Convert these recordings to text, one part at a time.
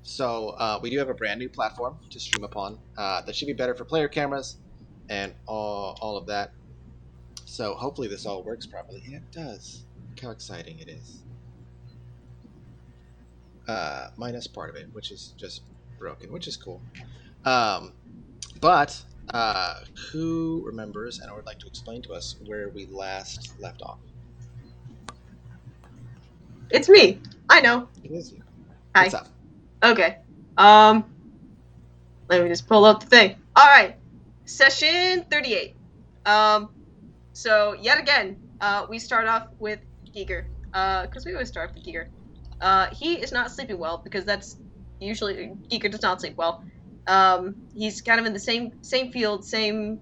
So we do have a brand new platform to stream upon that should be better for player cameras and all of that. So hopefully this all works properly. And it does. Look how exciting it is. Minus part of it, which is just broken, which is cool. Um, but who remembers and would like to explain to us where we last left off? It's me. I know. It is you. What's Hi. up? Okay. Um, Let me just pull up the thing. All right. Session 38. Um, so yet again, we start off with Giger. Because we always start with Giger. He is not sleeping well because that's usually Giger does not sleep well. He's kind of in the same field, same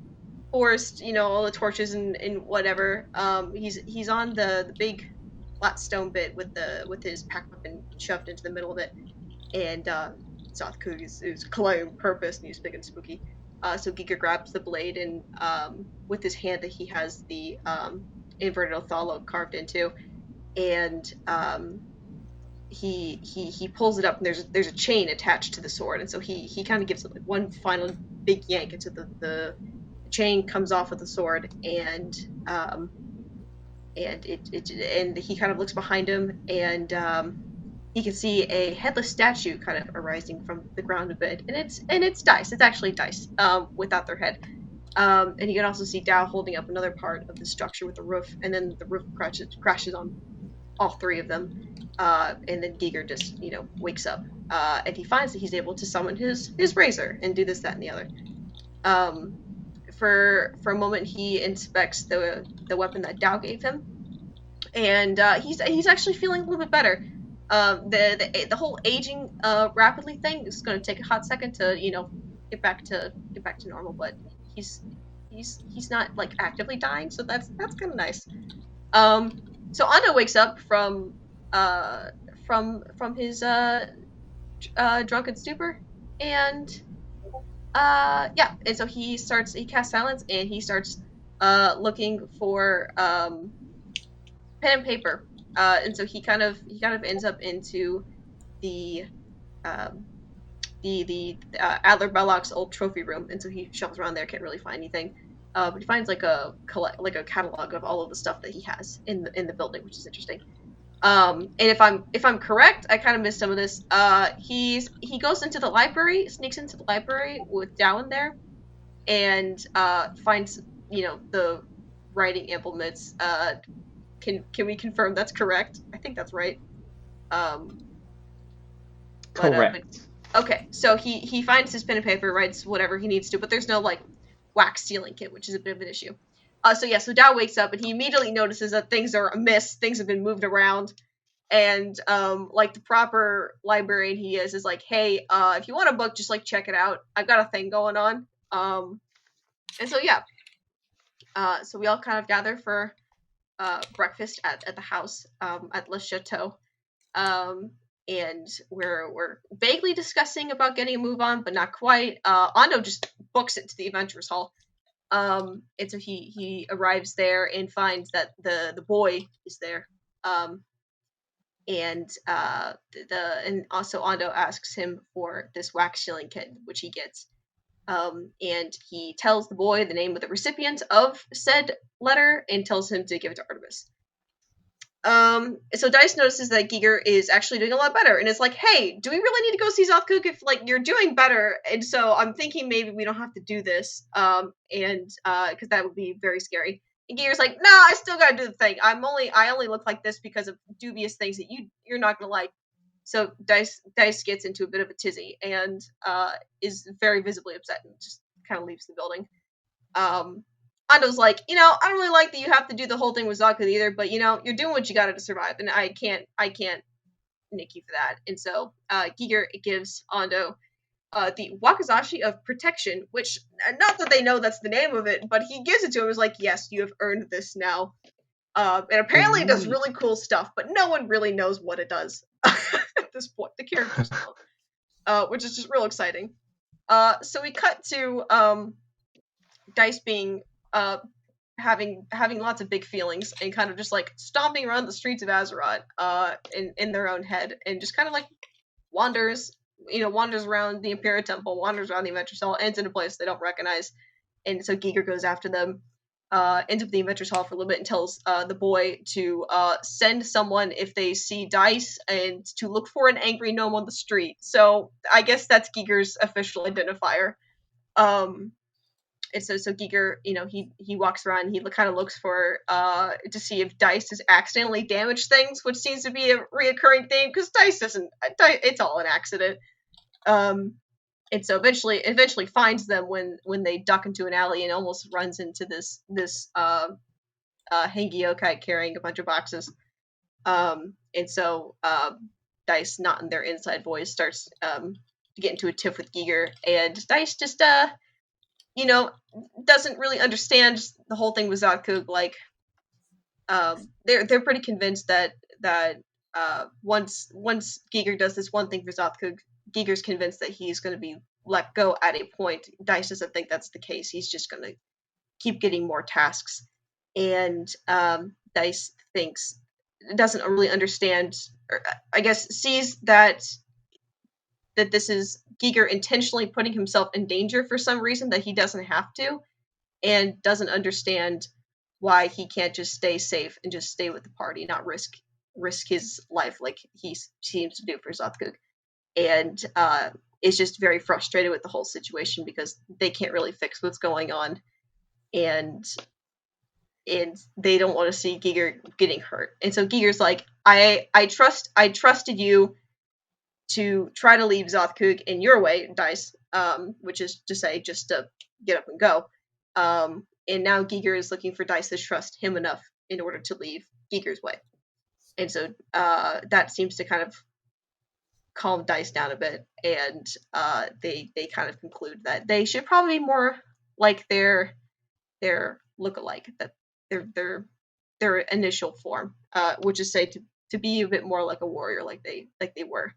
forest, all the torches and whatever. He's on the big flat stone bit with his pack weapon shoved into the middle of it, and Zothkug is claiming purpose and he's big and spooky. So Giger grabs the blade and with his hand that he has the inverted Othello carved into, and he pulls it up, and there's a chain attached to the sword, and so he kind of gives it like one final big yank, and so the chain comes off of the sword, and and he kind of looks behind him, and he can see a headless statue kind of arising from the ground a bit, and it's dice. It's actually dice without their head. And you can also see Dow holding up another part of the structure with the roof, and then the roof crashes on all three of them. And then Giger just wakes up, and he finds that he's able to summon his razor and do this, that, and the other. Um, for a moment, he inspects the weapon that Dow gave him, and he's actually feeling a little bit better. The whole aging rapidly thing is going to take a hot second to get back to normal, but he's he's not like actively dying, so that's kind of nice. So Ando wakes up from his drunken stupor, and yeah, and so he casts silence, and he starts looking for pen and paper, and so he kind of ends up into the um, Adler Belloc's old trophy room, and so he shuffles around there, can't really find anything. But he finds like a catalog of all of the stuff that he has in the building, which is interesting. And if I'm correct, I kind of missed some of this. He goes into the library, sneaks into the library with Dow in there, and finds the writing implements. Can we confirm that's correct? I think that's right. Um, but Correct. okay, so he finds his pen and paper, writes whatever he needs to, but there's no like wax sealing kit, which is a bit of an issue. So Dow wakes up, and he immediately notices that things are amiss, things have been moved around, and like the proper librarian he is like, hey, if you want a book, just like check it out. I've got a thing going on. And so yeah, so we all kind of gather for breakfast at the house at Le Chateau. Um, and we're vaguely discussing about getting a move on, but not quite. Ando just books it to the Adventurers Hall. And so he arrives there and finds that the boy is there. And also Ando asks him for this wax shilling kit, which he gets. And he tells the boy the name of the recipient of said letter and tells him to give it to Artemis. So Dice notices that Giger is actually doing a lot better, and it's like, hey, do we really need to go see Zothkug if like you're doing better? And so I'm thinking maybe we don't have to do this, and because that would be very scary. And Giger's like, nah, I still gotta do the thing. I only look like this because of dubious things that you're not gonna like. So Dice gets into a bit of a tizzy and is very visibly upset and just kind of leaves the building. Ando's like, I don't really like that you have to do the whole thing with Zothkug either, but you're doing what you gotta to survive, and I can't nick you for that. And so Giger gives Ando the Wakizashi of Protection, which not that they know that's the name of it, but he gives it to him as like, yes, you have earned this now. And apparently it does really cool stuff, but no one really knows what it does at this point. The characters know, which is just real exciting. So we cut to Dice being having lots of big feelings and kind of just like stomping around the streets of Azeroth in their own head, and just kind of like wanders wanders around the Imperial Temple, wanders around the Adventurers Hall, ends in a place they don't recognize, and so Giger goes after them. Ends up in the Adventurers Hall for a little bit and tells the boy to send someone if they see Dice and to look for an angry gnome on the street. So I guess that's Giger's official identifier. Um, and so Giger, he walks around and he kind of looks for to see if Dice has accidentally damaged things, which seems to be a reoccurring theme because Dice doesn't. It's all an accident. And so eventually finds them when they duck into an alley and almost runs into this Hangyokai carrying a bunch of boxes. And so Dice, not in their inside voice, starts to get into a tiff with Giger, and Dice just doesn't really understand the whole thing with Zatkug. Like, they're pretty convinced that once Giger does this one thing for Zatkug, Giger's convinced that he's going to be let go at a point. Dice doesn't think that's the case. He's just going to keep getting more tasks, and Dice doesn't really understand, or I guess sees that this is Giger intentionally putting himself in danger for some reason that he doesn't have to, and doesn't understand why he can't just stay safe and just stay with the party, not risk his life like he seems to do for Zatkug. And is just very frustrated with the whole situation because they can't really fix what's going on, and they don't want to see Giger getting hurt. And so Giger's like, I trusted you to try to leave Zatkug in your way, Dice, which is to say just to get up and go. And now Giger is looking for Dice to trust him enough in order to leave Giger's way. And so that seems to kind of calm Dice down a bit, and they kind of conclude that they should probably be more like their look-alike, that their initial form, which is say to be a bit more like a warrior, like they were.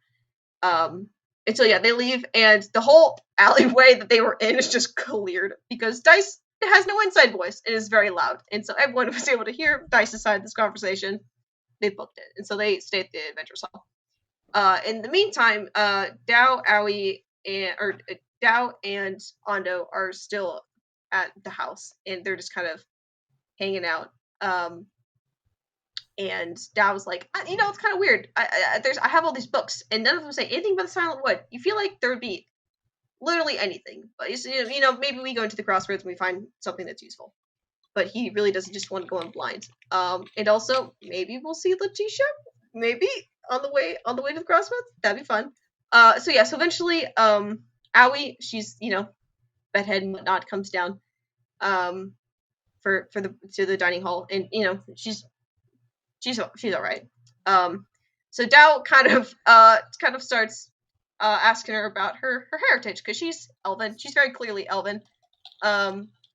And so yeah, they leave, and the whole alleyway that they were in is just cleared because Dice has no inside voice and is very loud, and so everyone was able to hear Dice's side of this conversation. They booked it, and so they stay at the Adventurers Hall. In the meantime, Dao, Aoi, and Ando are still at the house, and they're just kind of hanging out. And Dao's like, it's kind of weird. I have all these books, and none of them say anything about the Silent Wood. You feel like there would be literally anything, but maybe we go into the Crossroads and we find something that's useful. But he really doesn't just want to go in blind. And also maybe we'll see Letitia, maybe on the way to the Crossroads. That'd be fun. So eventually, Aoi, she's bedhead and whatnot, comes down to the dining hall, and she's all right. So Dao kind of starts asking her about her heritage, because she's Elven. She's very clearly Elven.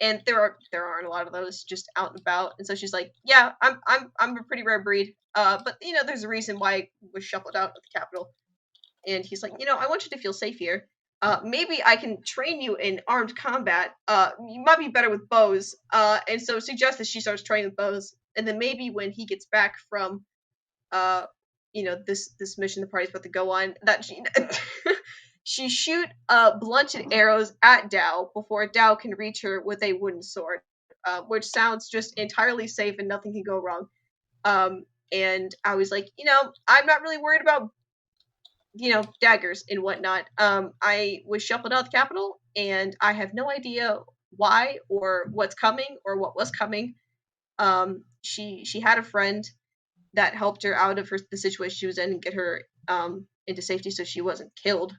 And there aren't a lot of those just out and about, and so she's like, yeah, I'm a pretty rare breed. But there's a reason why I was shuffled out of the capital. And he's like, I want you to feel safe here. Maybe I can train you in armed combat. You might be better with bows. And so suggests that she starts training with bows, and then maybe when he gets back from, this mission the party's about to go on, that she shoot blunted arrows at Dao before Dao can reach her with a wooden sword, which sounds just entirely safe and nothing can go wrong. And I was like, I'm not really worried about, daggers and whatnot. I was shuffled out of the capital, and I have no idea why or what's coming or what was coming. She had a friend that helped her out of the situation she was in and get her into safety, so she wasn't killed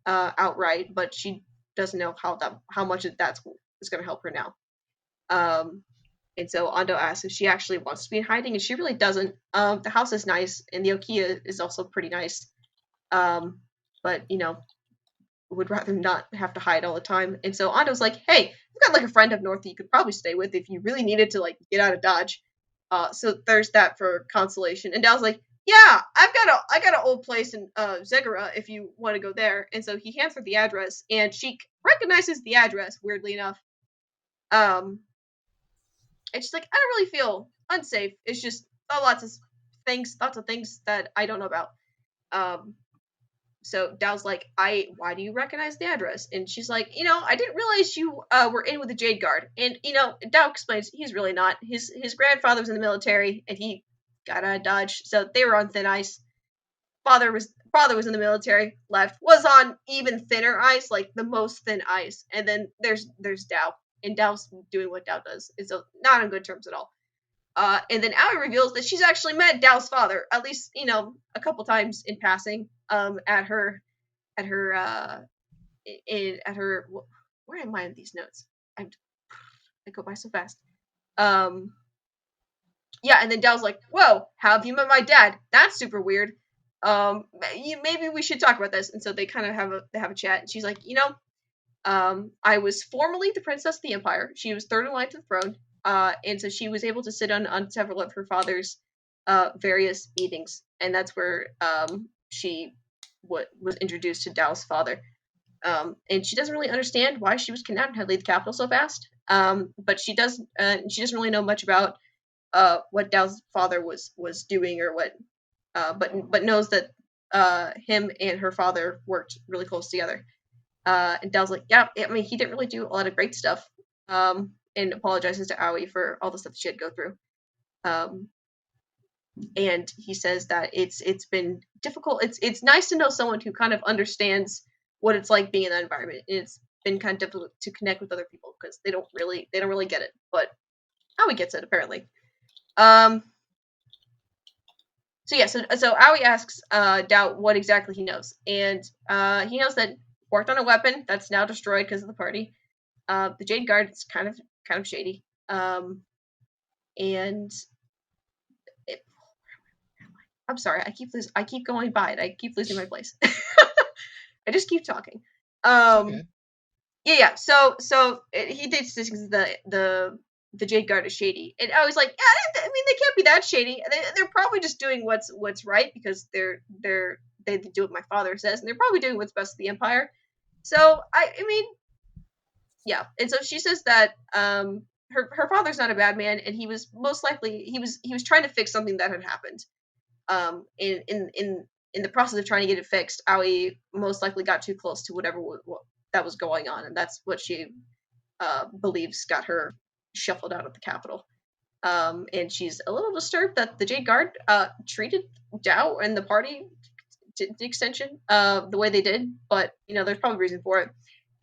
outright. But she doesn't know how much of that is going to help her now. And so Ando asks if she actually wants to be in hiding, and she really doesn't. The house is nice, and the Okia is also pretty nice. But would rather not have to hide all the time. And so Ando's like, hey, I've got like a friend up north that you could probably stay with if you really needed to like get out of Dodge. So there's that for consolation. And Dow's like, yeah, I got an old place in Zegara if you want to go there. And so he hands her the address, and she recognizes the address, weirdly enough. And she's like, I don't really feel unsafe. It's just lots of things that I don't know about. so Dow's like, why do you recognize the address? And she's like, I didn't realize you were in with the Jade Guard. And Dow explains he's really not. His grandfather was in the military, and he got out of Dodge, so they were on thin ice. Father was in the military, left, was on even thinner ice, like the most thin ice. And then there's Dow, and Dow's doing what Dow does, and so not on good terms at all. And then Aoi reveals that she's actually met Dow's father, at least, a couple times in passing, at her, at her, where am I in these notes? I go by so fast. Yeah, and then Dow's like, whoa, how have you met my dad? That's super weird. Maybe we should talk about this. And so they kind of have a chat, and she's like, I was formerly the princess of the empire. She was third in line to the throne. And so she was able to sit on several of her father's various meetings, and that's where she was introduced to Dow's father. And she doesn't really understand why she was kidnapped and had to leave the capital so fast. But she doesn't really know much about what Dow's father was doing or what, but knows that him and her father worked really close together. And Dow's like, yeah, I mean, he didn't really do a lot of great stuff. And apologizes to Aoi for all the stuff she had to go through. And he says that it's been difficult. It's nice to know someone who kind of understands what it's like being in that environment. And it's been kind of difficult to connect with other people because they don't really get it. But Aoi gets it apparently. So Aoi asks Dow what exactly he knows, and he knows that worked on a weapon that's now destroyed because of the party. The Jade Guard is kind of shady. And I'm sorry, I keep going by it. I keep losing my place. I just keep talking. Okay. Yeah. So he did the Jade Guard is shady, and I was like, yeah, I mean, they can't be that shady. They're probably just doing what's right because they do what my father says, and they're probably doing what's best for the Empire. So I mean, yeah. And so she says that her father's not a bad man, and he was most likely he was trying to fix something that had happened. In the process of trying to get it fixed, Aoi most likely got too close to whatever that was going on, and that's what she believes got her shuffled out of the capital. And she's a little disturbed that the Jade Guard treated Dow and the party, to the extension, the way they did. But there's probably a reason for it.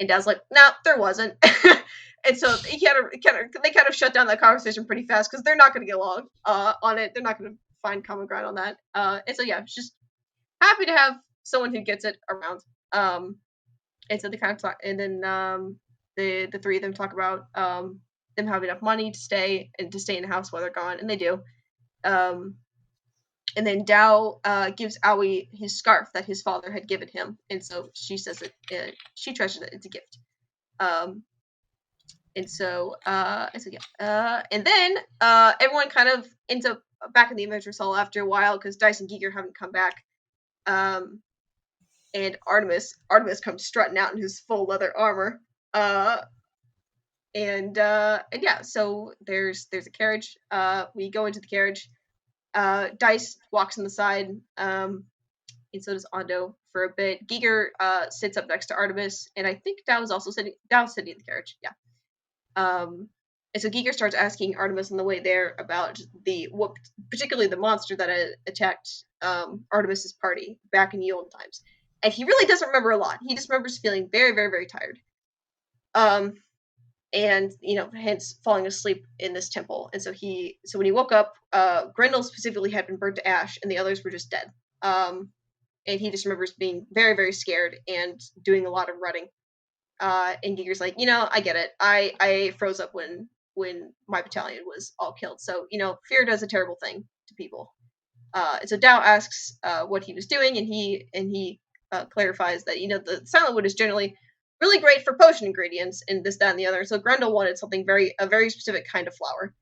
And Dow's like, no, there wasn't. And so they kind of shut down that conversation pretty fast because they're not going to get along on it. They're not going to find common ground on that. And so yeah, she's happy to have someone who gets it around. And so they kind of talk, and then the three of them talk about them having enough money to stay in the house while they're gone, and they do. And then Dow gives Aoi his scarf that his father had given him, and so she says she treasures it. It's a gift. And then everyone kind of ends up back in the Avengers Hall after a while because Dice and Giger haven't come back. And Artemis comes strutting out in his full leather armor. And yeah, so there's a carriage. We go into the carriage. Dice walks on the side, and so does Ando for a bit. Giger sits up next to Artemis, and I think Dow's sitting in the carriage. Yeah. And so Giger starts asking Artemis on the way there about particularly the monster that attacked Artemis's party back in the old times. And he really doesn't remember a lot. He just remembers feeling very, very, very tired. And hence falling asleep in this temple. And so when he woke up, Grendel specifically had been burned to ash, and the others were just dead. And he just remembers being very, very scared and doing a lot of running. And Giger's like, I get it. I froze up when my battalion was all killed. So fear does a terrible thing to people. And so Dow asks what he was doing, and he clarifies that the silent wood is generally really great for potion ingredients and this, that, and the other. So Grendel wanted something a very specific kind of flower.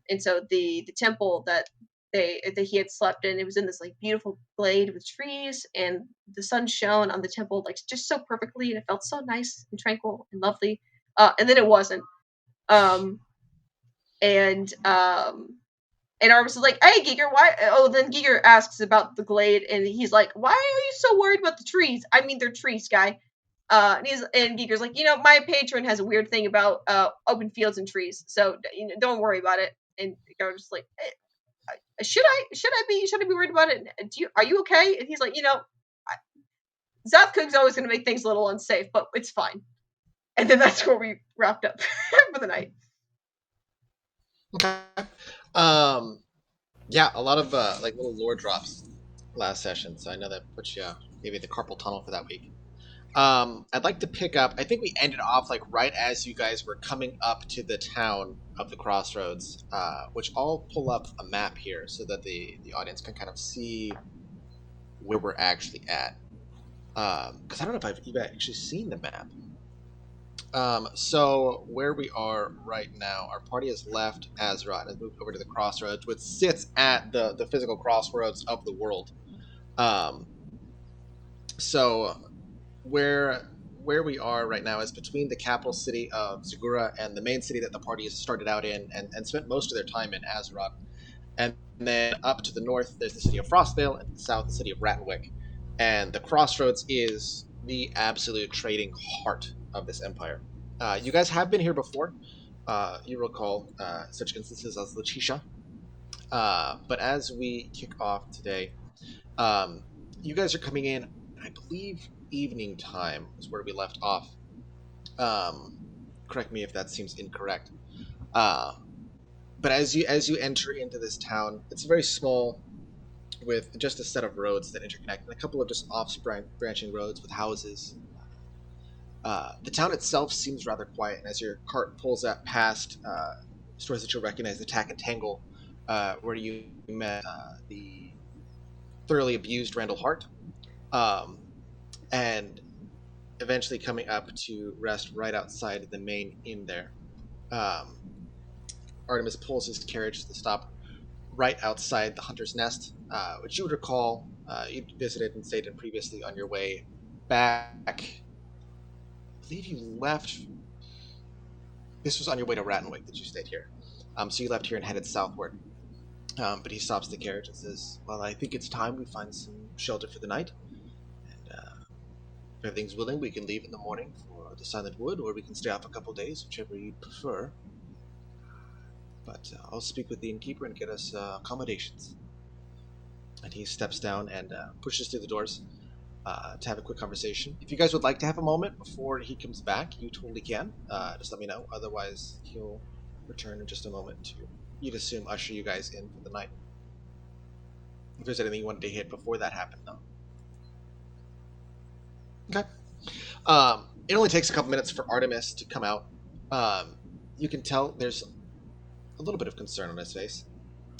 And so the temple that he had slept in, it was in this like beautiful glade with trees, and the sun shone on the temple like just so perfectly, and it felt so nice and tranquil and lovely. And then it wasn't. And Artemis is like, "Hey, Giger, why?" Oh, then Giger asks about the glade, and he's like, "Why are you so worried about the trees? I mean, they're trees, guy." And Giger's like, my patron has a weird thing about open fields and trees, so don't worry about it. And Giger's like, should I be worried about it? Are you okay? And he's like, Zapcook's always going to make things a little unsafe, but it's fine. And then that's where we wrapped up for the night. Okay. Yeah, a lot of like little lore drops last session, so I know that puts you maybe the carpal tunnel for that week. I'd like to pick up. I think we ended off like right as you guys were coming up to the town of the Crossroads, which I'll pull up a map here so that the audience can kind of see where we're actually at. Because I don't know if you've actually seen the map. So where we are right now, our party has left Azeroth and has moved over to the Crossroads, which sits at the physical crossroads of the world. So where we are right now is between the capital city of Zagura and the main city that the party has started out in and spent most of their time in, Azeroth. And then up to the north, there's the city of Frostvale, and to the south, the city of Rattenwick. And the Crossroads is the absolute trading heart of this empire. You guys have been here before. You recall such instances as Letitia. But as we kick off today, you guys are coming in, I believe, evening time is where we left off. Correct me if that seems incorrect. But as you enter into this town, it's very small, with just a set of roads that interconnect, and a couple of just off-branching roads with houses. The town itself seems rather quiet, and as your cart pulls up past stores that you'll recognize, the Tack and Tangle, where you met the thoroughly abused Randall Hart, and eventually coming up to rest right outside the main inn there. Artemis pulls his carriage to stop right outside the Hunter's Nest, which you would recall you visited and stayed in previously on your way back. I believe you left. This was on your way to Rattenwick that you stayed here. So you left here and headed southward. But he stops the carriage and says, "Well, I think it's time we find some shelter for the night. And if everything's willing, we can leave in the morning for the Silent Wood, or we can stay off a couple days, whichever you'd prefer. But I'll speak with the innkeeper and get us accommodations." And he steps down and pushes through the doors to have a quick conversation. If you guys would like to have a moment before he comes back, you totally can. Just let me know. Otherwise, he'll return in just a moment to, you'd assume, usher you guys in for the night. If there's anything you wanted to hit before that happened, though. Okay. It only takes a couple minutes for Artemis to come out. You can tell there's a little bit of concern on his face.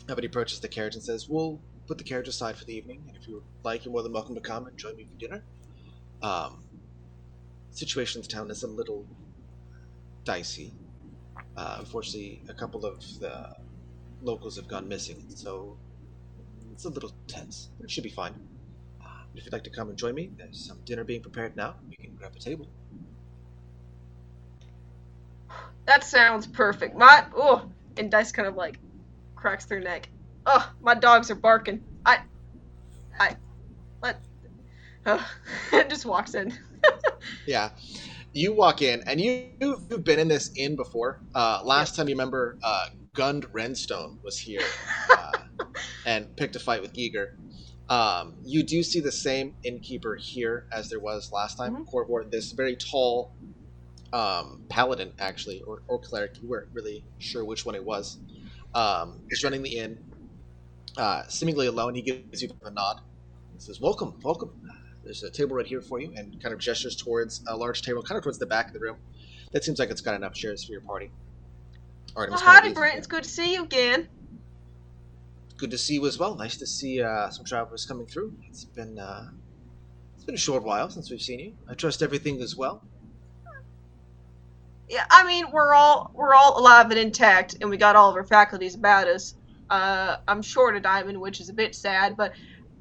But he approaches the carriage and says, "We'll put the carriage aside for the evening, and if you would like, you're more than welcome to come and join me for dinner." Situation in town is a little dicey. Unfortunately, a couple of the locals have gone missing, so it's a little tense. But it should be fine. If you'd like to come and join me, there's some dinner being prepared now. We can grab a table. That sounds perfect. And Dice kind of like cracks their neck. Oh, my dogs are barking. Just walks in. Yeah. You walk in, and you've been in this inn before. Last time you remember, Gund Renstone was here and picked a fight with Giger. You do see the same innkeeper here as there was last time. Mm-hmm. Court Ward, this very tall paladin, actually, or cleric, you weren't really sure which one it was, is running the inn, seemingly alone. He gives you a nod. He says, welcome. There's a table right here for you," and kind of gestures towards a large table, kind of towards the back of the room. That seems like it's got enough chairs for your party. Artemis, Howdy, Brent. It's good to see you again. Good to see you as well. Nice to see some travelers coming through. It's been a short while since we've seen you. I trust everything is well. Yeah, I mean, we're all alive and intact, and we got all of our faculties about us. I'm short a diamond, which is a bit sad, but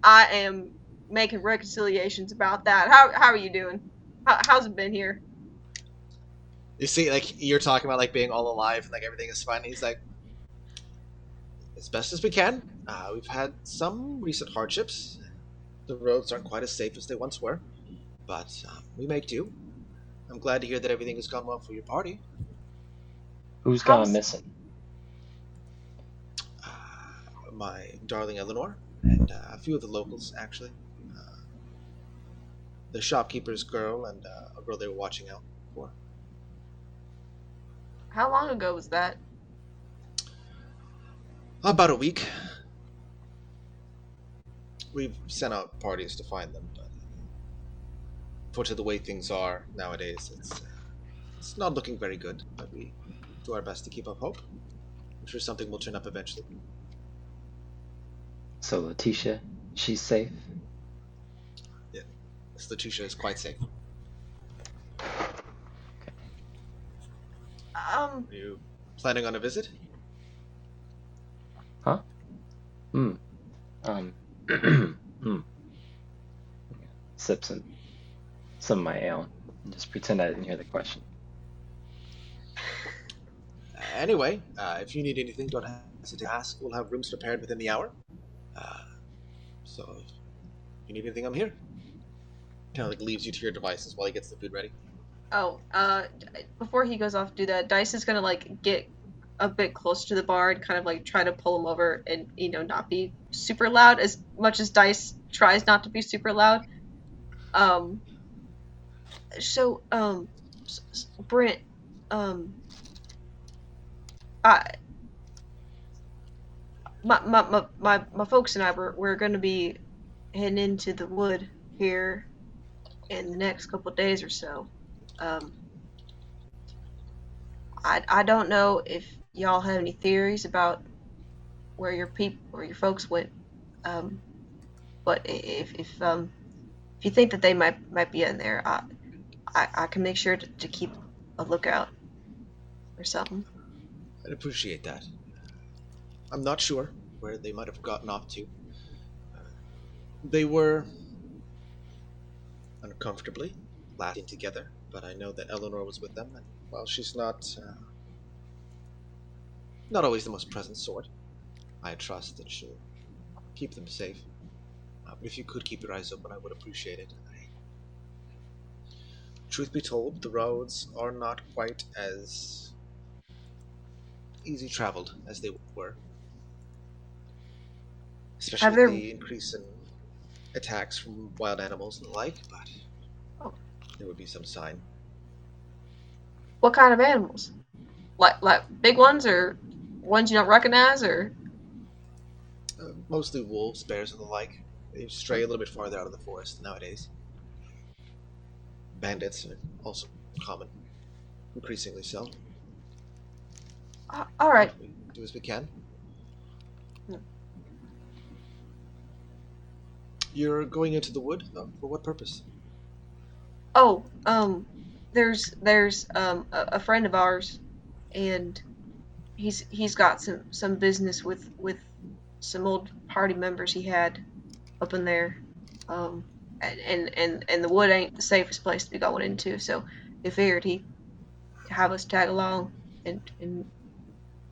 I am making reconciliations about that. How are you doing? How's it been here? You see, like, you're talking about like being all alive and like everything is fine. He's like, as best as we can. We've had some recent hardships. The roads aren't quite as safe as they once were, but we make do. I'm glad to hear that everything has gone well for your party. Who's gone How's missing? My darling Eleanor, and a few of the locals, actually. The shopkeeper's girl and a girl they were watching out for. how long ago was that? About a week. We've sent out parties to find them, but unfortunately, the way things are nowadays, it's not looking very good. But we do our best to keep up hope. I'm sure something will turn up eventually. So Letitia, she's safe? Yeah, Miss Letitia is quite safe. Are you planning on a visit? Huh? Sip some of my ale and just pretend I didn't hear the question. Anyway, if you need anything, don't hesitate to ask. We'll have rooms prepared within the hour. So if you need anything, I'm here. Kind of like leaves you to your devices while he gets the food ready. Oh, before he goes off to do that, Dice is gonna like get a bit closer to the bar and kind of like try to pull him over and not be super loud as much as Dice tries not to be super loud. So Brent, I my folks and I we're gonna be heading into the wood here in the next couple of days or so. I don't know if y'all have any theories about where your folks went. But if you think that they might be in there, I can make sure to keep a lookout or something. I'd appreciate that. I'm not sure where they might have gotten off to. They were uncomfortably laughing together, but I know that Eleanor was with them, and while she's not always the most present sort, I trust that she'll keep them safe. But if you could keep your eyes open, I would appreciate it. Truth be told, the roads are not quite as easy traveled as they were. Especially Have with there the increase in attacks from wild animals and the like, but oh, there would be some sign. what kind of animals? Like big ones or ones you don't recognize or? Mostly wolves, bears, and the like. They stray a little bit farther out of the forest nowadays. Bandits are also common, increasingly so. All right. We do as we can. You're going into the wood? For what purpose? Oh, there's a friend of ours, and he's got some business with some old party members he had up in there. Um, and the wood ain't the safest place to be going into, so he figured he'd have us tag along and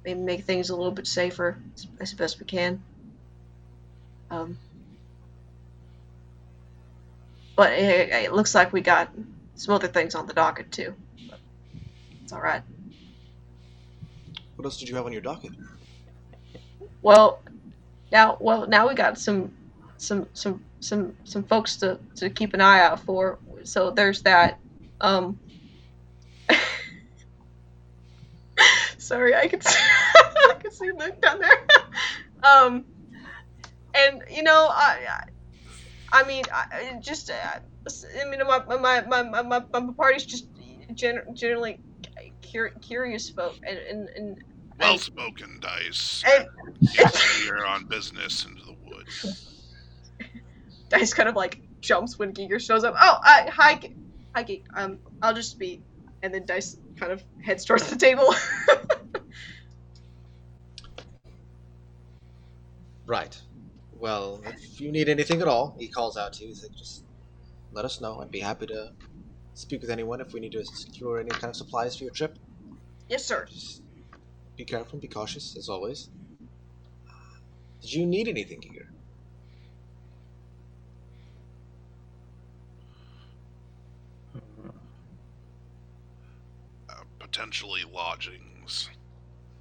maybe make things a little bit safer as best we can. Um, but it looks like we got some other things on the docket too. But it's all right. What else did you have on your docket? Well, now we got some folks to keep an eye out for. So there's that. Um, sorry, I could see, I could see Luke down there. And I mean, my party's just generally curious folk, and Well spoken, Dice. and, Yes, we are on business into the wood. Dice kind of like jumps when Giger shows up. Oh, hi, Geek. I'll just be, and then Dice kind of heads towards the table. Right. Well, if you need anything at all, he calls out to you. He's like, just let us know. I'd be happy to speak with anyone if we need to secure any kind of supplies for your trip. Yes, sir. Just be careful and be cautious, as always. Did you need anything here? Potentially lodgings.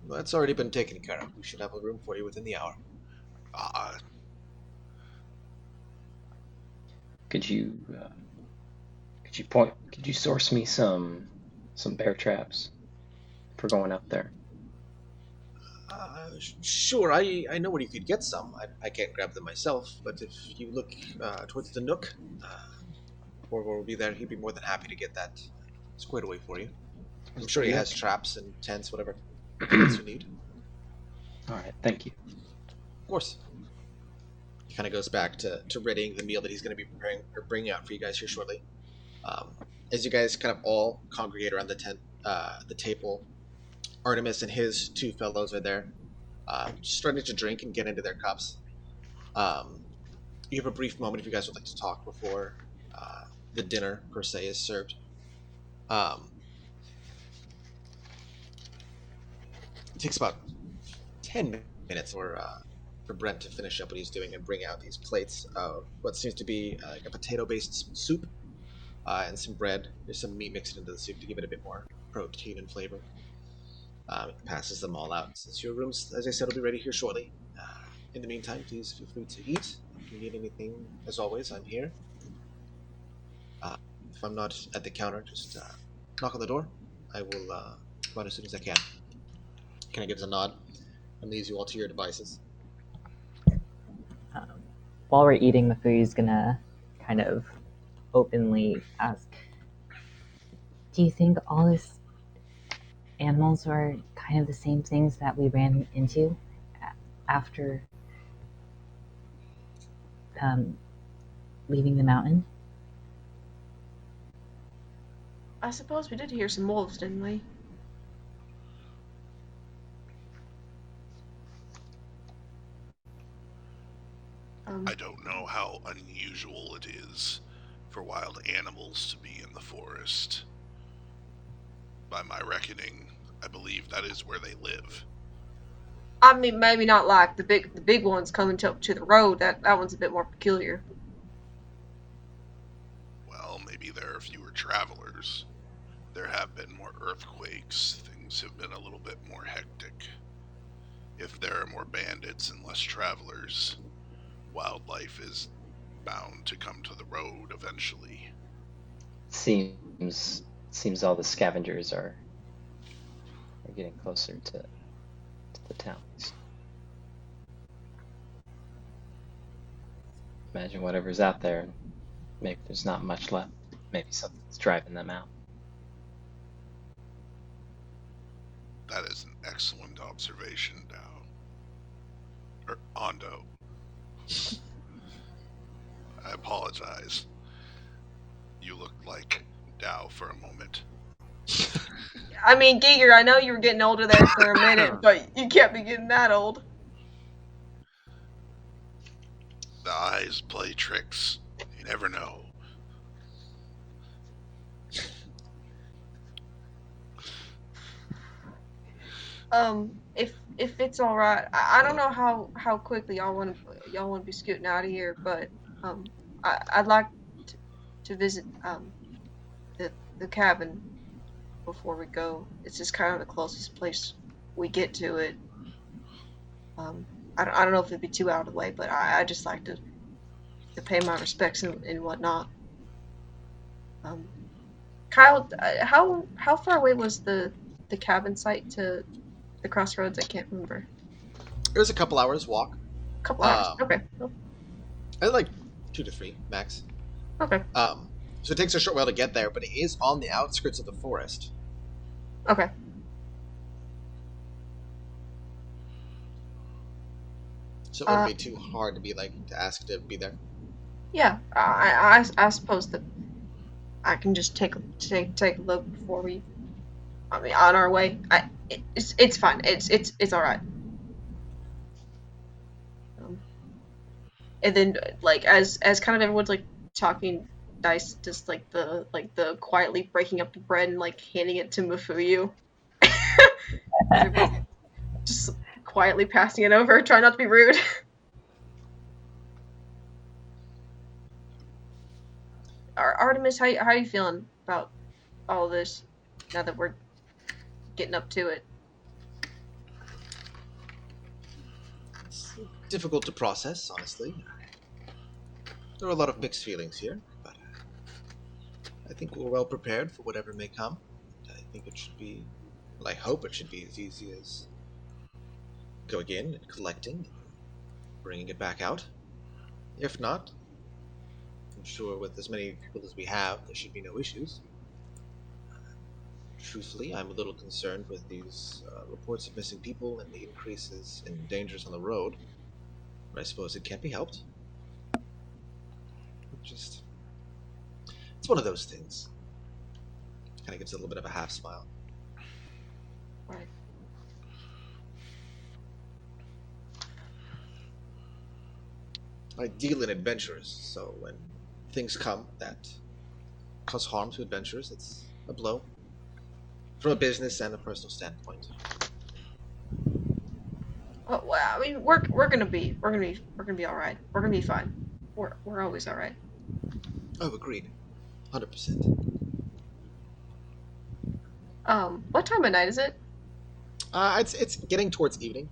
Well, that's already been taken care of. We should have a room for you within the hour. Uh, Could you source me some bear traps for going up there? Sure, I know where you could get some. I can't grab them myself, but if you look towards the Nook, Borgor will be there. He'd be more than happy to get that squared away for you. I'm sure he has traps and tents, whatever else you need. All right, thank you. Of course. He kind of goes back to readying the meal that he's going to be preparing or bringing out for you guys here shortly. As you guys kind of all congregate around the table, Artemis and his two fellows are there, starting to drink and get into their cups. You have a brief moment if you guys would like to talk before the dinner per se is served. It takes about 10 minutes for Brent to finish up what he's doing and bring out these plates of what seems to be like a potato-based soup and some bread. There's some meat mixed into the soup to give it a bit more protein and flavor. It passes them all out. Since your rooms, as I said, will be ready here shortly. In the meantime, please feel free to eat. If you need anything, as always, I'm here. If I'm not at the counter, just knock on the door. I will come out as soon as I can. Kind of gives a nod and leaves you all to your devices. While we're eating, the food, he's gonna kind of openly ask, do you think all these animals are kind of the same things that we ran into after leaving the mountain? I suppose we did hear some wolves, didn't we? I don't know how unusual it is for wild animals to be in the forest. By my reckoning, I believe that is where they live. I mean, maybe not like the big ones coming to the road. That one's a bit more peculiar. Well, maybe there are fewer travelers. There have been more earthquakes. Things have been a little bit more hectic. If there are more bandits and less travelers, wildlife is bound to come to the road eventually. Seems all the scavengers are getting closer to the towns. Imagine whatever's out there. Maybe there's not much left. Maybe something's driving them out. That is an excellent observation, Ondo. I apologize. You looked like Dow for a moment. I mean, Giger, I know you were getting older there for a minute, but you can't be getting that old. The eyes play tricks. You never know. If it's all right, I don't know how quickly y'all want to be scooting out of here, but I'd like to visit the cabin before we go. It's just kind of the closest place we get to it. I don't know if it'd be too out of the way, but I just like to pay my respects and whatnot. Kyle, how far away was the cabin site to the Crossroads? I can't remember. It was a couple hours walk. Couple hours. Okay. Like 2 to 3 max. Okay. So it takes a short while to get there, but it is on the outskirts of the forest. Okay. So it wouldn't be too hard to ask to be there. Yeah, I suppose that I can just take a look before we. I mean, on our way. It's fine. It's all right. And then like as kind of everyone's like talking, Dice just like the quietly breaking up the bread and like handing it to Mafuyu. Just quietly passing it over, trying not to be rude. Artemis, how are you feeling about all this now that we're getting up to it? It's difficult to process, honestly. There are a lot of mixed feelings here, but I think we're well prepared for whatever may come. I think it should be, well, I hope it should be as easy as going in and collecting, and bringing it back out. If not, I'm sure with as many people as we have, there should be no issues. Truthfully, I'm a little concerned with these reports of missing people and the increases in dangers on the road. But I suppose it can't be helped. It's one of those things. Kind of gives it a little bit of a half smile. Right. I deal in adventurers, so when things come that cause harm to adventurers, it's a blow. From a business and a personal standpoint. Oh, well, I mean, we're gonna be all right. We're gonna be fine. We're always all right. Oh, agreed. 100%. What time of night is it? It's getting towards evening.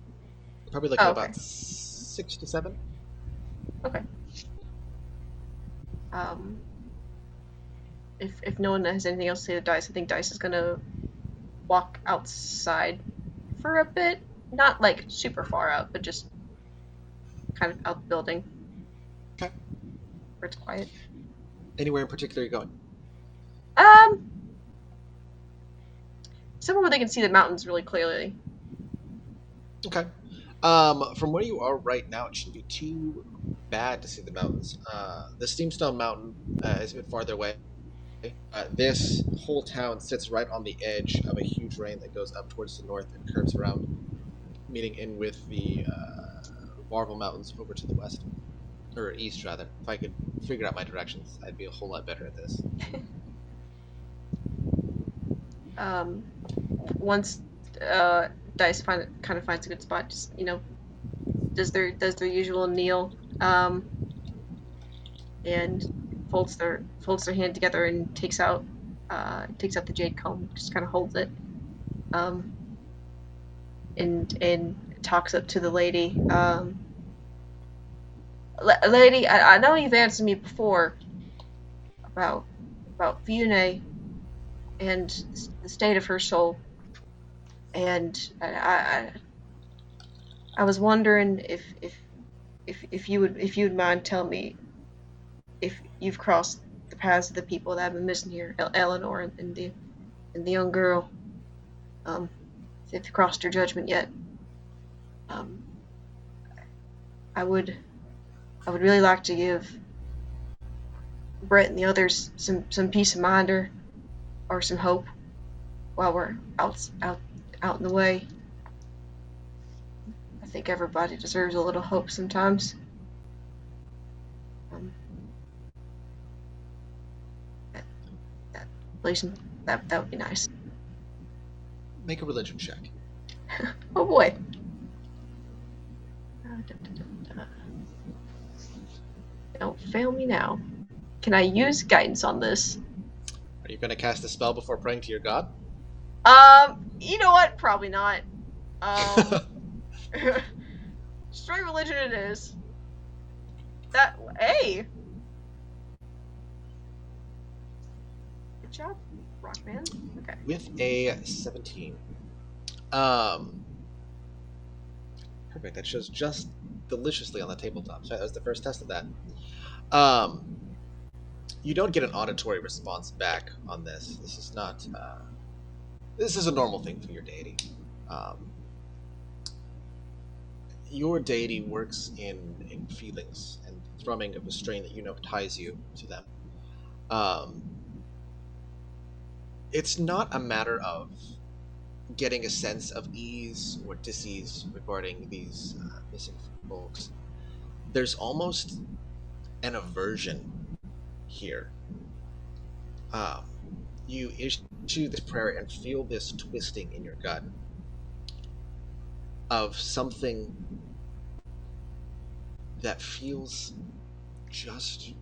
Probably looking Oh, at okay. about 6 to 7. Okay. If no one has anything else to say to Dice, I think Dice is gonna walk outside for a bit. Not like super far out, but just kind of out the building. Okay. Where it's quiet. Anywhere in particular you're going? Somewhere where they can see the mountains really clearly. Okay. From where you are right now, it shouldn't be too bad to see the mountains. The Steamstone Mountain is a bit farther away. This whole town sits right on the edge of a huge range that goes up towards the north and curves around, meeting in with the Marvel Mountains over to the west. Or east, rather. If I could figure out my directions, I'd be a whole lot better at this. Once Dice kind of finds a good spot, just does their usual kneel, and folds their hand together and takes out the jade comb, just kind of holds it, and talks up to the lady. Lady, I know you've answered me before about Fune and the state of her soul, and I was wondering if you would mind telling me if you've crossed the paths of the people that have been missing here, Eleanor and the young girl, if they've crossed your judgment yet. I would really like to give Brett and the others some peace of mind or some hope while we're out in the way. I think everybody deserves a little hope sometimes. That would be nice. Make a religion check. Oh boy. Don't fail me now. Can I use guidance on this? Are you going to cast a spell before praying to your god? You know what? Probably not. Straight religion it is. Hey! Good job, Rockman. Okay. With a 17. Perfect. That shows just deliciously on the tabletop. So that was the first test of that. You don't get an auditory response back on this. This is not. This is a normal thing for your deity. Your deity works in feelings and thrumming of a string that you know ties you to them. It's not a matter of getting a sense of ease or dis-ease regarding these missing folks. There's almost an aversion here. You issue this prayer and feel this twisting in your gut of something that feels just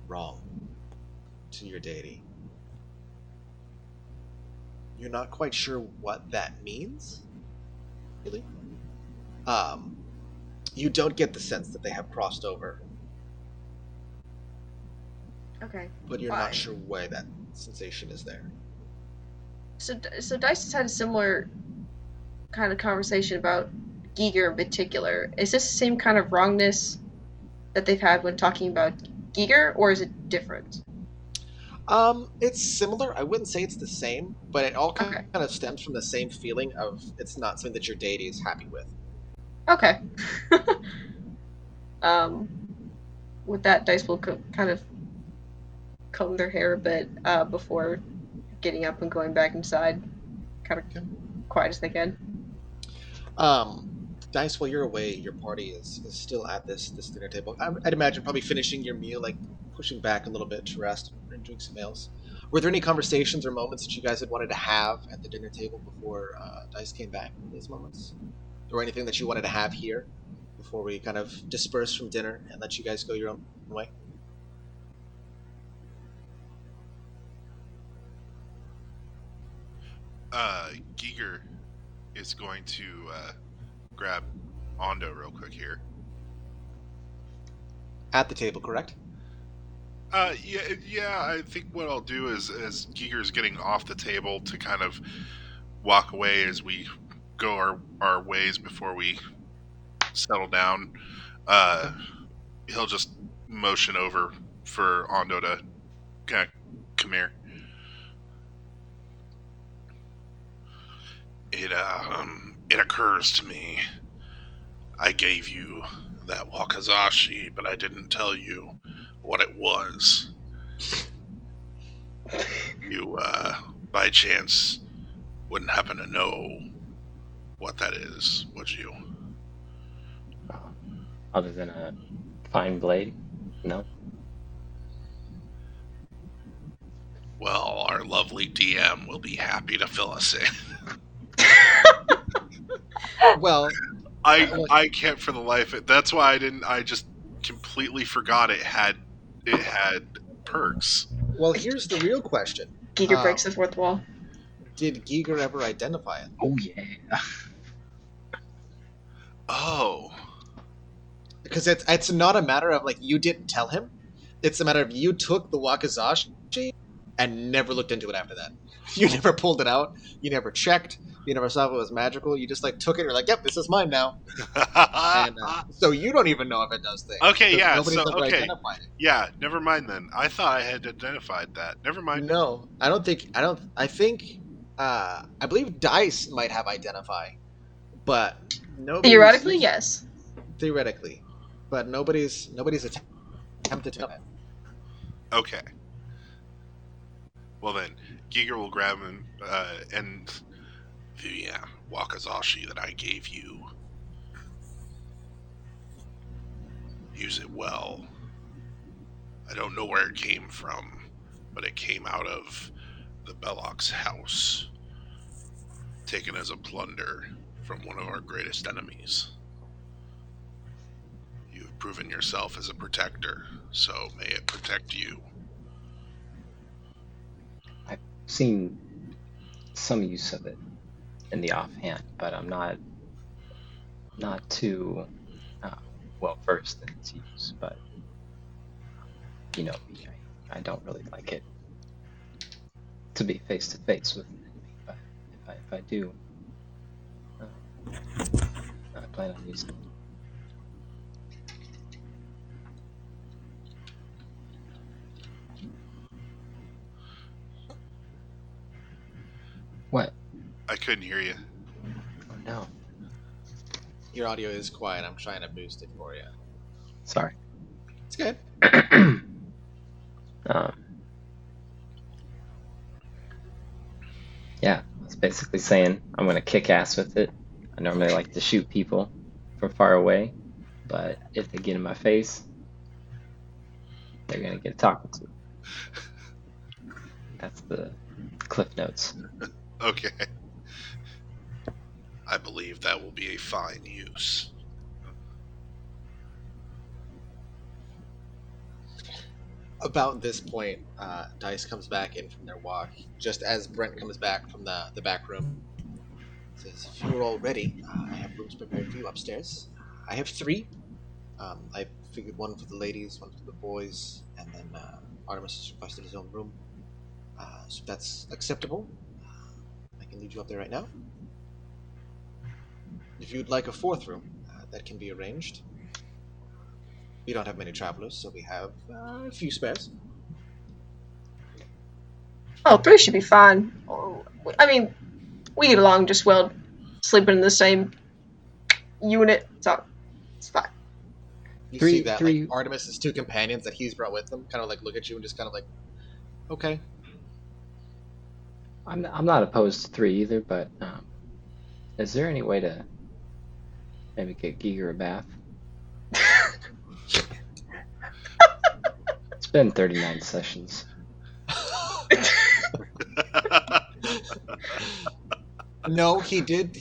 wrong. to your deity. You're not quite sure what that means, really. You don't get the sense that they have crossed over, Okay. but you're Fine. not sure why that sensation is there. So Dice has had a similar kind of conversation about Giger in particular. Is this the same kind of wrongness that they've had when talking about Giger, or is it different? It's similar. I wouldn't say it's the same, but it all kind Okay. of stems from the same feeling of it's not something that your deity is happy with. Okay. With that, Dice will kind of comb their hair a bit before getting up and going back inside, kind of quiet as they can. Dice, while you're away, your party is still at this dinner table. I'd imagine probably finishing your meal, like pushing back a little bit to rest and drink some ales. Were there any conversations or moments that you guys had wanted to have at the dinner table before Dice came back in these moments? Or anything that you wanted to have here before we kind of disperse from dinner and let you guys go your own way? Giger is going to grab Ondo real quick here. At the table, correct? Yeah. I think what I'll do is, as Giger's getting off the table, to kind of walk away as we go our ways before we settle down. He'll just motion over for Ondo to kind of come here. It occurs to me, I gave you that wakizashi, but I didn't tell you what it was. You, by chance, wouldn't happen to know what that is, would you? Other than a fine blade? No. Well, our lovely DM will be happy to fill us in. Well, I can't for the life of it. That's why I just completely forgot it had perks. well, here's the real question. Giger breaks the fourth wall. Did Giger ever identify it? Oh yeah. Oh. Because it's not a matter of like you didn't tell him. It's a matter of you took the wakizashi and never looked into it after that. You never pulled it out. You never checked. You never saw if it was magical. You just like took it. You're like, yep, this is mine now. And so you don't even know if it does things. Okay, yeah. Nobody's So ever okay, identified it. yeah. Never mind then. I thought I had identified that. Never mind. No, I don't think. I think. I believe Dice might have identify, but nobody. Theoretically, yes. Theoretically, but nobody's attempted to. Okay. Well then, Giger will grab him and the wakizashi that I gave you. Use it well. I don't know where it came from, but it came out of the Belloc's house, taken as a plunder from one of our greatest enemies. You've proven yourself as a protector, so may it protect you. I've seen some use of it in the offhand, but I'm not too well versed in its use. But you know me, I don't really like it to be face to face with an enemy. But if I do, I plan on using it. What? I couldn't hear you. Oh no. Your audio is quiet. I'm trying to boost it for you. Sorry. It's good. Yeah, I was basically saying I'm gonna kick ass with it. I normally like to shoot people from far away, but if they get in my face, they're gonna get talked to. That's the cliff notes. Okay. I believe that will be a fine use. About this point, Dice comes back in from their walk, just as Brent comes back from the back room. Says, if you're all ready, I have rooms prepared for you upstairs. I have 3. I figured one for the ladies, one for the boys, and then Artemis has requested his own room. So if that's acceptable, I can lead you up there right now. If you'd like a 4th room, that can be arranged. We don't have many travelers, so we have a few spares. Oh, 3 should be fine. I mean, we get along just well, sleeping in the same unit, so it's fine. You Three- see that three- like Artemis's 2 companions that he's brought with him kind of like look at you and just kind of like, okay. I'm not opposed to 3 either, but is there any way to maybe get Giger a bath? It's been 39 sessions. No, he did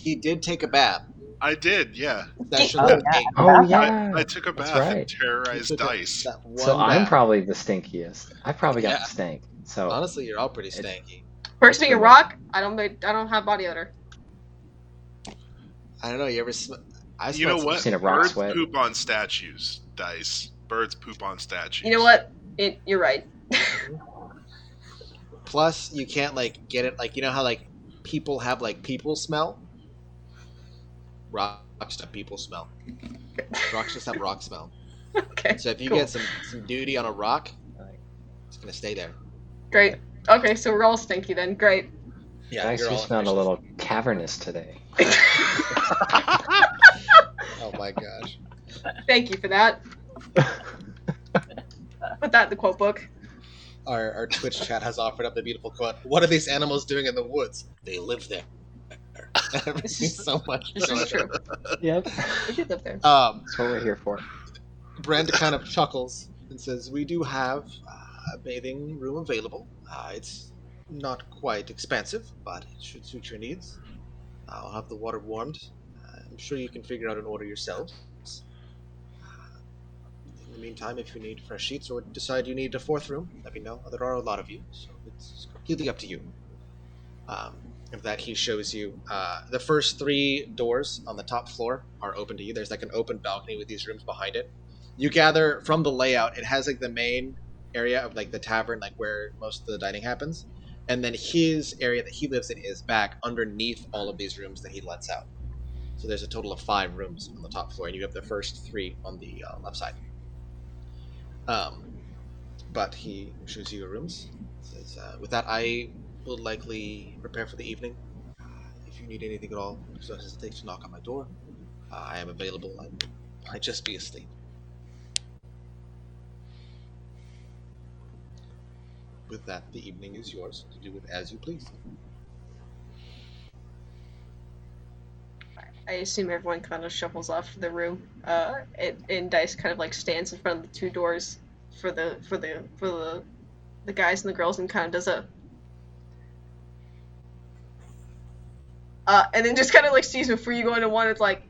take a bath. I did, yeah. Session Oh, number yeah. 8. Oh yeah, I took a that's bath right. and terrorized He took Dice. that one So I'm bath. probably the stinkiest. I probably got Yeah. the stink. So Honestly, you're all pretty It's- stanky. First being a rock, I don't have body odor. I don't know. You ever? You know what? seen a rock Birds sweat? poop on statues, Dice. Birds poop on statues. You know what? You're right. Plus, you can't like get it. Like you know how like people have like people smell. Rocks have people smell. Rocks just have rock smell. Okay. So if you cool. get some duty on a rock, it's gonna stay there. Great. Okay, so we're all stinky then. Great. Yeah, Dice, you're you all smelled a officially- little cavernous today. Oh my gosh. Thank you for that. Put that in the quote book. Our Twitch chat has offered up the beautiful quote. What are these animals doing in the woods? They live there. This is- so much. This is true. Yep, We did live there. that's what we're here for. Brent kind of chuckles and says, "We do have a bathing room available. It's not quite expensive, but it should suit your needs. I'll have the water warmed. I'm sure you can figure out an order yourselves. In the meantime, if you need fresh sheets or decide you need a 4th room, let me know. There are a lot of you, so it's completely up to you." Of that, he shows you the first 3 doors on the top floor are open to you. There's like an open balcony with these rooms behind it. You gather from the layout, it has like the main area of like the tavern, like where most of the dining happens, and then his area that he lives in is back underneath all of these rooms that he lets out. So there's a total of 5 rooms on the top floor, and you have the first 3 on the left side. But he shows you your rooms. Says, with that, I will likely prepare for the evening. If you need anything at all, don't hesitate to knock on my door. I am available. I might just be asleep. With that, the evening is yours to do with as you please. I assume everyone kind of shuffles off to the room. And Dice kind of like stands in front of the 2 doors for the guys and the girls and kind of does a and then just kind of like sees before you go into one. It's like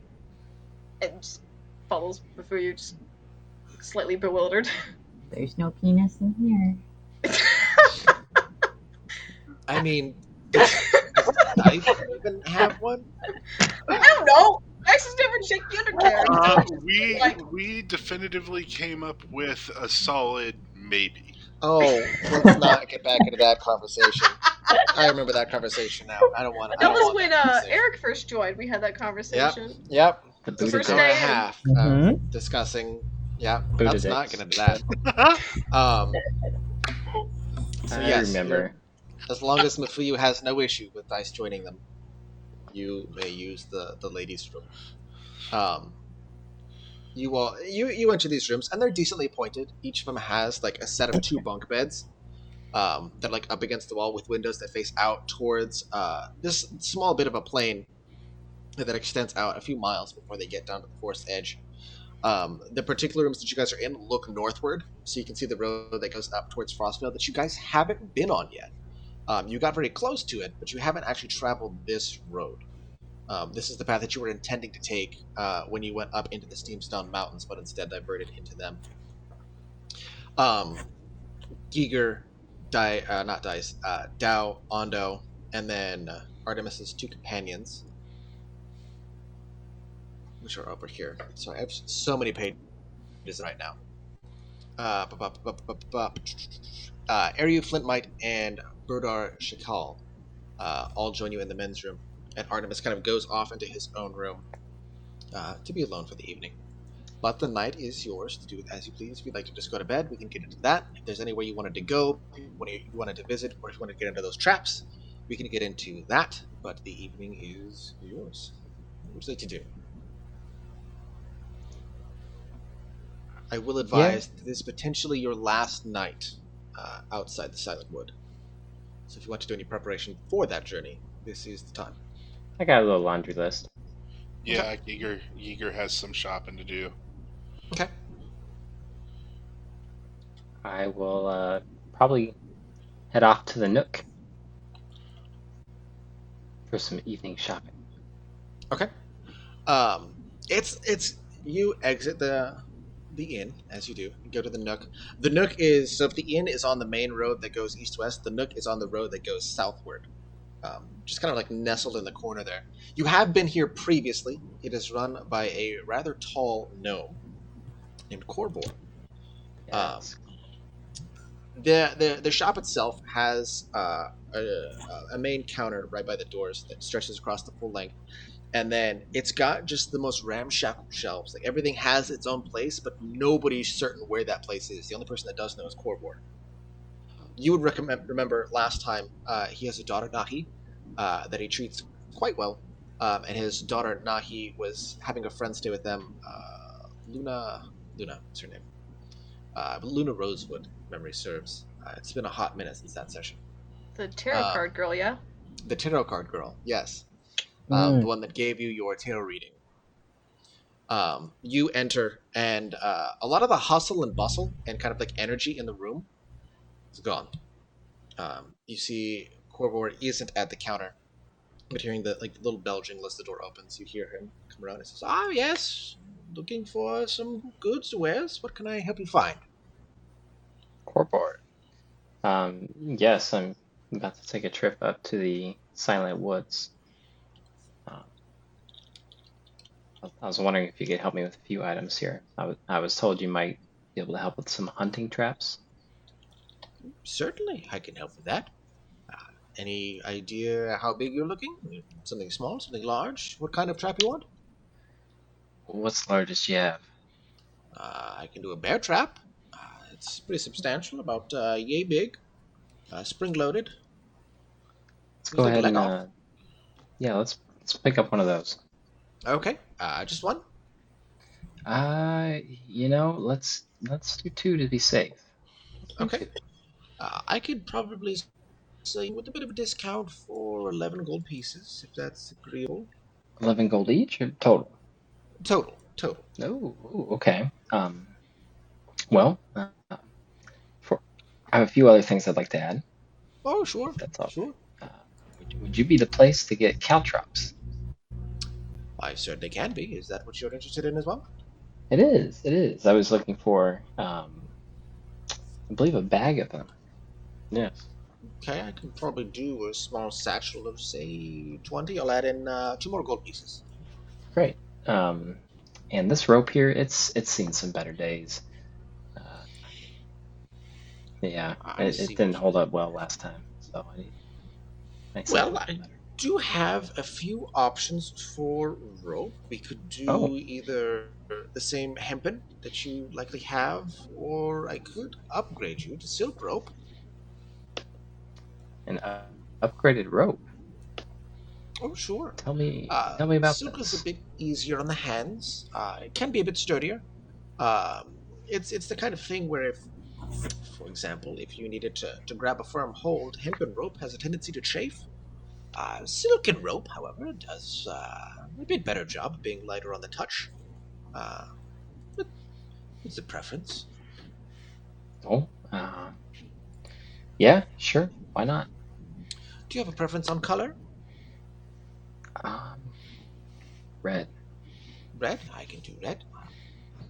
and just follows before you, just slightly bewildered. There's no penis in here. I mean, does Dice even have one? I don't know. Dice has never checked the undercarriage. We definitively came up with a solid maybe. Oh, let's not get back into that conversation. I remember that conversation now. I don't want to. That was when Eric first joined. We had that conversation. Yep. The The Buddha first Hour and a day- half Mhm. discussing. Yeah, Buddha let's not dicks. get into that. So I yes, remember. as long as Mafuyu has no issue with Dice joining them, you may use the ladies' room. You enter these rooms, and they're decently appointed. Each of them has like a set of 2 bunk beds. That like up against the wall with windows that face out towards this small bit of a plain that extends out a few miles before they get down to the forest edge. The particular rooms that you guys are in look northward, so you can see the road that goes up towards Frostvale that you guys haven't been on yet. You got very close to it, but you haven't actually traveled this road. This is the path that you were intending to take when you went up into the Steamstone Mountains, but instead diverted into them. Giger, Dao, Ondo, and then Artemis's 2 companions, which are over here. Sorry, I have so many pages right now. Ariu Flintmite and Burdar Shakal all join you in the men's room, and Artemis kind of goes off into his own room to be alone for the evening. But the night is yours to do as you please. If you'd like to just go to bed, we can get into that. If there's anywhere you wanted to go, you wanted to visit, or if you wanted to get into those traps, we can get into that. But the evening is yours. What would you like to do? I will advise this is potentially your last night outside the Silent Wood. So if you want to do any preparation for that journey, this is the time. I got a little laundry list. Yeah, Yeager has some shopping to do. Okay. I will probably head off to the Nook for some evening shopping. Okay. It's you exit the inn as you do. You go to the Nook. The Nook is so if the inn is on the main road that goes east-west, the Nook is on the road that goes southward. Just kind of like nestled in the corner there. You have been here previously. It is run by a rather tall gnome named Corbor. Yes. The shop itself has a main counter right by the doors that stretches across the full length, and then it's got just the most ramshackle shelves. Like everything has its own place, but nobody's certain where that place is. The only person that does know is Corbor. You would remember last time he has a daughter Nahi that he treats quite well, and his daughter Nahi was having a friend stay with them. Luna, what's her name? Luna Rosewood, if memory serves. It's been a hot minute since that session. The tarot card girl, yeah? The tarot card girl, yes. The one that gave you your tarot reading. You enter, and a lot of the hustle and bustle and kind of like energy in the room is gone. You see Corbor isn't at the counter, but hearing the little bell jingle as the door opens, you hear him come around and says, "Ah, yes, looking for some goods, wares. What can I help you find?" Corbor. Yes, I'm about to take a trip up to the Silent Woods. I was wondering if you could help me with a few items here. I was told you might be able to help with some hunting traps. Certainly, I can help with that. Any idea how big you're looking? Something small, something large? What kind of trap you want? What's the largest you have? I can do a bear trap. It's pretty substantial, about yay big, spring-loaded. Let's Would you go like a ahead leg and off? let's pick up one of those. Okay, just one. Let's do two to be safe. Let's do Okay, I could probably sell you with a bit of a discount for 11 gold pieces, if that's agreeable. 11 gold each or total? Total. Oh, okay. Well, for I have a few other things I'd like to add, Oh, sure, if that's all right. sure. Would you be the place to get caltrops? I certainly can be. Is that what you're interested in as well? It is. It is. I was looking for, I believe, a bag of them. Yes. Okay, I can probably do a small satchel of, say, 20. I'll add in 2 more gold pieces. Great. And this rope here, it's seen some better days. Uh, yeah, I it see didn't what you hold mean. up well last time, so I need something Well, a little I better. do have a few options for rope. We could Oh, do either the same hempen that you likely have, or I could upgrade you to silk rope. an upgraded rope. Oh, sure. Tell me about Silk is a this. bit easier on the hands. It can be a bit sturdier. It's the kind of thing where if, for example, if you needed to grab a firm hold, hempen rope has a tendency to chafe. Silken rope, however, does a bit better job of being lighter on the touch. Uh, but it's a preference. Oh, yeah, sure. Why not? Do you have a preference on color? Um, Red. Red? I can do red.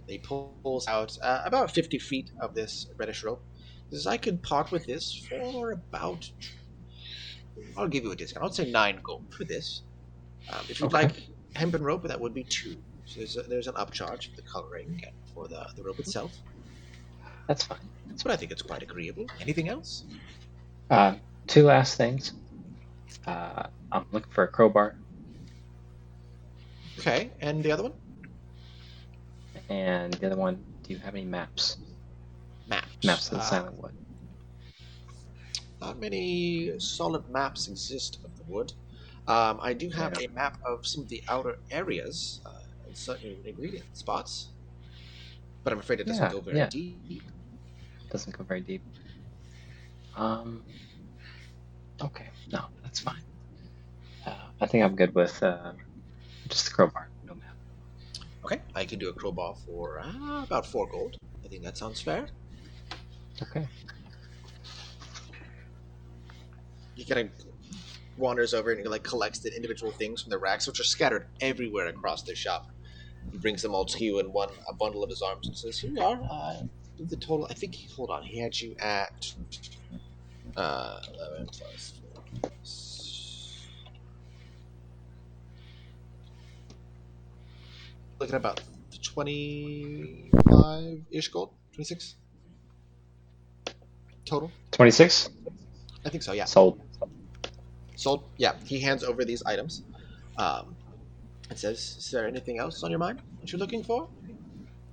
He pulls out about 50 feet of this reddish rope. Is I could part with this for about. I'll give you a discount. I'll say 9 gold for this. If you'd Okay. like hemp and rope, that would be 2. So there's an upcharge for the coloring and for the rope itself. That's fine. But I think it's quite agreeable. Anything else? 2 last things. I'm looking for a crowbar, Okay, and the other one? and the other one. Do you have any maps? Maps. Maps of the Silent Wood. Not many solid maps exist of the wood. I do have a map of some of the outer areas and certain ingredient spots, but I'm afraid it doesn't go very deep. Doesn't go very deep. Okay, no, that's fine. I think I'm good with just the crowbar, no map. Okay, I can do a crowbar for about 4 gold. I think that sounds fair. Okay. He kind of wanders over and he like collects the individual things from the racks, which are scattered everywhere across the shop. He brings them all to you in a bundle of his arms and says, "Here you are. The total. I think. Hold on. He had you at 11 plus 4. Looking at about 25-ish gold. 26 total. 26. I think so. Yeah. Sold. Sold. Yeah. He hands over these items. It says, "Is there anything else on your mind that you're looking for?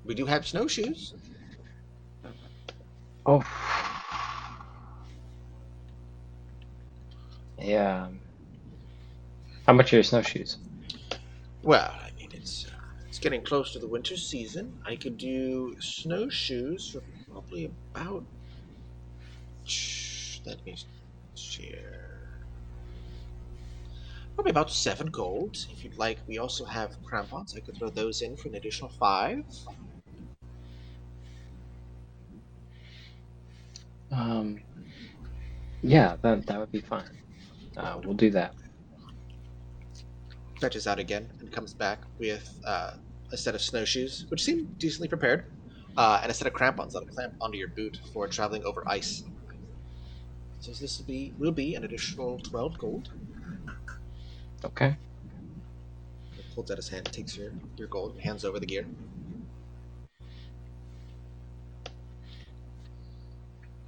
We do have snowshoes." Oh. Yeah. How much are your snowshoes? Well, I mean, it's getting close to the winter season. I could do snowshoes for probably about. Let me share. Probably about 7 gold. If you'd like, we also have crampons. I could throw those in for an additional 5. Yeah, that would be fine. We'll do that. Fetches out again and comes back with a set of snowshoes, which seem decently prepared, and a set of crampons that'll clamp onto your boot for traveling over ice. So this will be an additional 12 gold. Okay. He holds out his hand, takes your gold, and hands over the gear.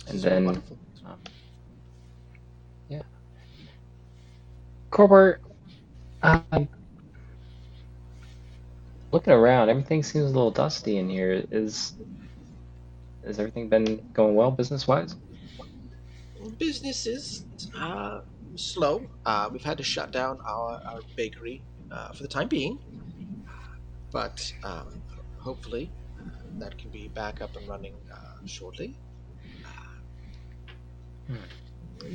And So then, wonderful. Yeah. Corbett, looking around, everything seems a little dusty in here. Has everything been going well business-wise? Business is slow. We've had to shut down our bakery for the time being, but hopefully that can be back up and running shortly.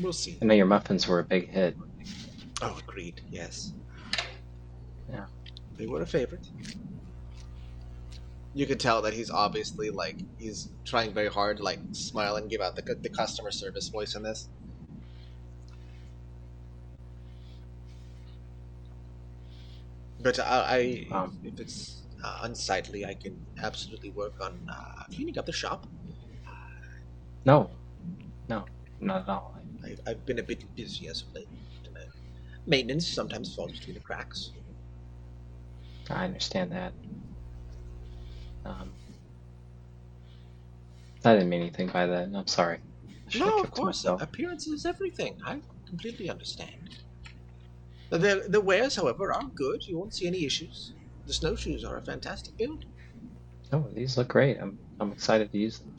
We'll see. I know your muffins were a big hit. Oh, agreed. Yes. Yeah. They were a favorite. You could tell that he's obviously he's trying very hard to smile and give out the customer service voice in this. But if it's unsightly, I can absolutely work on cleaning up the shop. No, not at all. I've been a bit busy as of late. Maintenance sometimes falls between the cracks. I understand that. I didn't mean anything by that. I'm sorry. No, of course. Appearance is everything. I completely understand. The wares, however, are good. You won't see any issues. The snowshoes are a fantastic build. Oh, these look great. I'm excited to use them.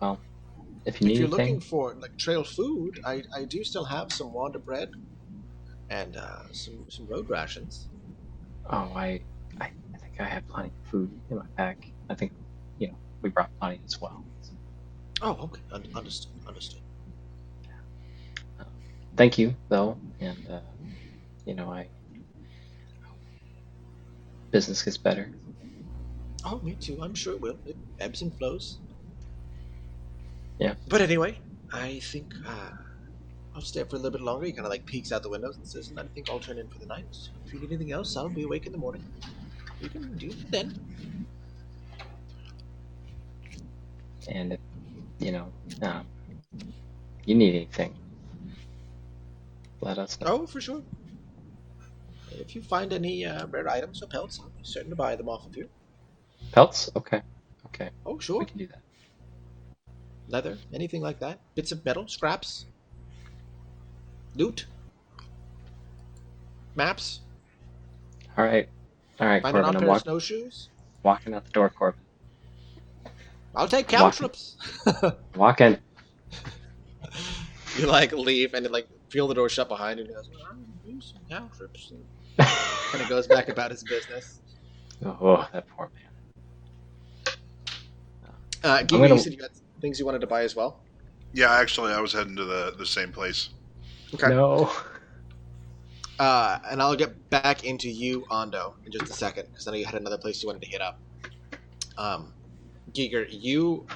Well, if you need If you're anything, looking for trail food, I do still have some Wanda bread and some road rations. oh, I think I have plenty of food in my pack. I think, we brought plenty as well. Oh, okay. Understood. Thank you, though, and business gets better. Oh, me too. I'm sure it will. It ebbs and flows. Yeah. But anyway, I think I'll stay up for a little bit longer. He kind of peeks out the windows and says, "I think I'll turn in for the night. If you need anything else, I'll be awake in the morning. You can do it then." And if you need anything, let us know. Oh, for sure. If you find any rare items or pelts, I'll be certain to buy them off of you. Pelts? Okay. Oh, We sure. can do that. Leather, anything like that. Bits of metal, scraps, loot, maps. All right, Find an Corbin. odd I'm pair of snowshoes. walking out the door, Corbin. I'll take I'm walking. caltrops. Walking. You like leave and like feel the door shut behind you and he goes, "Well, I'm gonna do some caltrops." And kind of goes back about his business. Oh, that poor man. Giga, you said you got things you wanted to buy as well? Yeah, actually, I was heading to the same place. Okay. No. And I'll get back into you, Ando, in just a second, because I know you had another place you wanted to hit up. Giger, you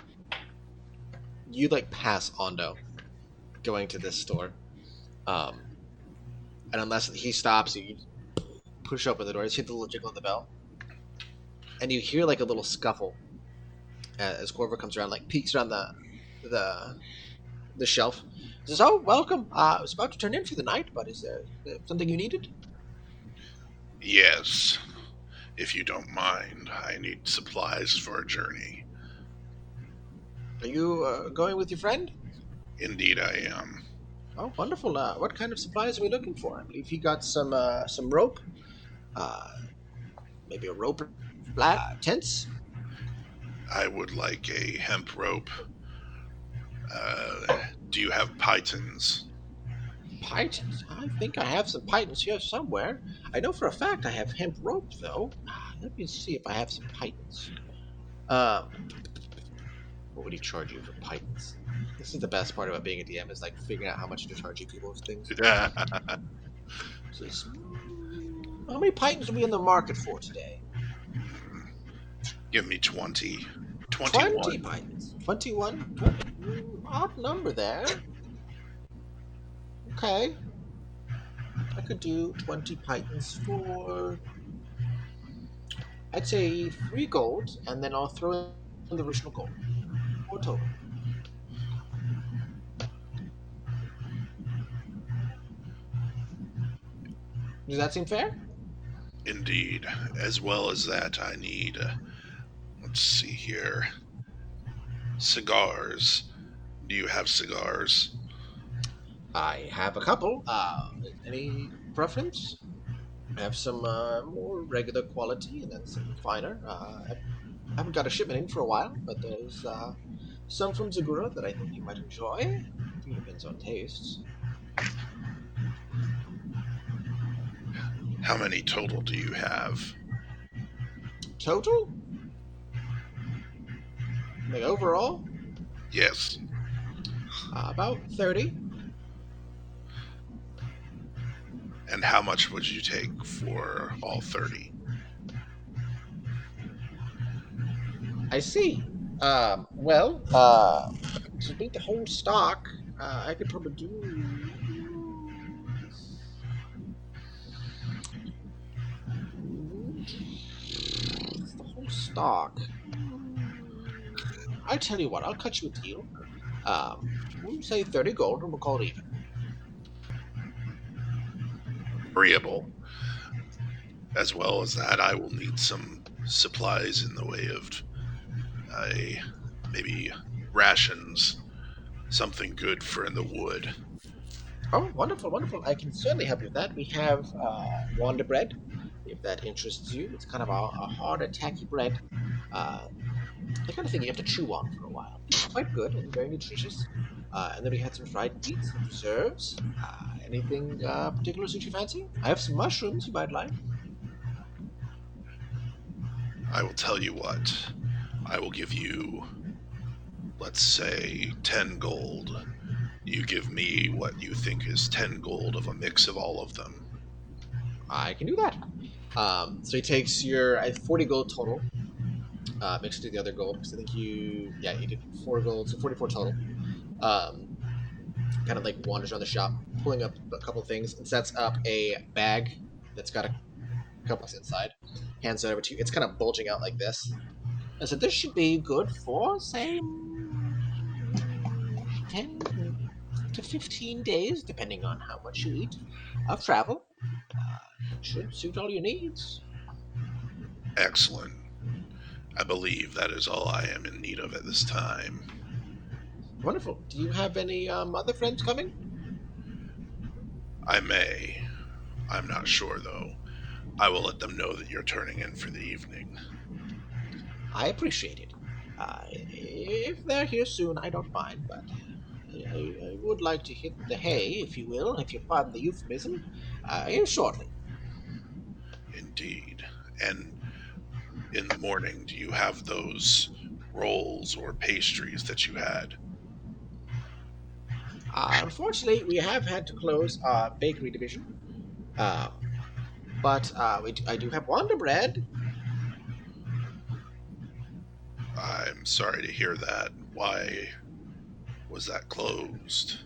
like pass Ando going to this store. And unless he stops you, push open the door, just hit the little jiggle of the bell. And you hear like a little scuffle as Corvo comes around, like peeks around the shelf. He says, "Oh, welcome. I was about to turn in for the night, but is there something you needed?" Yes, if you don't mind, I need supplies for a journey. Are you going with your friend? Indeed, I am. Oh, wonderful. What kind of supplies are we looking for? I believe he got some rope, maybe a rope, tents. I would like a hemp rope. Do you have pythons? Pythons? I think I have some pythons here somewhere. I know for a fact I have hemp rope, though. Let me see if I have some pythons. What would he charge you for pythons? This is the best part about being a DM, is like figuring out how much to charge you people for things. So how many pythons are we in the market for today? Give me 20. 20 pythons. 21? Odd number there. Okay. I could do 20 pythons for, I'd say 3 gold, and then I'll throw in the original gold. 4 total. Does that seem fair? Indeed. As well as that, I need, let's see here, cigars. Do you have cigars? I have a couple. Any preference? I have some more regular quality and then some finer. I haven't got a shipment in for a while, but there's some from Zagura that I think you might enjoy. I think it depends on tastes. How many total do you have? Total? Like overall? Yes. About 30. And how much would you take for all 30? I see. Well, to beat the whole stock, I could probably do. It's the whole stock. I tell you what, I'll cut you a deal. We'll say 30 gold, and we'll call it even. Agreeable. As well as that, I will need some supplies in the way of maybe rations, something good for in the wood. Oh, wonderful, wonderful. I can certainly help you with that. We have Wanda bread, if that interests you. It's kind of a hard, tacky bread. The kind of thing you have to chew on for a while. It's quite good and very nutritious. And then we had some fried meats and preserves. Anything particular suit you fancy? I have some mushrooms you might like. I will tell you what. I will give you, let's say, 10 gold. You give me what you think is 10 gold of a mix of all of them. I can do that. So he takes your 40 gold total, mixed with the other gold, because I think you did 4 gold, so 44 total. Kind of like wanders around the shop, pulling up a couple things, and sets up a bag that's got a couple things inside. Hands it over to you. It's kind of bulging out like this. I said this should be good for, say, 10 to 15 days, depending on how much you eat, of travel. Should suit all your needs. Excellent. I believe that is all I am in need of at this time. Wonderful. Do you have any other friends coming? I may. I'm not sure, though. I will let them know that you're turning in for the evening. I appreciate it. If they're here soon, I don't mind, but I would like to hit the hay, if you will, if you pardon the euphemism, here shortly. Indeed. And in the morning, do you have those rolls or pastries that you had? Unfortunately, we have had to close our bakery division, uh, but I do have Wonder Bread. I'm sorry to hear that. Why was that closed?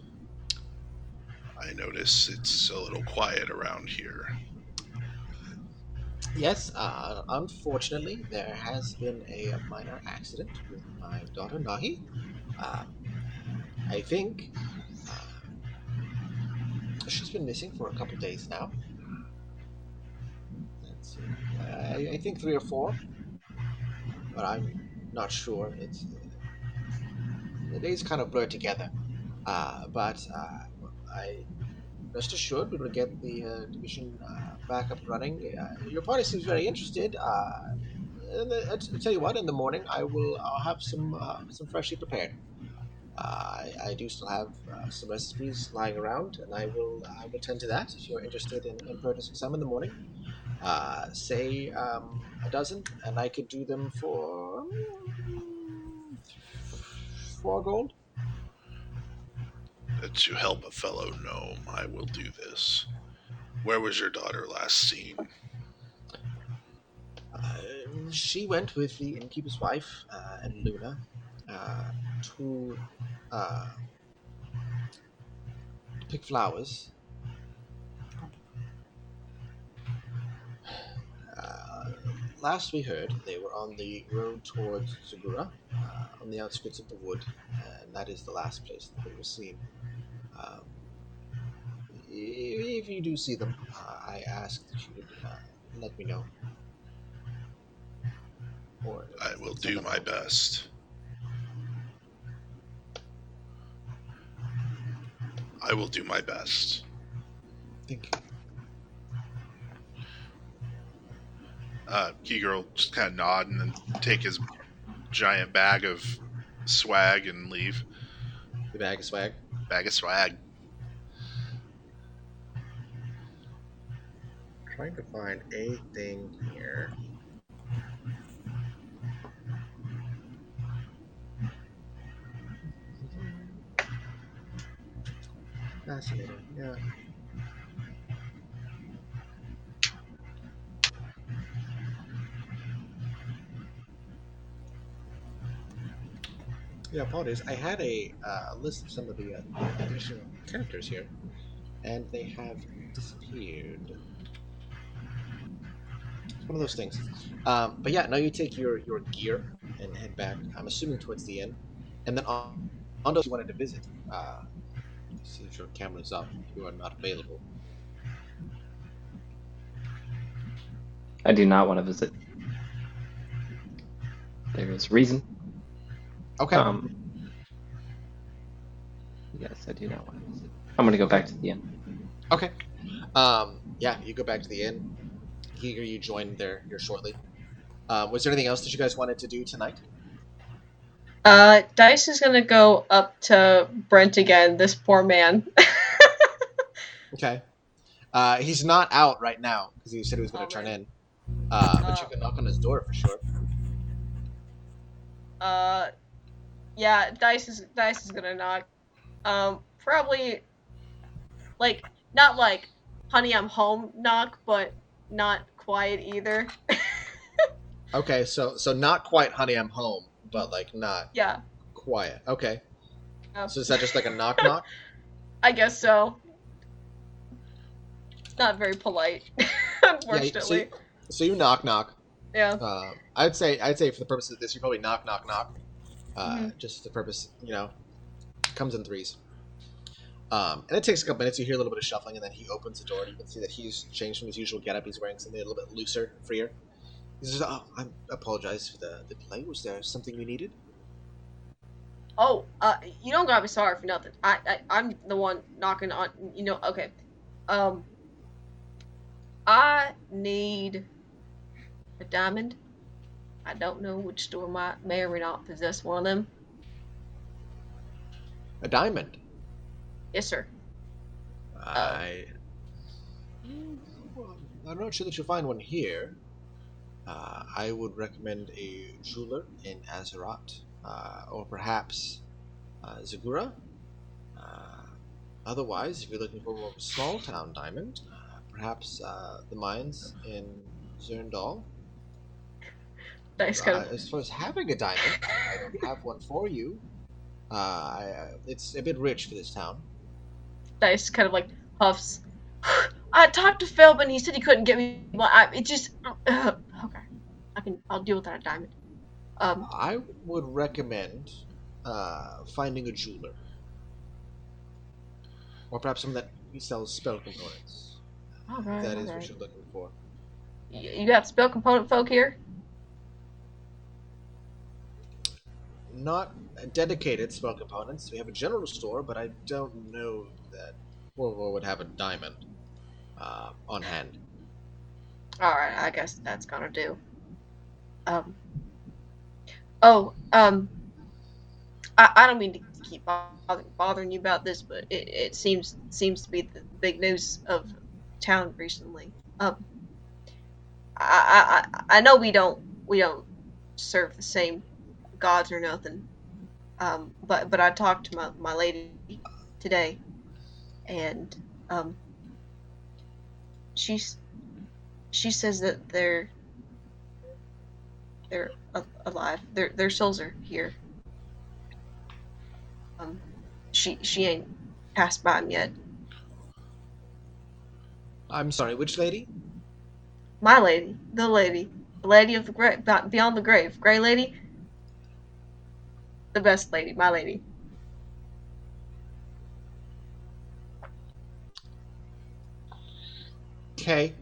I notice it's a little quiet around here. Yes, unfortunately, there has been a minor accident with my daughter Nahi. Uh, I think she's been missing for a couple days now. Let's see. I think 3 or 4, but I'm not sure. The days kind of blur together. But I rest assured we will get the division back up and running. Your party seems very interested. I'll tell you what. In the morning, I'll have some freshly prepared. I do still have some recipes lying around, and I will tend to that. If you're interested in purchasing some in the morning, say a dozen, and I could do them for 4 gold. To help a fellow gnome, I will do this. Where was your daughter last seen? She went with the innkeeper's wife and Luna to pick flowers. Uh, Last we heard, they were on the road towards Zagura, on the outskirts of the wood, and that is the last place that they were seen. Um, if you do see them, I ask that you would let me know. Or I will send do them my out. best. I will do my best. Thank you. Giger will just kind of nod and then take his giant bag of swag and leave. The bag of swag. Bag of swag. Trying to find a thing here. Fascinating. Yeah. Yeah, apologies. I had a list of some of the additional characters here, and they have disappeared. It's one of those things. But yeah, now you take your gear and head back. I'm assuming towards the inn, and then on those you wanted to visit. See if your camera's up. You are not available. I do not want to visit. There is reason. Okay. Yes, I do not want to visit. I'm going to go back to the inn. Okay. Yeah, you go back to the inn. Here you join there here shortly. Was there anything else that you guys wanted to do tonight? Dice is gonna go up to Brent again. This poor man. Okay. He's not out right now because he said he was going to turn in. But you can knock on his door for sure. Yeah, Dice is gonna knock. Probably like not like honey I'm home knock, but not quiet either. Okay, so not quite honey I'm home, but like not Yeah. quiet. Okay. Oh. So is that just like a knock knock? I guess so. Not very polite, unfortunately. So you knock knock. Yeah. I'd say for the purpose of this, you probably knock, knock, knock. Mhm. Just the purpose, comes in threes. And it takes a couple minutes. You hear a little bit of shuffling, and then he opens the door. And you can see that he's changed from his usual getup. He's wearing something a little bit looser and freer. He says, "Oh, I apologize for the delay. Was there something you needed?" Oh, you don't gotta be sorry for nothing. I'm the one knocking on. Okay. Um, I need a diamond. I don't know which store may or may not possess one of them. A diamond. Yes, sir. I. Well, I'm not sure that you'll find one here. I would recommend a jeweler in Azeroth, or perhaps Zagura. Uh, Otherwise, if you're looking for more of a small town diamond, perhaps the mines in Zerndal. Dice kind of As far as having a diamond, I don't have one for you. It's a bit rich for this town. Dice kind of like huffs. I talked to Philbin. He said he couldn't get me. But it just okay. I'll deal with that diamond. I would recommend finding a jeweler, or perhaps someone that sells spell components. All If right, that all is what right. you're looking for. You got spell component folk here? Not dedicated spell components. We have a general store, but I don't know that Warlord would have a diamond on hand. All right, I guess that's gonna do. Um. Oh. I don't mean to keep bothering you about this, but it seems to be the big news of town recently. I know we don't serve the same gods or nothing. But I talked to my lady today, and um, she's she says that they're alive. Their souls are here. Um, she ain't passed by him yet. I'm sorry, which lady? My lady, the lady of the grave, beyond the grave, Gray Lady, the best lady, my lady. Okay.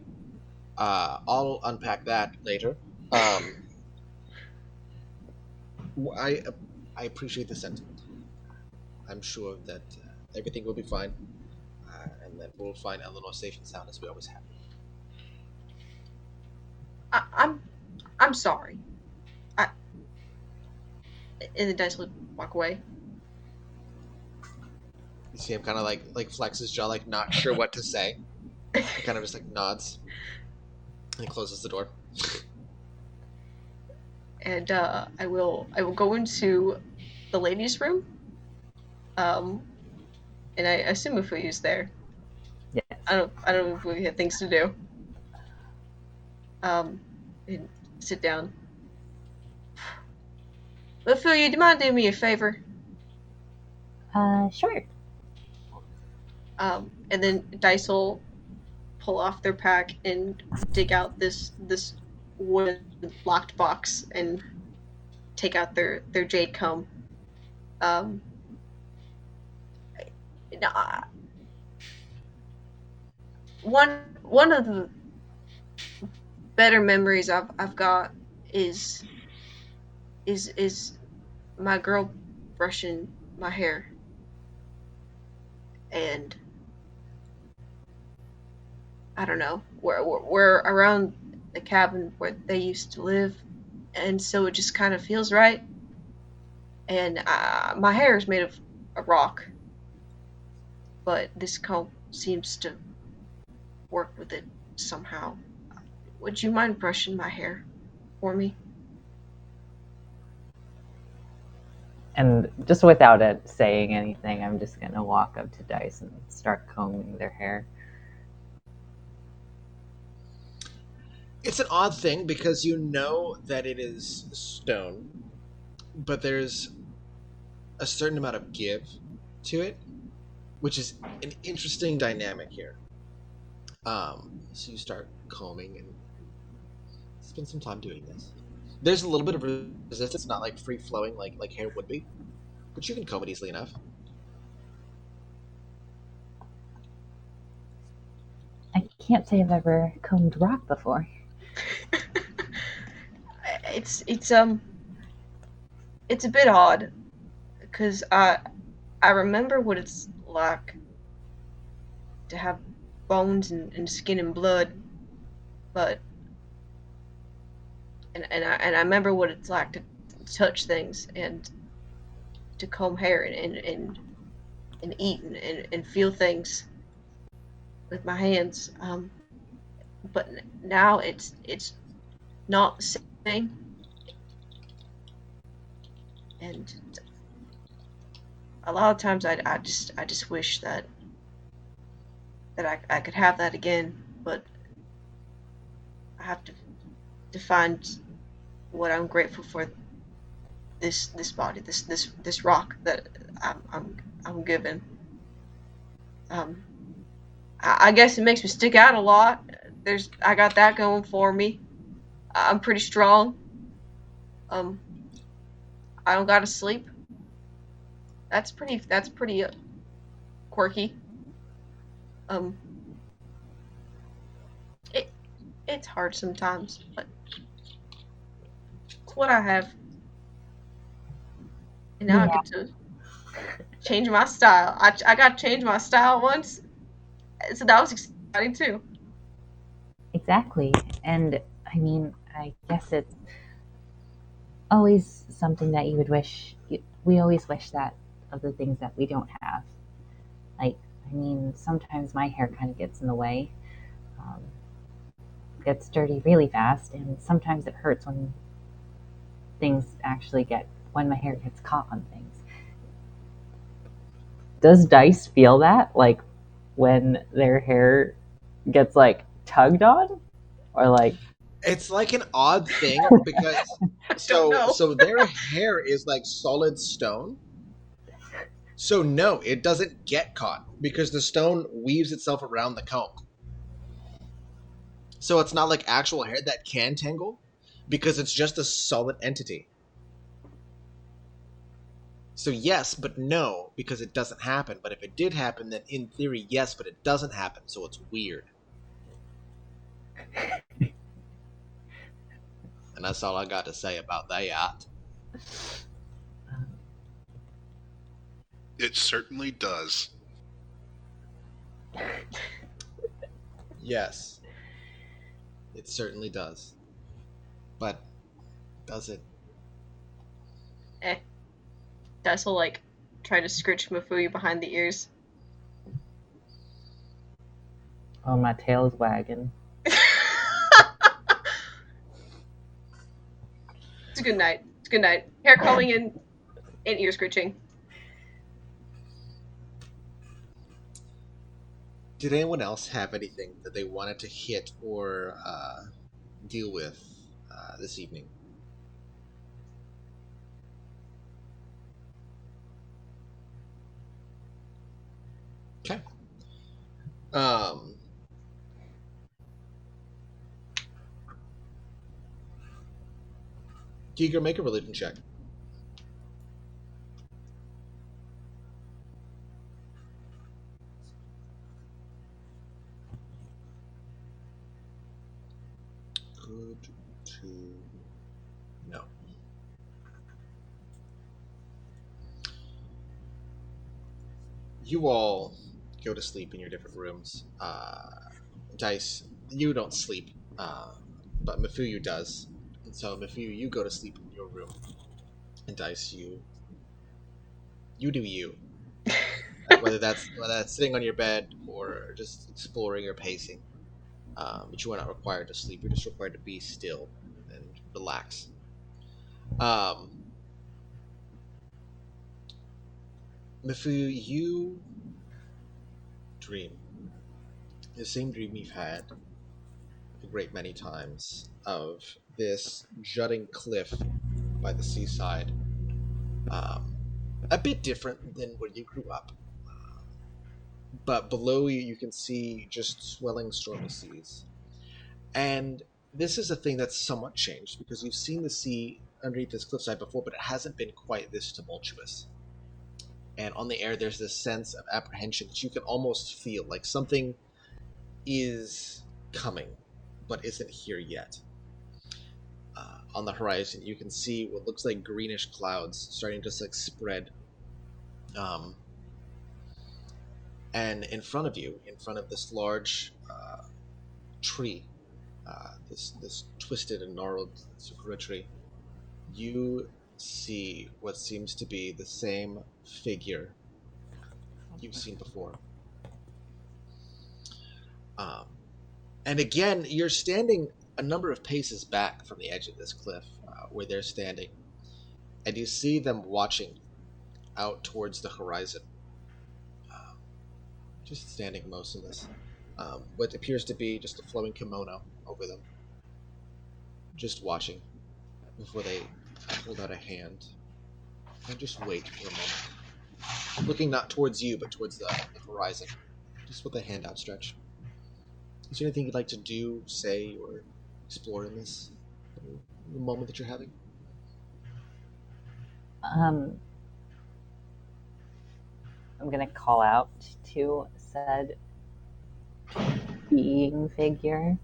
I'll unpack that later. Um, I I appreciate the sentiment. I'm sure that everything will be fine, and that we'll find Eleanor safe and sound as we always have. I, I'm I'm sorry. I and the dice would walk away. You see him kind of like flex his jaw, like not sure what to say. He kind of just like nods and closes the door. And I will go into the ladies' room. Um, and I assume if we use there. Yes. I don't know if we have things to do. And sit down. But Phil, you do you mind doing me a favor? Sure. And then Dice will pull off their pack and dig out this wooden locked box and take out their jade comb. Um, now, one of the better memories I've got is is my girl brushing my hair, and I don't know, we're around the cabin where they used to live, and so it just kind of feels right. And my hair is made of a rock, but this comb seems to work with it somehow. Would you mind brushing my hair for me? And just without it saying anything, I'm just gonna walk up to Dice and start combing their hair. It's an odd thing because you know that it is stone, but there's a certain amount of give to it, which is an interesting dynamic here. So you start combing and spend some time doing this. There's a little bit of resistance, not like free flowing like hair would be, but you can comb it easily enough. I can't say I've ever combed rock before. It's a bit odd because I remember what it's like to have bones and skin and blood, but and I remember what it's like to touch things and to comb hair and eat and feel things with my hands. But now it's not the same, and a lot of times I just wish that I could have that again, but I have to find what I'm grateful for, this body, this rock that I'm given. I guess it makes me stick out a lot. I got that going for me. I'm pretty strong. I don't gotta sleep. That's pretty quirky. Um, it it's hard sometimes, but it's what I have. And now I Yeah, get to change my style. I got to change my style once, so that was exciting too. exactly. And I mean, I guess it's always something that you would wish. We always wish that of the things that we don't have. Like, I mean, sometimes my hair kind of gets in the way, um, gets dirty really fast, and sometimes it hurts when when my hair gets caught on things. Does Dice feel that? Like, when their hair gets, like, tugged on? Or, like, It's like an odd thing because Don't know. so their hair is like solid stone. So no, it doesn't get caught because the stone weaves itself around the comb. So it's not like actual hair that can tangle because it's just a solid entity. So yes, but no, because it doesn't happen. But if it did happen, then in theory, yes, but it doesn't happen, so it's weird. And that's all I got to say about that. It certainly does. Yes, it certainly does. But does it? Dice will like try to scritch Mafuyu behind the ears. oh, my tail's wagging. It's a good night. It's a good night. Hair combing and ear scritching. Did anyone else have anything that they wanted to hit or deal with this evening? Okay. Giger, make a religion check. Good to know. You all go to sleep in your different rooms. Dice, you don't sleep, but Mafuyu does. And so Mafuyu, you go to sleep in your room, and Dice, you do you. Whether that's sitting on your bed or just exploring or pacing. But you are not required to sleep. You're just required to be still and relax. Mifu, you dream the same dream you've had a great many times of this jutting cliff by the seaside. A bit different than where you grew up. But below you, you can see just swelling stormy seas. And this is a thing that's somewhat changed because you've seen the sea underneath this cliffside before, but it hasn't been quite this tumultuous. And on the air, there's this sense of apprehension that you can almost feel, like something is coming, but isn't here yet. On the horizon, you can see what looks like greenish clouds starting to like spread. And in front of you, in front of this large tree, this twisted and gnarled sakura tree, you see what seems to be the same figure you've seen before. And again, you're standing a number of paces back from the edge of this cliff where they're standing, and you see them watching out towards the horizon, just standing motionless. What appears to be just a flowing kimono over them, just watching before they hold out a hand and just wait for a moment, looking not towards you but towards the horizon, just with a hand outstretched. Is there anything you'd like to do, say, or explore in this the moment that you're having? I'm gonna call out to said being figure.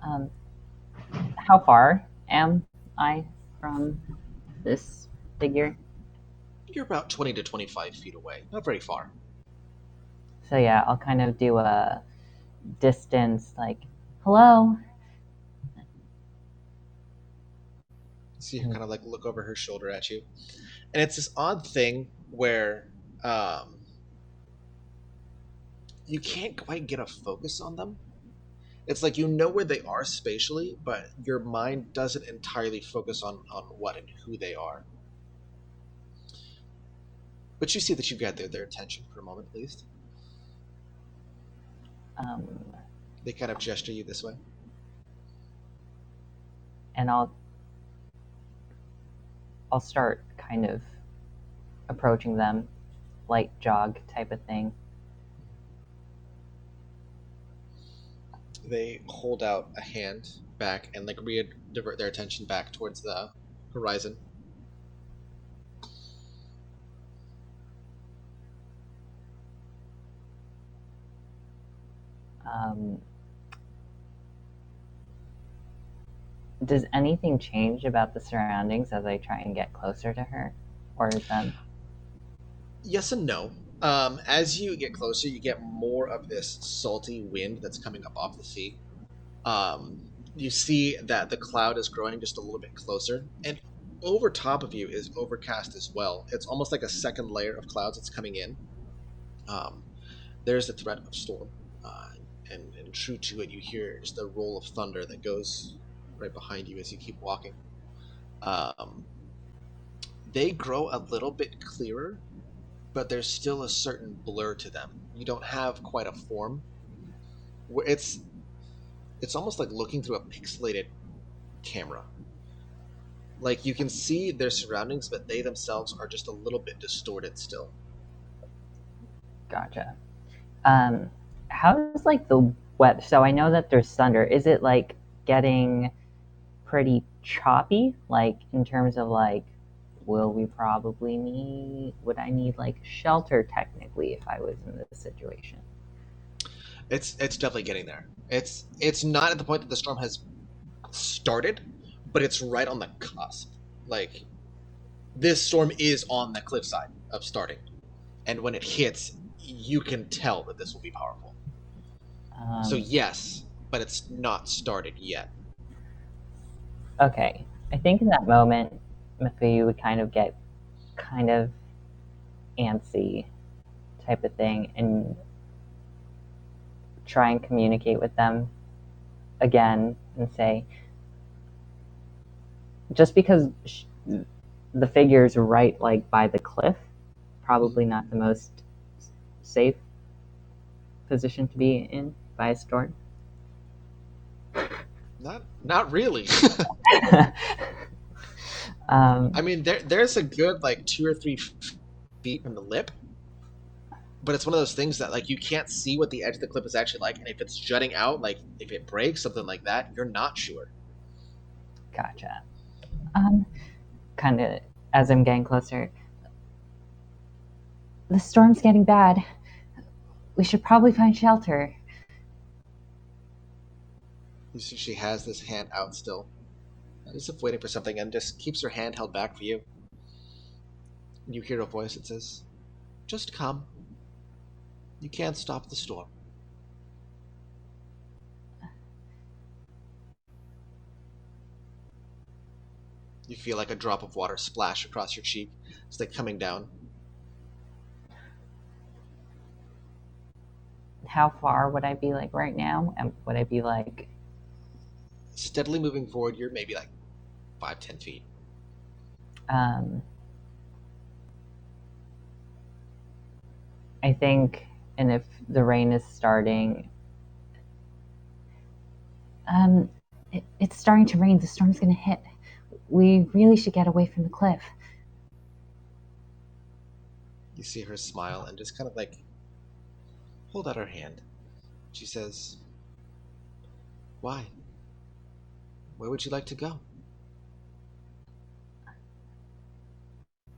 How far am I from this figure? You're about 20 to 25 feet away, not very far. So yeah, I'll kind of do a distance, like, hello. So you kind of like look over her shoulder at you, and it's this odd thing where you can't quite get a focus on them. It's like you know where they are spatially, but your mind doesn't entirely focus on what and who they are. But you see that you gathered their attention for a moment at least. They kind of gesture you this way. And I'll start kind of approaching them, light jog type of thing. They hold out a hand back and like divert their attention back towards the horizon. Does anything change about the surroundings as I try and get closer to her or them? Yes and no. As you get closer, you get more of this salty wind that's coming up off the sea. You see that the cloud is growing just a little bit closer, and over top of you is overcast as well. It's almost like a second layer of clouds that's coming in. There's the threat of storm, and true to it, you hear just the roll of thunder that goes right behind you as you keep walking. They grow a little bit clearer, but there's still a certain blur to them. You don't have quite a form. It's almost like looking through a pixelated camera. Like you can see their surroundings, but they themselves are just a little bit distorted still. Gotcha. How's like the weather? So I know that there's thunder. Is it like getting pretty choppy? Like in terms of like, would I need like shelter technically if I was in this situation? It's definitely getting there. It's not at the point that the storm has started, but it's right on the cusp. Like this storm is on the cliffside of starting, and when it hits, you can tell that this will be powerful. So yes, but it's not started yet. Okay, I think in that moment, Mafuyu would kind of get kind of antsy type of thing and try and communicate with them again and say, just because the figure's right like by the cliff, probably not the most safe position to be in by a storm. Not really. I mean, there's a good like 2 or 3 feet from the lip, but it's one of those things that like you can't see what the edge of the cliff is actually like, and if it's jutting out, like if it breaks, something like that, you're not sure. Gotcha. Kind of as I'm getting closer, the storm's getting bad. We should probably find shelter. You see she has this hand out still, as if waiting for something, and just keeps her hand held back for you. You hear a voice that says, "Just come. You can't stop the storm." You feel like a drop of water splash across your cheek. It's like coming down. How far would I be like right now? And would I be like Steadily moving forward, you're maybe like 5-10 feet. I think, and if the rain is starting, it's starting to rain. The storm's going to hit. We really should get away from the cliff. You see her smile and just kind of like hold out her hand. She says, "Why? Where would you like to go?"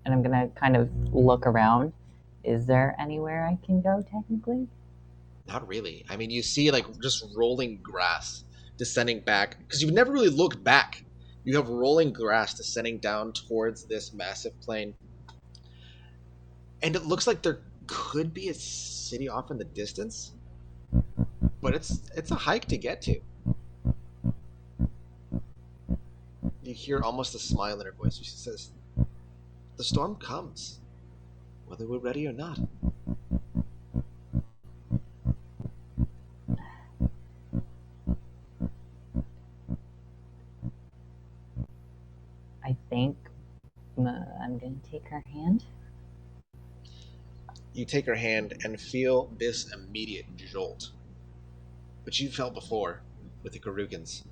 And I'm going to kind of look around. Is there anywhere I can go, technically? Not really. I mean, you see like just rolling grass descending back, because you've never really looked back. You have rolling grass descending down towards this massive plain. And it looks like there could be a city off in the distance, but it's a hike to get to. You hear almost a smile in her voice. She says, "The storm comes, whether we're ready or not." I think I'm going to take her hand. You take her hand and feel this immediate jolt, which you felt before with the Karukins,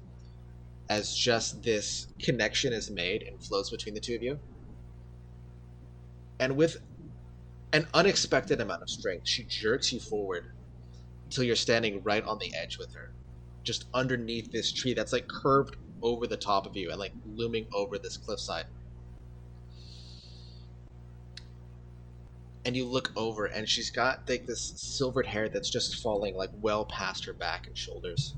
as just this connection is made and flows between the two of you. And with an unexpected amount of strength, she jerks you forward until you're standing right on the edge with her, just underneath this tree that's like curved over the top of you and like looming over this cliffside. And you look over, and she's got like this silvered hair that's just falling like well past her back and shoulders.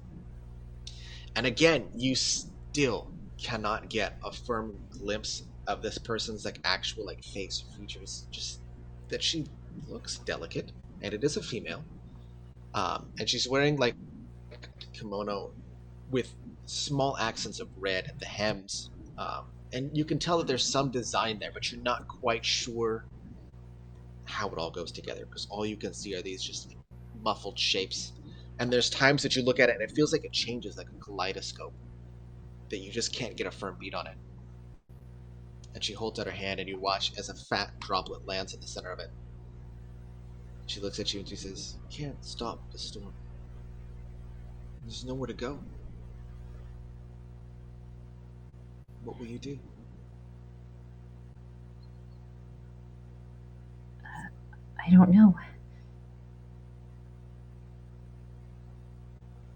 And again, you still cannot get a firm glimpse of this person's like actual like face features. Just that she looks delicate, and it is a female. And she's wearing like kimono with small accents of red at the hems. And you can tell that there's some design there, but you're not quite sure how it all goes together, because all you can see are these just like, muffled shapes. And there's times that you look at it and it feels like it changes like a kaleidoscope, that you just can't get a firm beat on it. And she holds out her hand, and you watch as a fat droplet lands at the center of it. She looks at you and she says, "You can't stop the storm. There's nowhere to go. What will you do?" I don't know.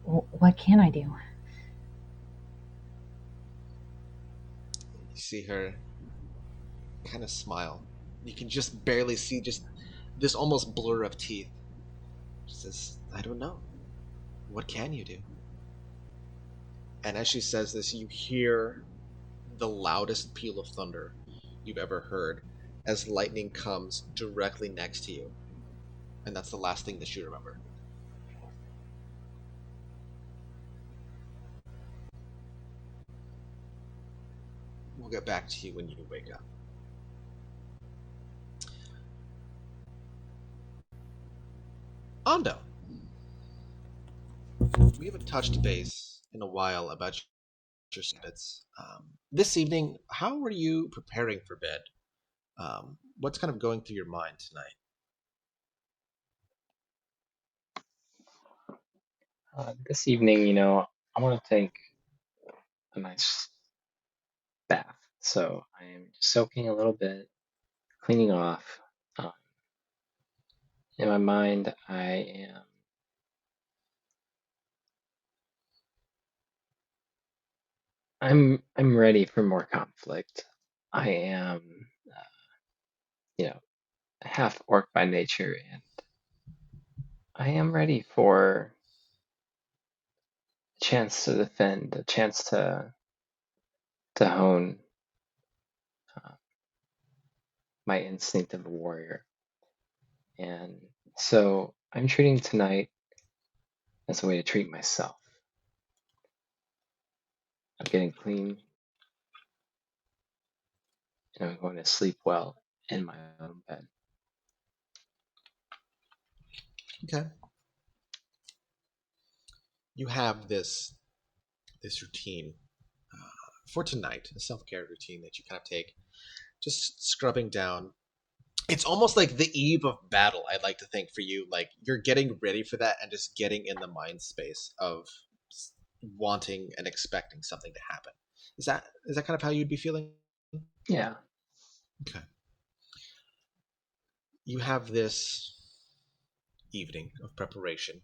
What can I do? You see her kind of smile. You can just barely see just this almost blur of teeth. She says, "I don't know. What can you do?" And as she says this, you hear the loudest peal of thunder you've ever heard as lightning comes directly next to you. And that's the last thing that you remember. We'll get back to you when you wake up. Ando, we haven't touched base in a while about your habits. This evening, how are you preparing for bed? What's kind of going through your mind tonight? This evening, I want to take a nice bath. So I am just soaking a little bit, cleaning off. Um, in my mind, I am. I'm ready for more conflict. I am, you know, half orc by nature, and I am ready for a chance to defend, a chance to hone uh, my instinct of a warrior. And so I'm treating tonight as a way to treat myself. I'm getting clean, and I'm going to sleep well in my own bed. Okay. You have this routine for tonight, a self-care routine that you kind of take, just scrubbing down. It's almost like the eve of battle. I'd like to think for you, like you're getting ready for that and just getting in the mind space of wanting and expecting something to happen. Is that kind of how you'd be feeling? Yeah. Okay. You have this evening of preparation.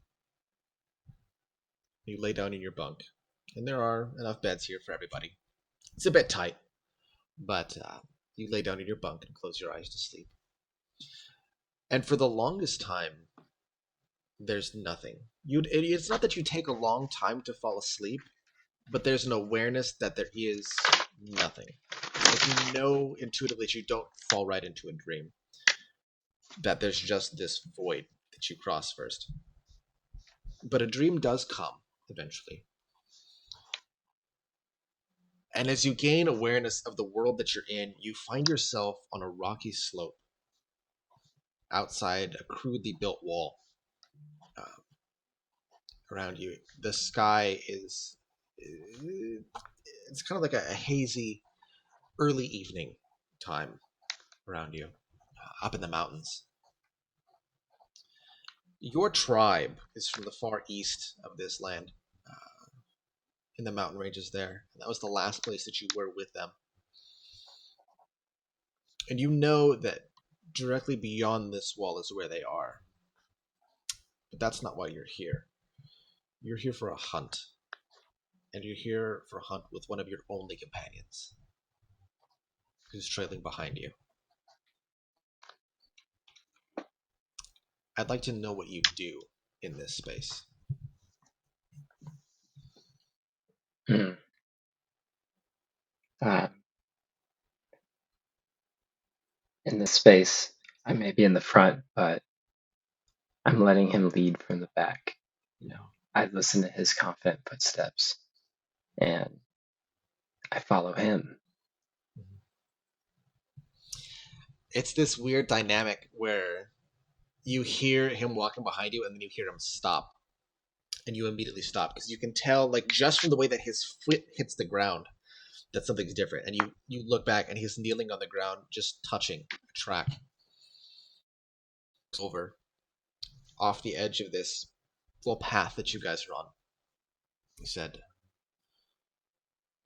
You lay down in your bunk, and there are enough beds here for everybody. It's a bit tight, but you lay down in your bunk and close your eyes to sleep. And for the longest time, there's nothing. It's not that you take a long time to fall asleep, but there's an awareness that there is nothing. Like you know intuitively that you don't fall right into a dream. That there's just this void that you cross first. But a dream does come eventually. And as you gain awareness of the world that you're in, you find yourself on a rocky slope outside a crudely built wall. Uh, Around you, the sky is it's kind of like a hazy early evening time around you, up in the mountains. Your tribe is from the far east of this land, in the mountain ranges there. And that was the last place that you were with them. And you know that directly beyond this wall is where they are. But that's not why you're here. You're here for a hunt. And you're here for a hunt with one of your only companions, who's trailing behind you. I'd like to know what you do in this space. Hmm. Uh, in this space, I may be in the front, but I'm letting him lead from the back. I listen to his confident footsteps, and I follow him. It's this weird dynamic where you hear him walking behind you and then you hear him stop. And you immediately stop because you can tell, like, just from the way that his foot hits the ground, that something's different. And you look back and he's kneeling on the ground, just touching a track over off the edge of this little path that you guys are on. He said,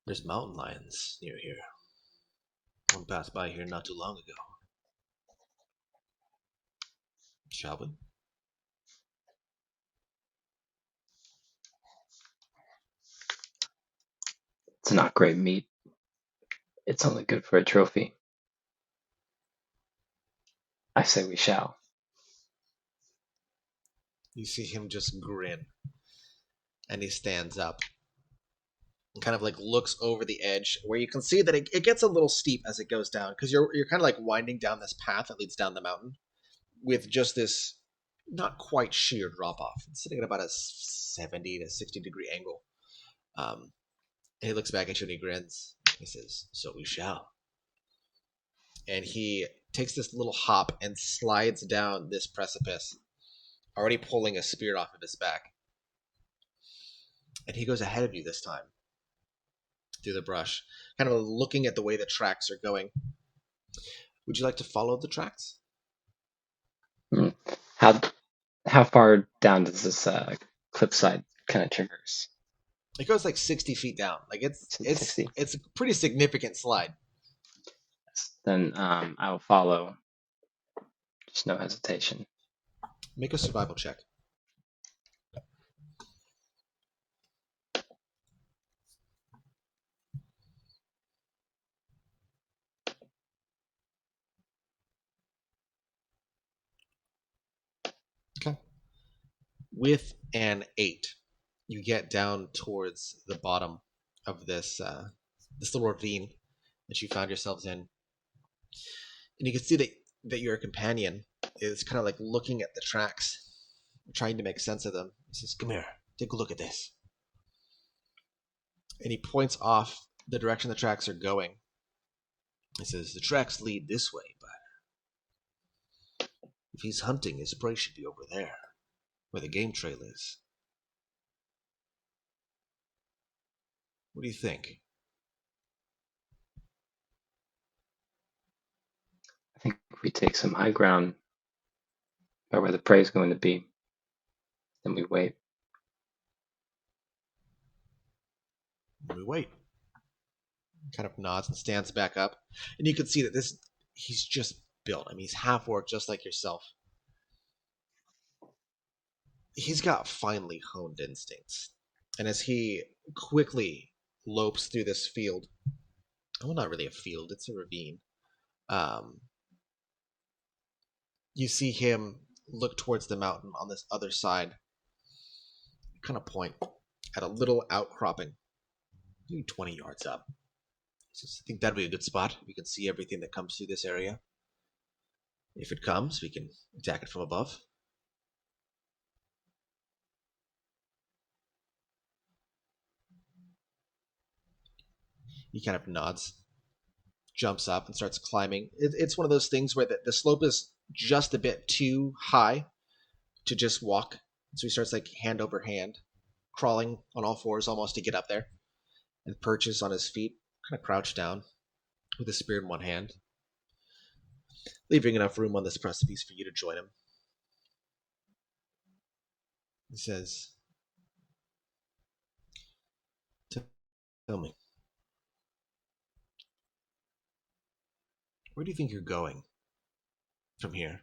"There's mountain lions near here. One passed by here not too long ago. Shall we?" It's not great meat. It's only good for a trophy. I say we shall. You see him just grin. And he stands up and kind of like looks over the edge where you can see that it gets a little steep as it goes down because you're kind of like winding down this path that leads down the mountain with just this not quite sheer drop off. It's sitting at about a 70 to 60 degree angle. And he looks back at you and he grins. He says, "So we shall." And he takes this little hop and slides down this precipice, already pulling a spear off of his back. And he goes ahead of you this time through the brush, kind of looking at the way the tracks are going. Would you like to follow the tracks? Hmm. How far down does this cliffside kind of traverse? It goes like 60 feet down. Like it's 60. it's a pretty significant slide. Then I will follow. Just no hesitation. Make a survival check. With an 8, you get down towards the bottom of this little ravine that you found yourselves in, and you can see that your companion is kind of like looking at the tracks, trying to make sense of them. He says, "Come here, take a look at this," and he points off the direction the tracks are going. He says, "The tracks lead this way, but if he's hunting, his prey should be over there, where the game trail is. What do you think?" I think if we take some high ground by where the prey is going to be, then we wait. We wait. Kind of nods and stands back up, and you can see that he's just built. I mean, he's half orc, just like yourself. He's got finely honed instincts, and as he quickly lopes through this field, well, not really a field, it's a ravine. You see him look towards the mountain on this other side, kind of point at a little outcropping, maybe 20 yards up. He says, "I think that'd be a good spot. We can see everything that comes through this area. If it comes, we can attack it from above." He kind of nods, jumps up, and starts climbing. It's one of those things where the slope is just a bit too high to just walk. So he starts like hand over hand, crawling on all fours almost to get up there, and perches on his feet, kind of crouched down with a spear in one hand, leaving enough room on this precipice for you to join him. He says, "Tell me, where do you think you're going from here?"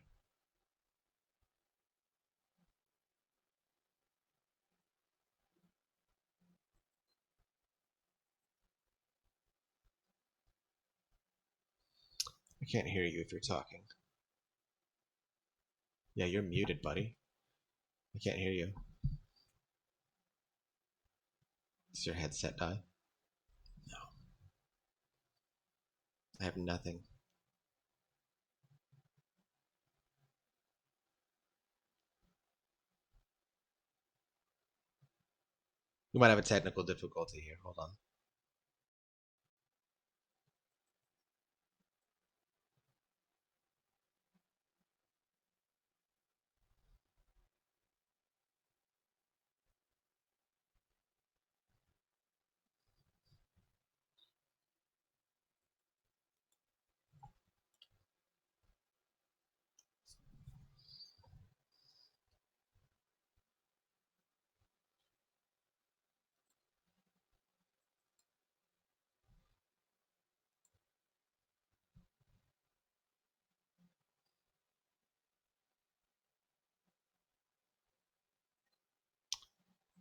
"I can't hear you if you're talking." "Yeah, you're muted, buddy. I can't hear you." "Does your headset die?" "No. I have nothing." We might have a technical difficulty here. Hold on.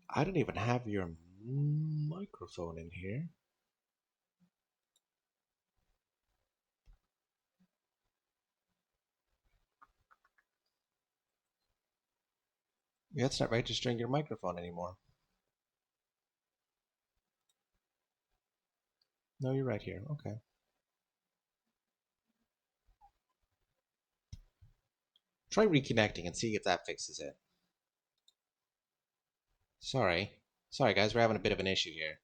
I don't even have your microphone in here. Yeah, it's not registering your microphone anymore. No, you're right here. Okay. Try reconnecting and see if that fixes it. Sorry, guys, we're having a bit of an issue here.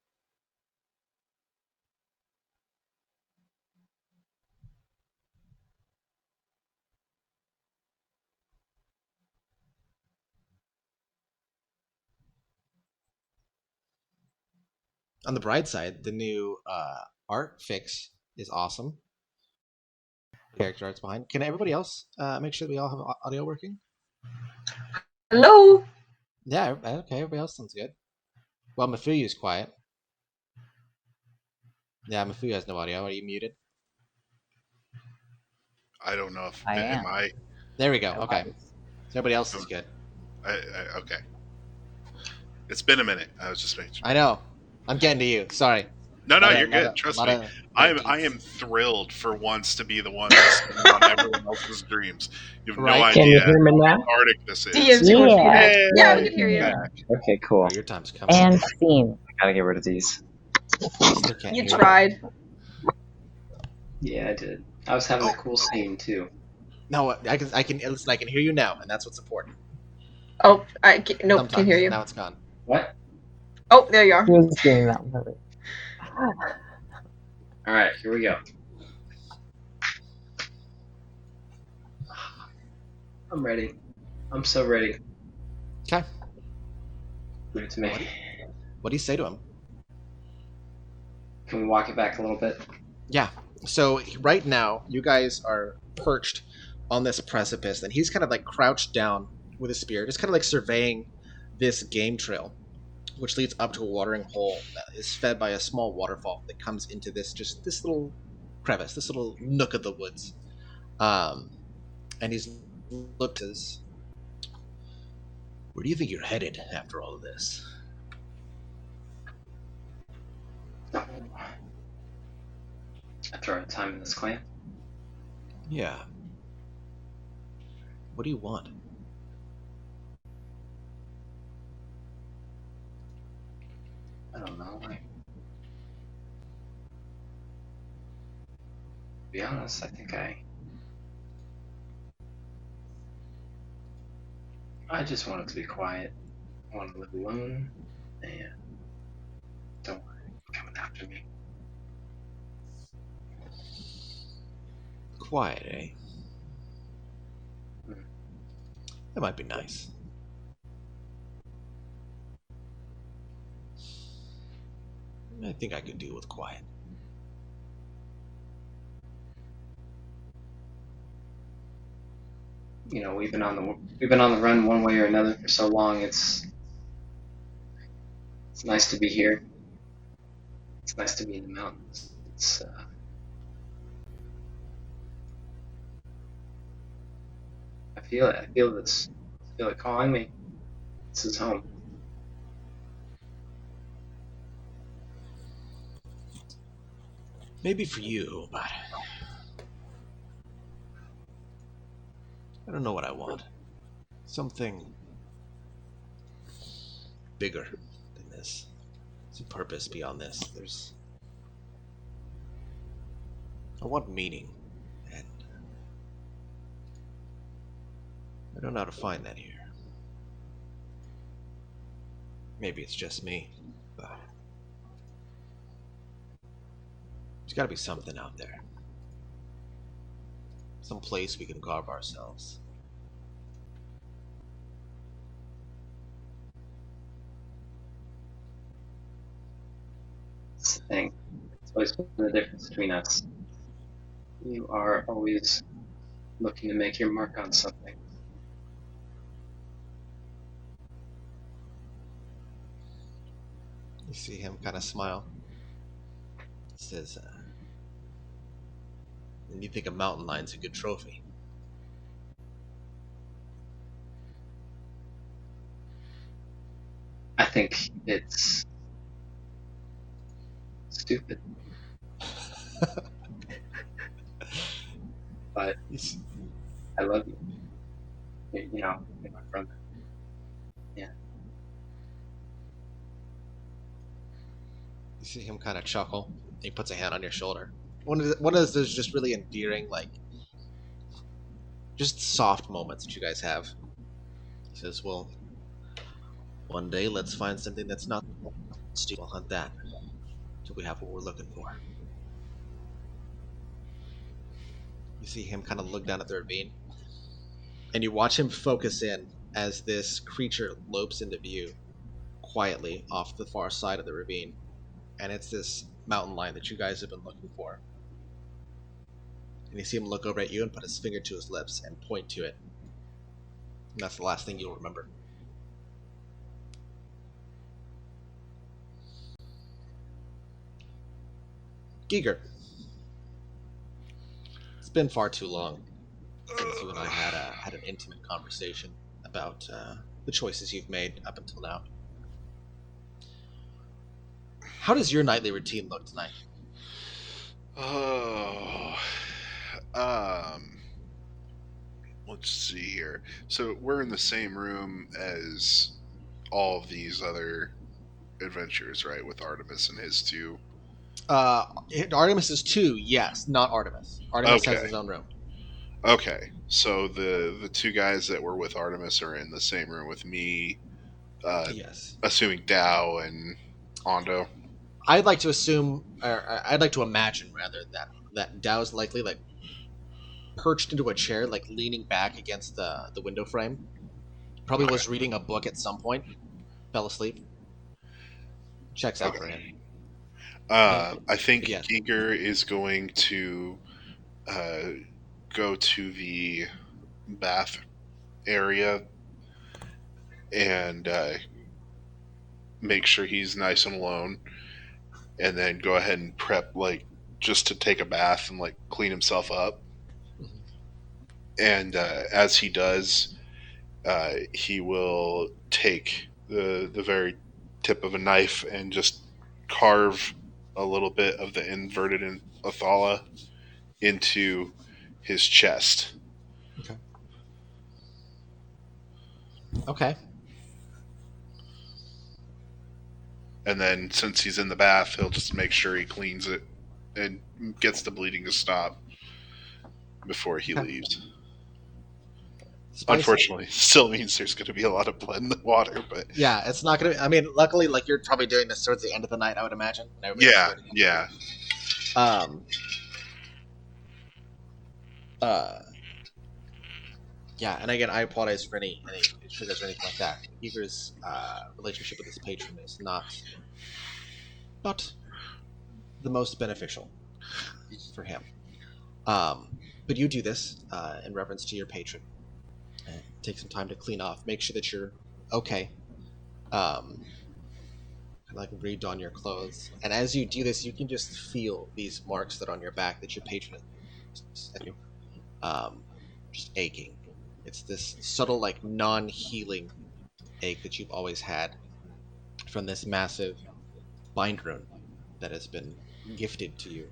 On the bright side, the new art fix is awesome. Character art's behind. Can everybody else make sure that we all have audio working? Hello? Yeah, okay, everybody else sounds good. Well, Mafuyu's quiet. Yeah, Mafuyu has no audio. Are you muted? I don't know if I am. There we go. I Okay. was. So everybody else is good. Okay. It's been a minute. I was just making sure. I know. I'm getting to you. Sorry. No, Lot of- you're lot good. of- Trust lot me. of I deeds. am thrilled for once to be the one listening on everyone else's dreams. You have no Right. Can you idea hear me now? how cathartic this is. DM's going for Yeah. you. Yeah, we can hear you. Yeah. Okay, cool. Oh, your time's coming. And scene. I gotta get rid of these. Still can't You hear tried. Yeah, I did. I was having Oh. a cool scene too. No, I can listen. I can hear you now, and that's what's important. Oh, I can, nope, Sometimes can hear you. now it's gone. What? Oh, there you are. He was doing that really. All right, here we go. I'm ready. I'm so ready. Okay. Give it to me. What do you say to him? Can we walk it back a little bit? Yeah. So right now, you guys are perched on this precipice, and he's kind of like crouched down with a spear, just kind of like surveying this game trail, which leads up to a watering hole that is fed by a small waterfall that comes into this little crevice, this little nook of the woods. And he's looked as, where do you think you're headed after all of this? After our time in this clan? Yeah. What do you want? I don't know. To be honest, I think I just wanted to be quiet. I want to live alone, and don't worry, coming after me. Quiet, eh? Hmm. That might be nice. I think I could deal with quiet. You know, we've been on the run one way or another for so long. It's nice to be here. It's nice to be in the mountains. I feel it. I feel this. I feel it calling me. This is home. Maybe for you, but I don't know what I want. Something bigger than this. Some purpose beyond this. I want meaning, and I don't know how to find that here. Maybe it's just me, but there's got to be something out there. Some place we can carve ourselves. It's the thing. It's always been the difference between us. You are always looking to make your mark on something. You see him kind of smile. He says, and you think a mountain lion's a good trophy. I think it's stupid, but I love you. You know, you're my brother. Yeah. You see him kind of chuckle. He puts a hand on your shoulder. One of those just really endearing, like, just soft moments that you guys have. He says, well, one day let's find something that's not steel. We'll hunt that till we have what we're looking for. You see him kind of look down at the ravine, and you watch him focus in as this creature lopes into view quietly off the far side of the ravine. And it's this mountain lion that you guys have been looking for. And you see him look over at you and put his finger to his lips and point to it. And that's the last thing you'll remember. Giger. It's been far too long since you and I had an intimate conversation about the choices you've made up until now. How does your nightly routine look tonight? Oh, um, let's see here. So we're in the same room as all of these other adventures, right? With Artemis and his two. Uh, Artemis is 2, yes, not Artemis. Artemis has Okay. his own room. Okay. So the two guys that were with Artemis are in the same room with me, Yes. assuming Dow and Ondo. I'd like to assume, or I'd like to imagine rather, that Dow's likely like perched into a chair, like leaning back against the window frame. Probably Okay. was reading a book at some point, fell asleep. Checks out for Okay. him. I think Yes. Giger is going to uh, go to the bath area and make sure he's nice and alone, and then go ahead and prep like just to take a bath and like clean himself up. And as he does, he will take the very tip of a knife and just carve a little bit of the inverted Athala into his chest. Okay. And then since he's in the bath, he'll just make sure he cleans it and gets the bleeding to stop before he Okay. leaves. Spicy. Unfortunately, still means there's going to be a lot of blood in the water, but Yeah, it's not gonna. I mean, luckily, like you're probably doing this towards the end of the night, I would imagine. When everybody else is going to yeah. Um. Uh. Yeah, and again, I apologize for any triggers or anything like that. Eager's relationship with his patron is not the most beneficial for him. But you do this in reference to your patron. Take some time to clean off. Make sure that you're okay. Like re-don your clothes, and as you do this, you can just feel these marks that are on your back that your patron sent you, just aching. It's this subtle, like non-healing ache that you've always had from this massive bind rune that has been gifted to you,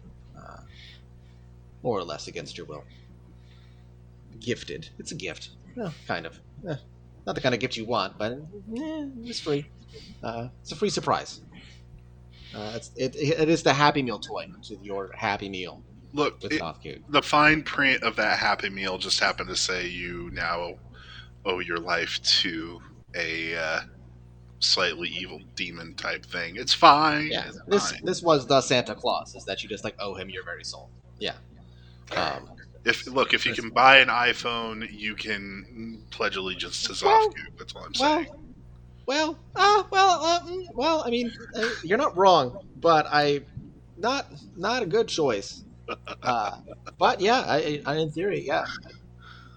more or less against your will. Gifted. It's a gift. Kind of. Not the kind of gift you want, but it's free. It's a free surprise. It is the Happy Meal toy to your Happy Meal Look, with Nofku. the fine print of that Happy Meal just happened to say you now owe your life to a slightly evil demon type thing. It's fine. Yeah, It's fine. this was the Santa Claus. Is that you just like owe him your very soul? Yeah. If you can buy an iPhone, you can pledge allegiance to Zofku. That's all I'm saying. Well. I mean, you're not wrong, but not a good choice. But yeah, I in theory, yeah,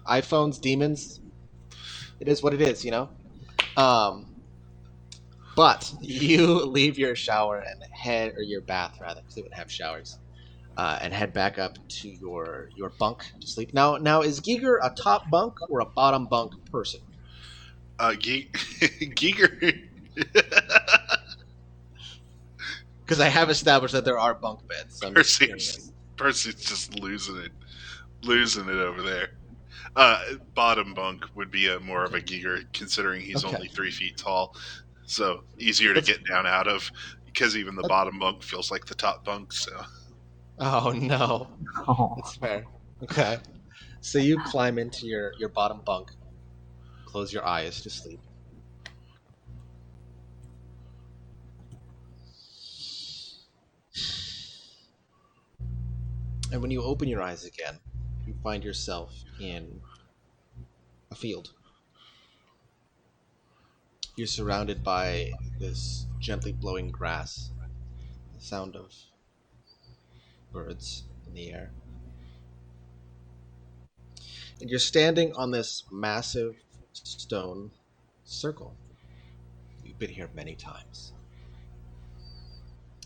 iPhones, demons. It is what it is, you know. But you leave your shower and head, or your bath rather, because they wouldn't have showers, and head back up to your bunk to sleep. Now is Giger a top bunk or a bottom bunk person? Giger. Because I have established that there are bunk beds. So I'm just curious. Percy's just losing it over there. Bottom bunk would be more of a Giger, considering he's Okay. only 3 feet tall, so easier to get down out of. Because even the bottom bunk feels like the top bunk. So. Oh no, Oh, that's fair. Okay, so you climb into your bottom bunk, close your eyes to sleep. And when you open your eyes again, you find yourself in a field. You're surrounded by this gently blowing grass, the sound of birds in the air. And you're standing on this massive stone circle. You've been here many times.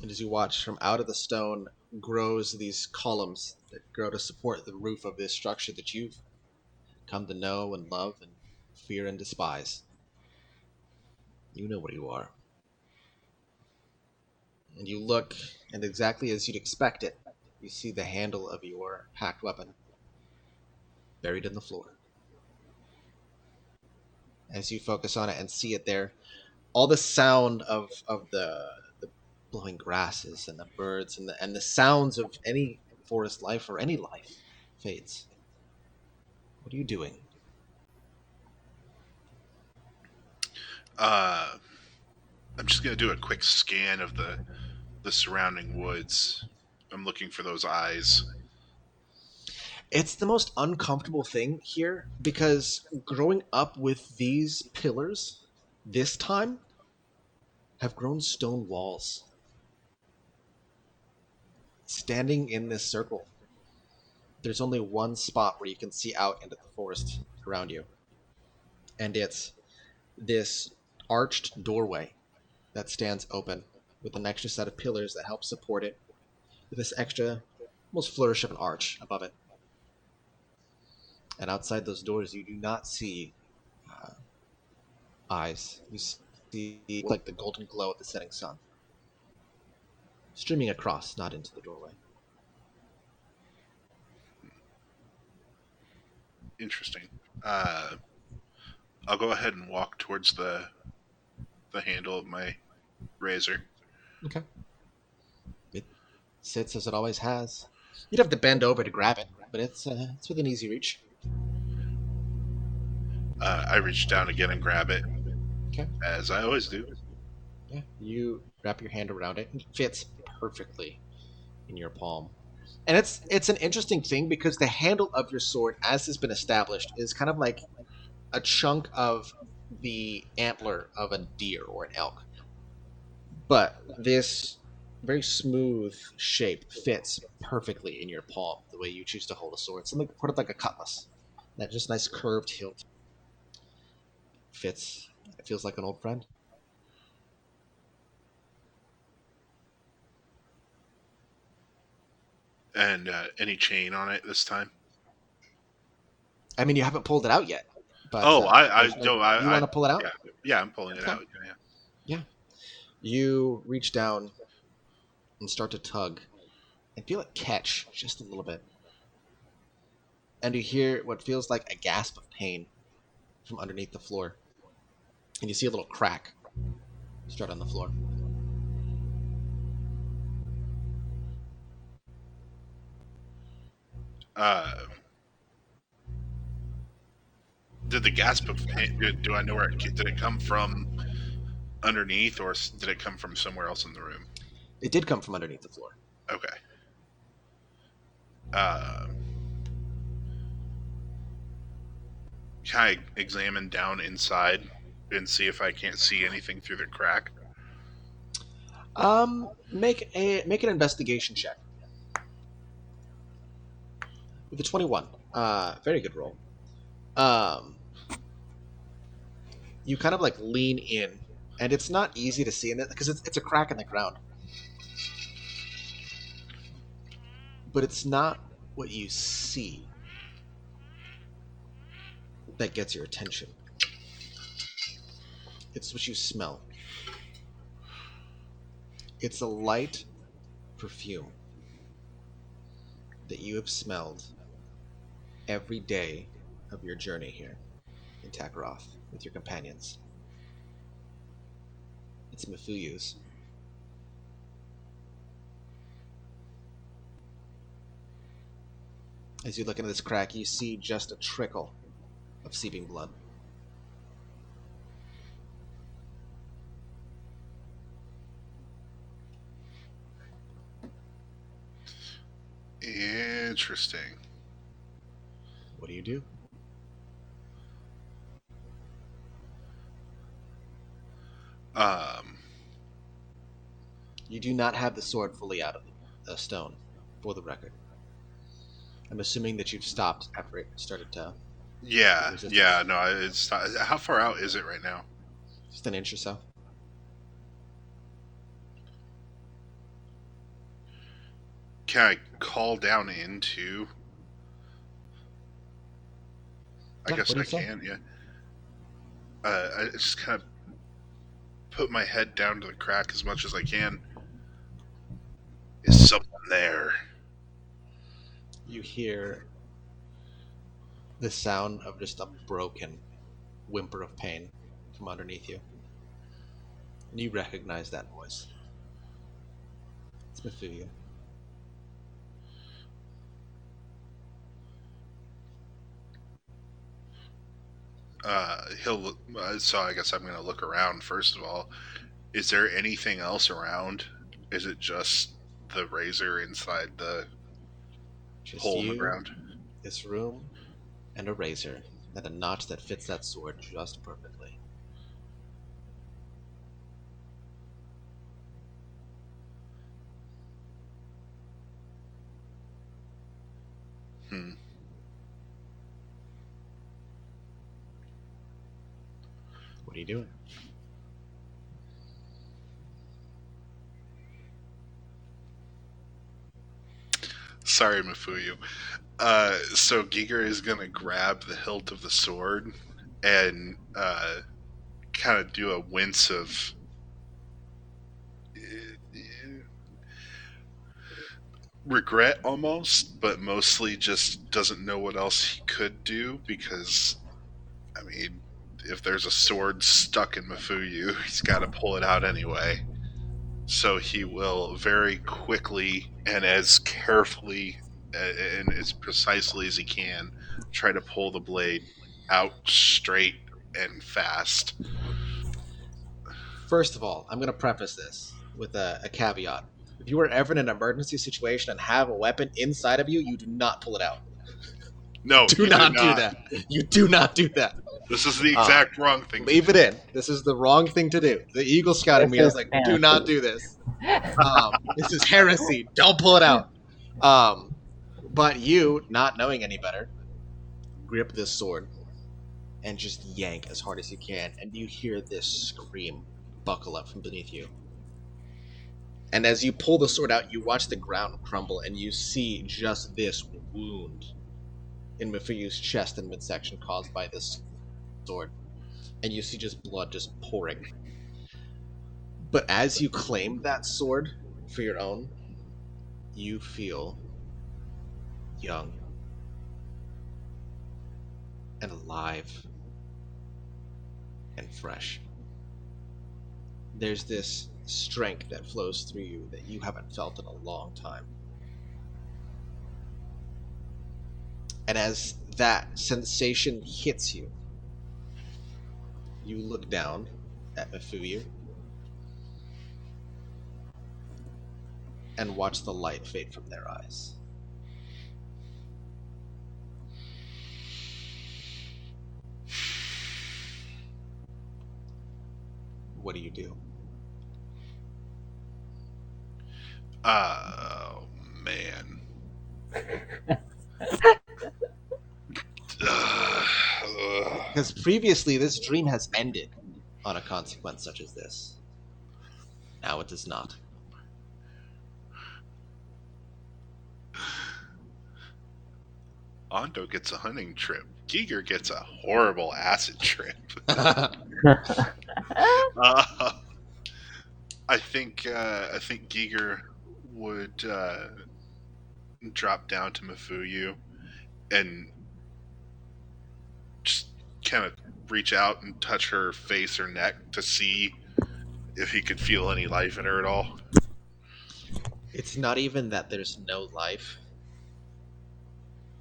And as you watch from out of the stone grows these columns that grow to support the roof of this structure that you've come to know and love and fear and despise. You know what you are. And you look, and exactly as you'd expect it, you see the handle of your hacked weapon buried in the floor. As you focus on it and see it there, all the sound of the blowing grasses and the birds and the sounds of any forest life or any life fades. What are you doing? I'm just gonna do a quick scan of the surrounding woods. I'm looking for those eyes. It's the most uncomfortable thing here because growing up with these pillars this time have grown stone walls standing in this circle. There's only one spot where you can see out into the forest around you, and it's this arched doorway that stands open with an extra set of pillars that help support it, with this extra, almost flourish of an arch above it. And outside those doors, you do not see uh, eyes. You see like the golden glow of the setting sun streaming across, not into the doorway. Interesting. I'll go ahead and walk towards the handle of my razor. Okay. It sits as it always has. You'd have to bend over to grab it, but it's within easy reach. I reach down again and grab it, Okay. as I always do. Yeah. You wrap your hand around it, and it fits perfectly in your palm. And it's an interesting thing because the handle of your sword, as has been established, is kind of like a chunk of the antler of a deer or an elk. But this very smooth shape fits perfectly in your palm, the way you choose to hold a sword. Something sort of like a cutlass. That just nice curved hilt fits. It feels like an old friend. And any chain on it this time? I mean, you haven't pulled it out yet, but Oh, you want to pull it out? Yeah, I'm pulling it Okay. out. Yeah. Yeah. You reach down and start to tug, and feel it catch just a little bit. And you hear what feels like a gasp of pain from underneath the floor. And you see a little crack start on the floor. Uh, did the gasp of pain? Do I know where it did it come from? Underneath, or did it come from somewhere else in the room? It did come from underneath the floor. Okay. Uh, can I examine down inside and see if I can't see anything through the crack? Make an investigation check with a 21. Very good roll. You kind of like lean in, and it's not easy to see in it because it's a crack in the ground. But it's not what you see that gets your attention. It's what you smell. It's a light perfume that you have smelled every day of your journey here in Takerath with your companions. It's Mifuyu's. As you look into this crack, you see just a trickle of seeping blood. Interesting. What do you do? Um, You do not have the sword fully out of the stone, for the record. I'm assuming that you've stopped after it started to yeah, resist. yeah. No, it's not. How far out is it right now? Just an inch or so. Can I call down into? I Yeah, guess what do I you say? can. Yeah. I just kind of put my head down to the crack as much as I can, Is someone there? You hear the sound of just a broken whimper of pain from underneath you. And you recognize that voice. It's Mephiu. He'll. So I guess I'm going to look around first of all. Is there anything else around? Is it just the razor inside the Just hole in the you, ground? this room, and a razor, and a notch that fits that sword just perfectly. Hmm. What are you doing? Sorry, Mafuyu. So Giger is going to grab the hilt of the sword and kind of do a wince of regret almost, but mostly just doesn't know what else he could do because, I mean, if there's a sword stuck in Mafuyu, he's got to pull it out anyway. So he will very quickly and as carefully and as precisely as he can try to pull the blade out straight and fast. First of all, I'm going to preface this with a caveat. If you are ever in an emergency situation and have a weapon inside of you, you do not pull it out. No, Do you not do do not. that. You do not do that. This is the exact wrong thing. Leave it in. This is the wrong thing to do. The Eagle Scout in me is like, do not do this. This is heresy. Don't pull it out. But you, not knowing any better, grip this sword and just yank as hard as you can, and you hear this scream buckle up from beneath you. And as you pull the sword out, you watch the ground crumble, and you see just this wound in Mephiu's chest and midsection caused by this sword. And you see just blood just pouring. But as you claim that sword for your own, you feel young and alive and fresh. There's this strength that flows through you that you haven't felt in a long time. And as that sensation hits you, you look down at Mephiu and watch the light fade from their eyes. What do you do? Oh, man. Because previously this dream has ended on a consequence such as this. Now it does not. Ondo gets a hunting trip. Giger gets a horrible acid trip. I think Giger would drop down to Mafuyu and just kind of reach out and touch her face or neck to see if he could feel any life in her at all. It's not even that there's no life.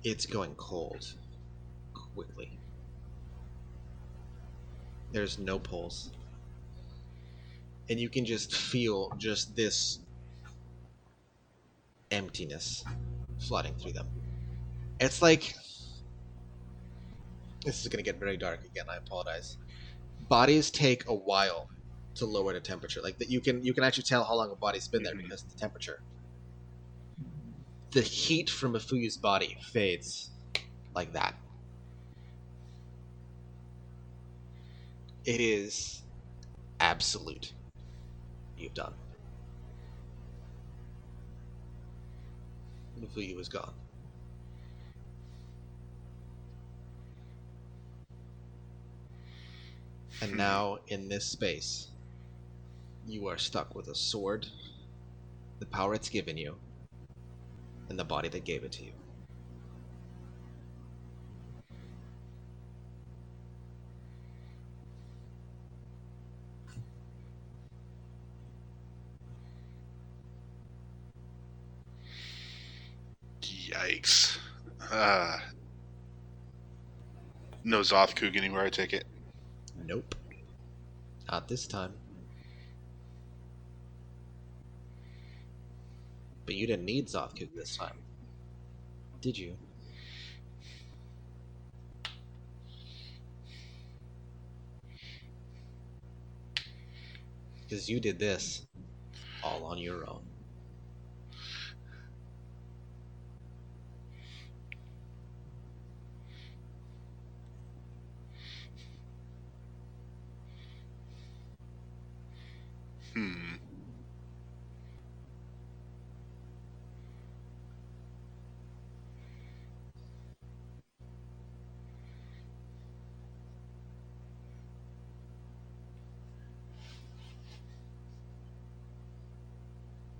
It's going cold. Quickly. There's no pulse. And you can just feel just this emptiness flooding through them. It's like... This is going to get very dark again, I apologize. Bodies take a while to lower the temperature. Like that, you can actually tell how long a body's been there because of the temperature. The heat from Mafuyu's body fades like that. It is absolute. You've done. Mafuyu is gone. And now, in this space, you are stuck with a sword the power it's given you, and the body that gave it to you. Yikes. No Zothkug anywhere, I take it. Nope. Not this time. But you didn't need Zothkug this time, did you? Because you did this all on your own.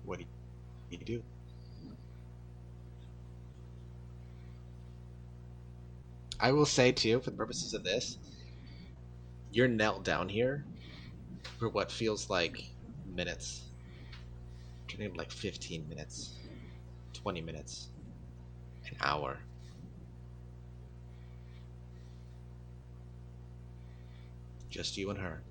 What do you do? I will say, too, for the purposes of this, you're knelt down here for what feels like minutes. Turning like 15 minutes, 20 minutes, an hour. Just you and her.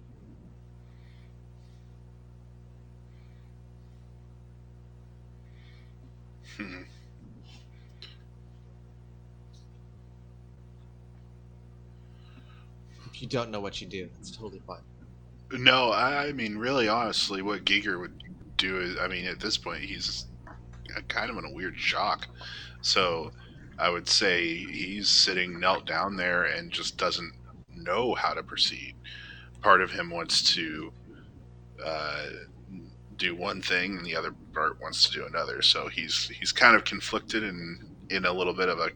If you don't know what you do, it's totally fine. No, I mean, really, honestly, what Giger would do is, I mean, at this point, he's kind of in a weird shock. So I would say he's sitting knelt down there and just doesn't know how to proceed. Part of him wants to do one thing, and the other part wants to do another. So he's kind of conflicted and in a little bit of a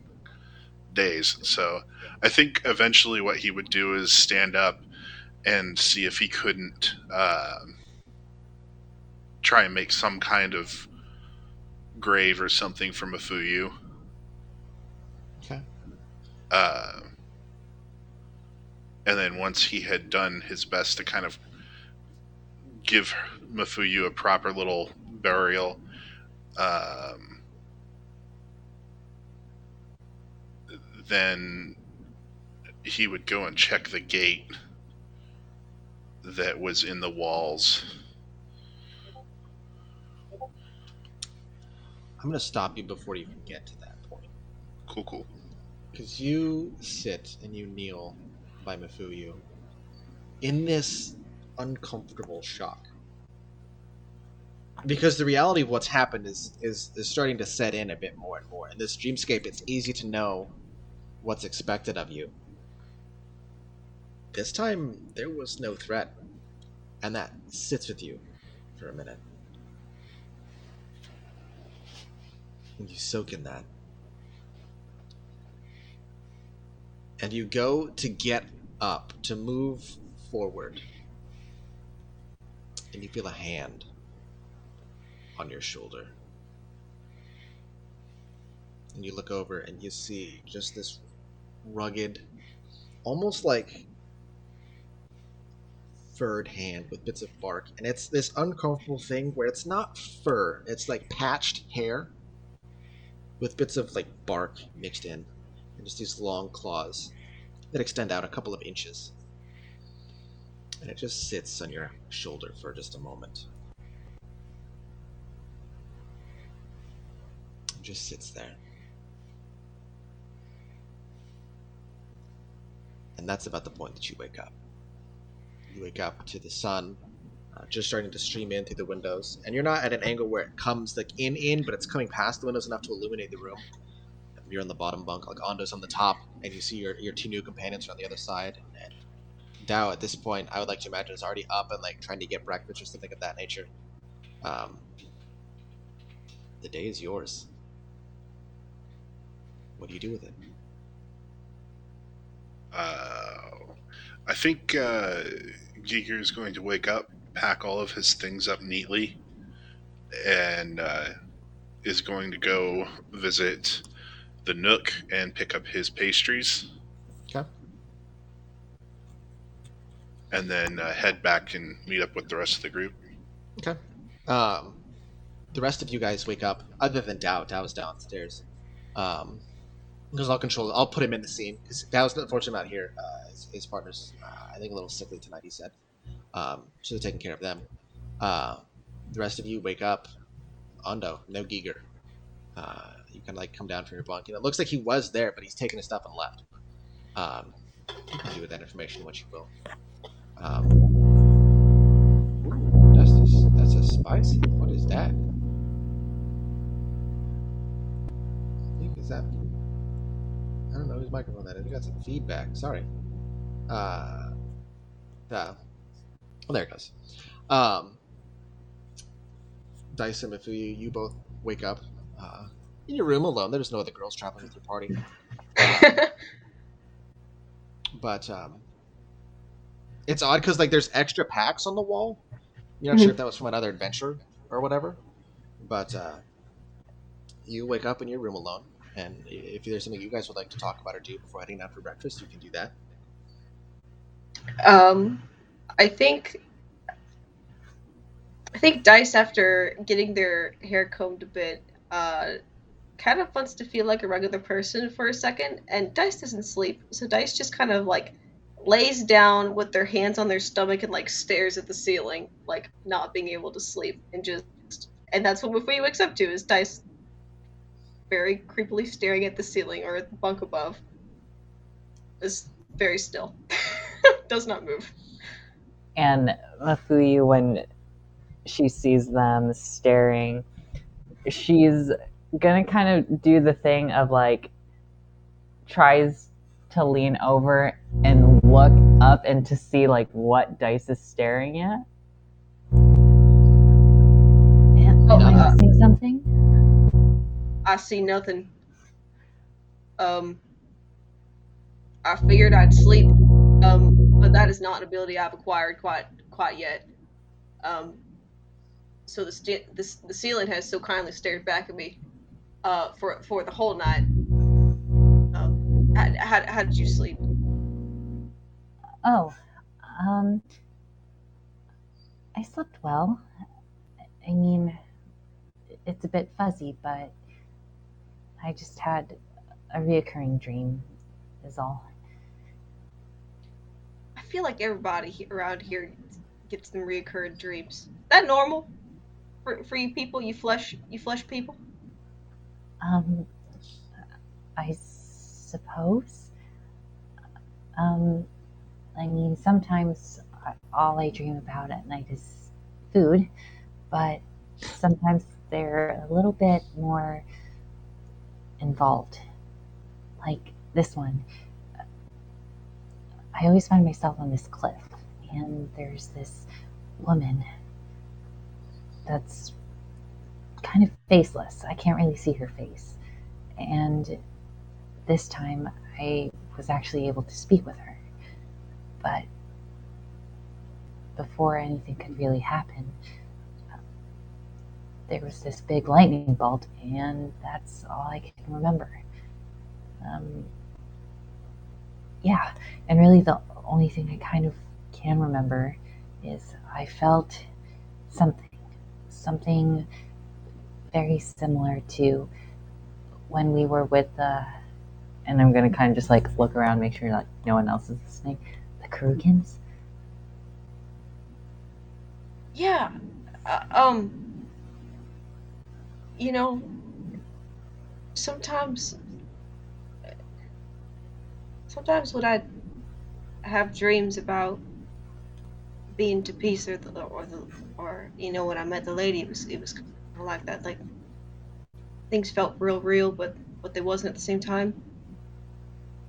daze. So I think eventually what he would do is stand up and see if he couldn't try and make some kind of grave or something for Mafuyu. Okay. And then once he had done his best to kind of give Mafuyu a proper little burial, then he would go and check the gate that was in the walls. I'm going to stop you before you can get to that point. Cool. Because you sit and you kneel by Mafuyu in this uncomfortable shock. Because the reality of what's happened is starting to set in a bit more and more. In this dreamscape, it's easy to know what's expected of you. This time, there was no threat. And that sits with you for a minute. And you soak in that. And you go to get up, to move forward. And you feel a hand on your shoulder. And you look over and you see just this rugged, almost like furred hand with bits of bark. And it's this uncomfortable thing where it's not fur, it's like patched hair with bits of like bark mixed in. And just these long claws that extend out a couple of inches. And it just sits on your shoulder for just a moment. It just sits there. And that's about the point that you wake up. You wake up to the sun just starting to stream in through the windows. And you're not at an angle where it comes like in, but it's coming past the windows enough to illuminate the room. You're on the bottom bunk, like Ondo's on the top, and you see your two new companions are on the other side. And Dao, at this point, I would like to imagine, is already up and like trying to get breakfast or something of that nature. The day is yours. What do you do with it? I think Giger is going to wake up, pack all of his things up neatly, and is going to go visit the Nook and pick up his pastries, Okay. and then head back and meet up with the rest of the group. Okay. The rest of you guys wake up, other than Dow. Dow's downstairs. Because I'll control. I'll put him in the scene because Dow's unfortunately not here. His partner's, I think, a little sickly tonight. He said. Should have taken care of them. The rest of you wake up. Ondo, no Giger. You can come down from your bunk. It looks like he was there, but he's taken his stuff and left. You can do with that information what you will. That's a spicy. What is that? I think is that. I don't know whose microphone that is. We got some feedback. Sorry. Well, there it goes. Dyson, if you both wake up in your room alone, there's no other girls traveling with your party. But it's odd because there's extra packs on the wall. You're not sure if that was from another adventure or whatever. But you wake up in your room alone, and if there's something you guys would like to talk about or do before heading out for breakfast, you can do that. I think Dice, after getting their hair combed a bit, kind of wants to feel like a regular person for a second, and Dice doesn't sleep, so Dice just kind of lays down with their hands on their stomach and stares at the ceiling, not being able to sleep, and that's what Mufui wakes up to, is Dice very creepily staring at the ceiling or at the bunk above. Is very still. Does not move. And Mafuyu, when she sees them staring, she's gonna kind of do the thing of tries to lean over and look up and to see what Dice is staring at. Am I missing something? I see nothing. I figured I'd sleep, but that is not an ability I've acquired quite yet. So the ceiling has so kindly stared back at me, for the whole night. How did you sleep? Oh, I slept well. I mean, it's a bit fuzzy, but I just had a reoccurring dream, is all. I feel like everybody around here gets them reoccurring dreams. Is that normal for you people? You flesh people? I suppose. I mean, sometimes all I dream about at night is food, but sometimes they're a little bit more involved. Like this one. I always find myself on this cliff, and there's this woman that's kind of faceless. I can't really see her face. And this time I was actually able to speak with her. But before anything could really happen, there was this big lightning bolt, and that's all I can remember. Yeah, and really the only thing I kind of can remember is I felt something very similar to when we were with and I'm gonna kind of just look around, make sure that no one else is listening. The Kurugans. Yeah. You know, sometimes when I have dreams about being to peace or when I met the lady, it was kind of like that. Things felt real, but they wasn't at the same time,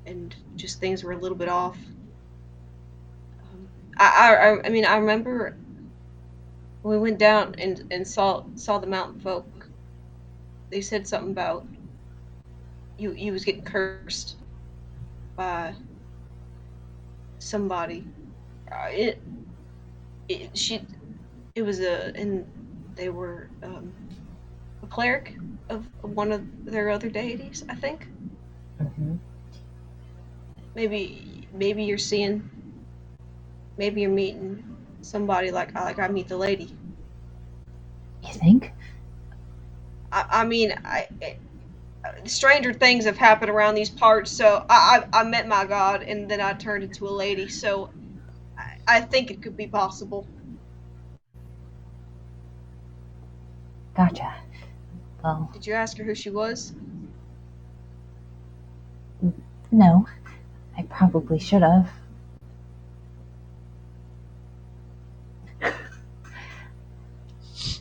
and just things were a little bit off. I mean, I remember when we went down and saw the mountain folk. They said something about you was getting cursed by somebody. It was they were a cleric of one of their other deities, I think. Hmm. Maybe you're seeing, maybe you're meeting somebody like I meet the lady. You think? I mean, stranger things have happened around these parts, so I met my god and then I turned into a lady, so I think it could be possible. Gotcha. Well, Did you ask her who she was? no, I probably should have.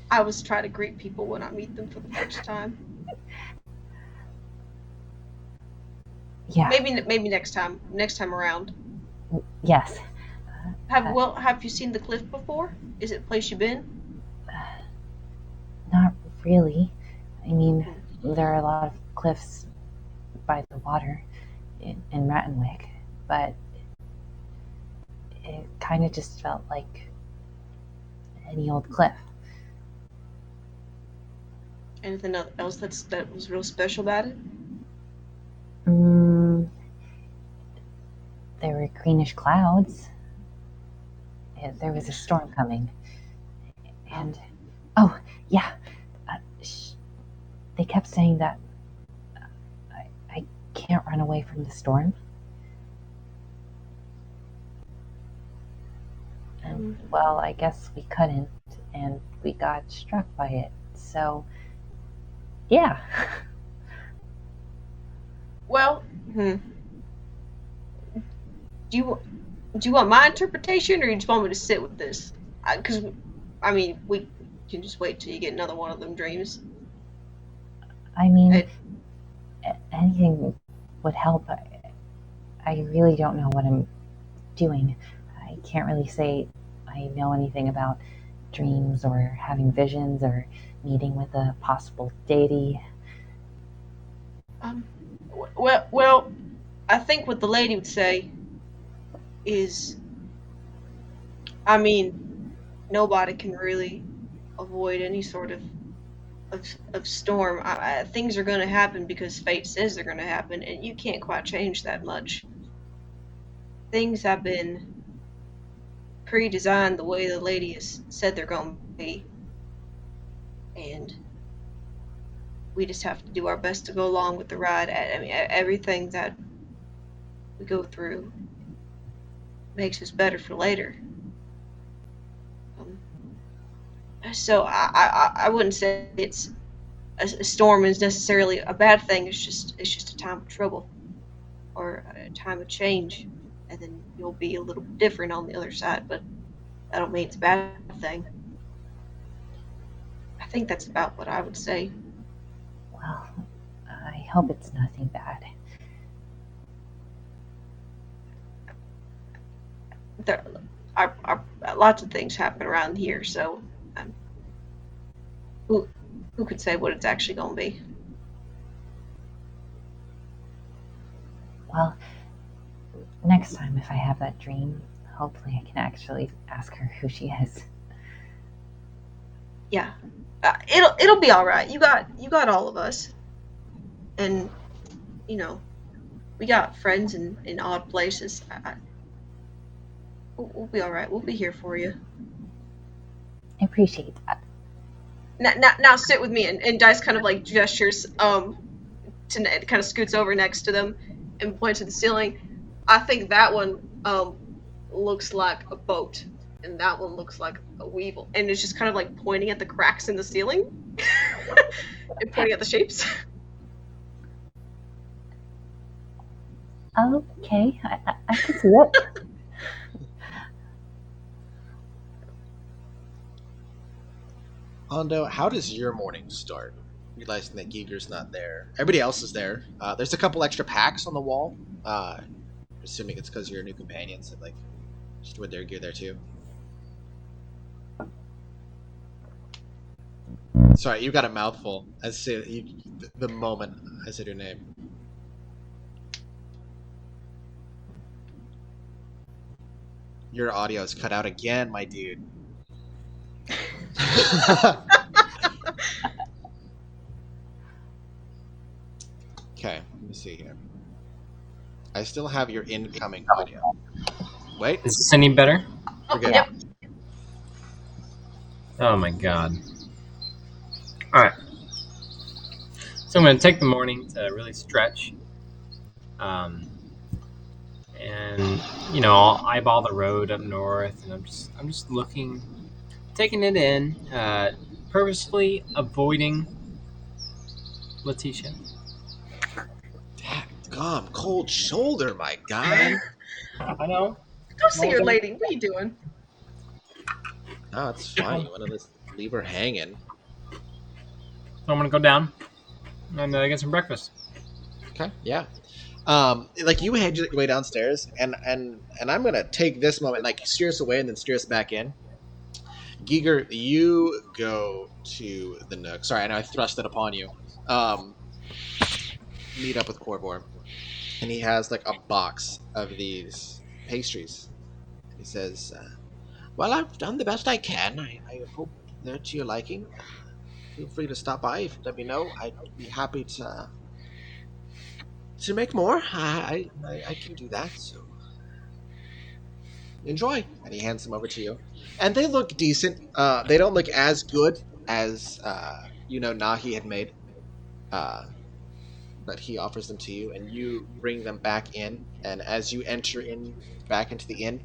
I was trying to greet people when I meet them for the first time. Yeah. Maybe next time around. Yes. Have you seen the cliff before? Is it a place you've been? Not really. I mean, there are a lot of cliffs by the water in Rattenwick, but it kind of just felt like any old cliff. Anything else that was real special about it? Mm, there were greenish clouds. There was a storm coming. And, oh, yeah, they kept saying that I can't run away from the storm. And, well, I guess we couldn't, and we got struck by it. So, yeah. Well, do you want my interpretation, or you just want me to sit with this? Because I mean, we can just wait till you get another one of them dreams. I mean, anything would help. I really don't know what I'm doing. I can't really say I know anything about dreams or having visions or meeting with a possible deity. Well, I think what the lady would say is, I mean, nobody can really avoid any sort of storm. Things are going to happen because fate says they're going to happen, and you can't quite change that much. Things have been pre-designed the way the lady has said they're going to be, and we just have to do our best to go along with the ride. I mean, everything that we go through makes us better for later. So I wouldn't say it's a storm is necessarily a bad thing. It's just a time of trouble or a time of change, and then you'll be a little different on the other side. But that don't mean it's a bad thing. I think that's about what I would say. Well, I hope it's nothing bad. There are lots of things happen around here, so who could say what it's actually going to be? Well, next time if I have that dream, hopefully I can actually ask her who she is. Yeah, it'll be all right. You got all of us, and you know we got friends in odd places. We'll be all right. We'll be here for you. I appreciate that. Now sit with me, and Dice kind of like gestures to kind of scoots over next to them and points to the ceiling. I think that one looks like a boat, and that one looks like a weevil, and it's just kind of like pointing at the cracks in the ceiling and pointing at the shapes. Okay, I can see it. Hondo, how does your morning start? Realizing that Giger's not there. Everybody else is there. There's a couple extra packs on the wall. Assuming it's because you're new companions and like just with their gear there too. Sorry, you got a mouthful. The moment I said your name. Your audio is cut out again, my dude. Okay, let me see here. I still have your incoming audio. Wait, Is this any better? Oh, we're good. yep. Oh my god. Alright. So I'm going to take the morning to really stretch. And, I'll eyeball the road up north, and I'm just looking, taking it in, purposefully avoiding Letitia. Gum, cold shoulder, my guy. I know. Go see your lady. What are you doing? Oh, it's fine. You want to just leave her hanging? So I'm going to go down and get some breakfast. Okay, yeah. Like you head your way downstairs, and I'm gonna take this moment, like steer us away and then steer us back in. Giger, you go to the Nook. Sorry, I know I thrust it upon you. Meet up with Corvor, and he has like a box of these pastries. He says, "Well, I've done the best I can. I hope they're to your liking. Feel free to stop by. Let me know. I'd be happy to make more. I can do that. So enjoy." And he hands them over to you, and they look decent. They don't look as good as Nahi had made. But he offers them to you, and you bring them back in. And as you enter in back into the inn,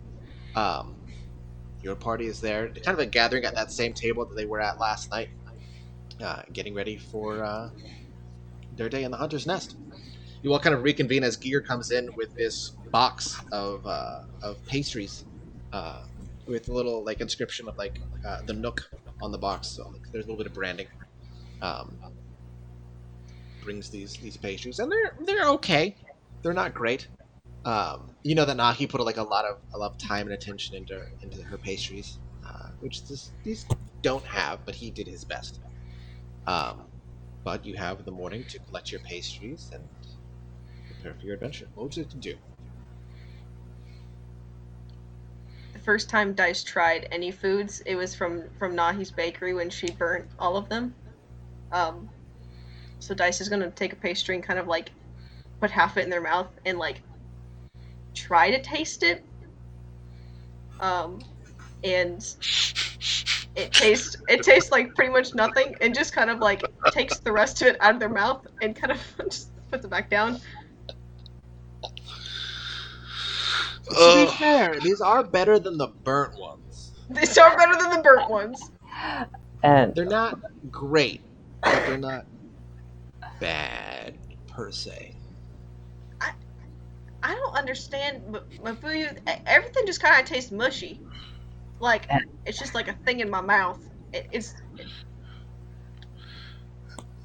your party is there, kind of a gathering at that same table that they were at last night, getting ready for their day in the Hunter's Nest. You all kind of reconvene as Giger comes in with this box of pastries, with a little like inscription of like the Nook on the box. So like, there's a little bit of branding. Brings these pastries, and they're okay. They're not great. You know that Nahi put like a lot of time and attention into her pastries, which these don't have, but he did his best. But you have the morning to collect your pastries and prepare for your adventure. What would you do? The first time Dice tried any foods, it was from Nahi's bakery when she burnt all of them. So Dice is gonna take a pastry and kind of like put half it in their mouth and like try to taste it. And it tastes like pretty much nothing, and just kind of like takes the rest of it out of their mouth and kind of just puts it back down. To be fair, these are better than the burnt ones. These are better than the burnt ones. And They're not great, but they're not bad per se. I don't understand Mafuyu. Everything just kind of tastes mushy. Like it's just like a thing in my mouth.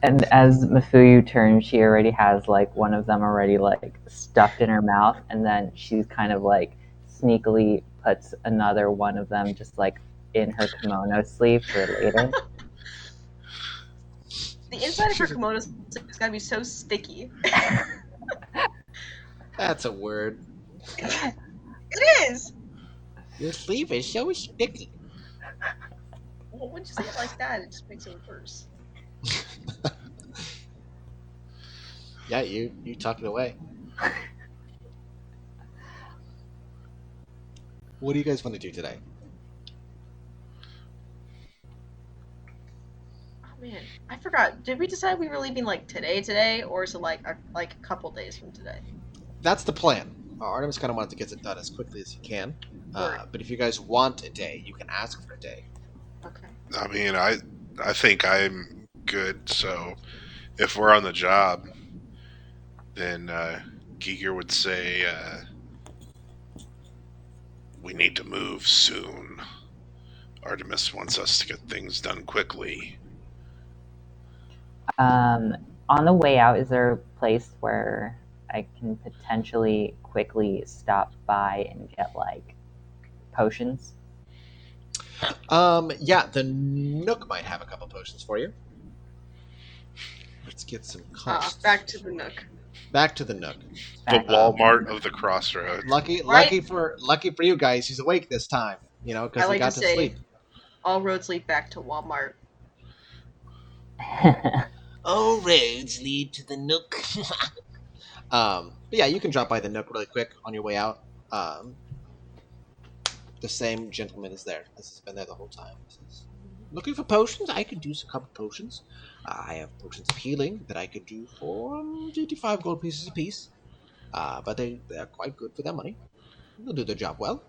and as Mafuyu turns, she already has like one of them already like stuffed in her mouth, and then she kind of like sneakily puts another one of them just like in her kimono sleeve for later. The inside of her kimono is gotta be so sticky. That's a word. It is. Your sleeve is so sticky. Well, when you say it like that, it just makes it worse. Yeah, you tuck it away. What do you guys want to do today? Oh man, I forgot. Did we decide we were leaving like today, or is it like a couple days from today? That's the plan. Artemis kind of wanted to get it done as quickly as he can. But if you guys want a day, you can ask for a day. Okay. I mean, I think I'm good. So if we're on the job, then Giger would say we need to move soon. Artemis wants us to get things done quickly. On the way out, is there a place where I can potentially quickly stop by and get like potions? Yeah, the Nook might have a couple potions for you. Let's get some costs. Back to the Nook. Back to the Nook. The Walmart of the Crossroads. Lucky for you guys, he's awake this time. You know, because he got to sleep. All roads lead back to Walmart. All roads lead to the Nook. But yeah, you can drop by the Nook really quick on your way out. The same gentleman is there. This has been there the whole time. Says, looking for potions? I could do a couple potions. I have potions of healing that I could do for 55 gold pieces apiece. But they're quite good for their money. They'll do their job well.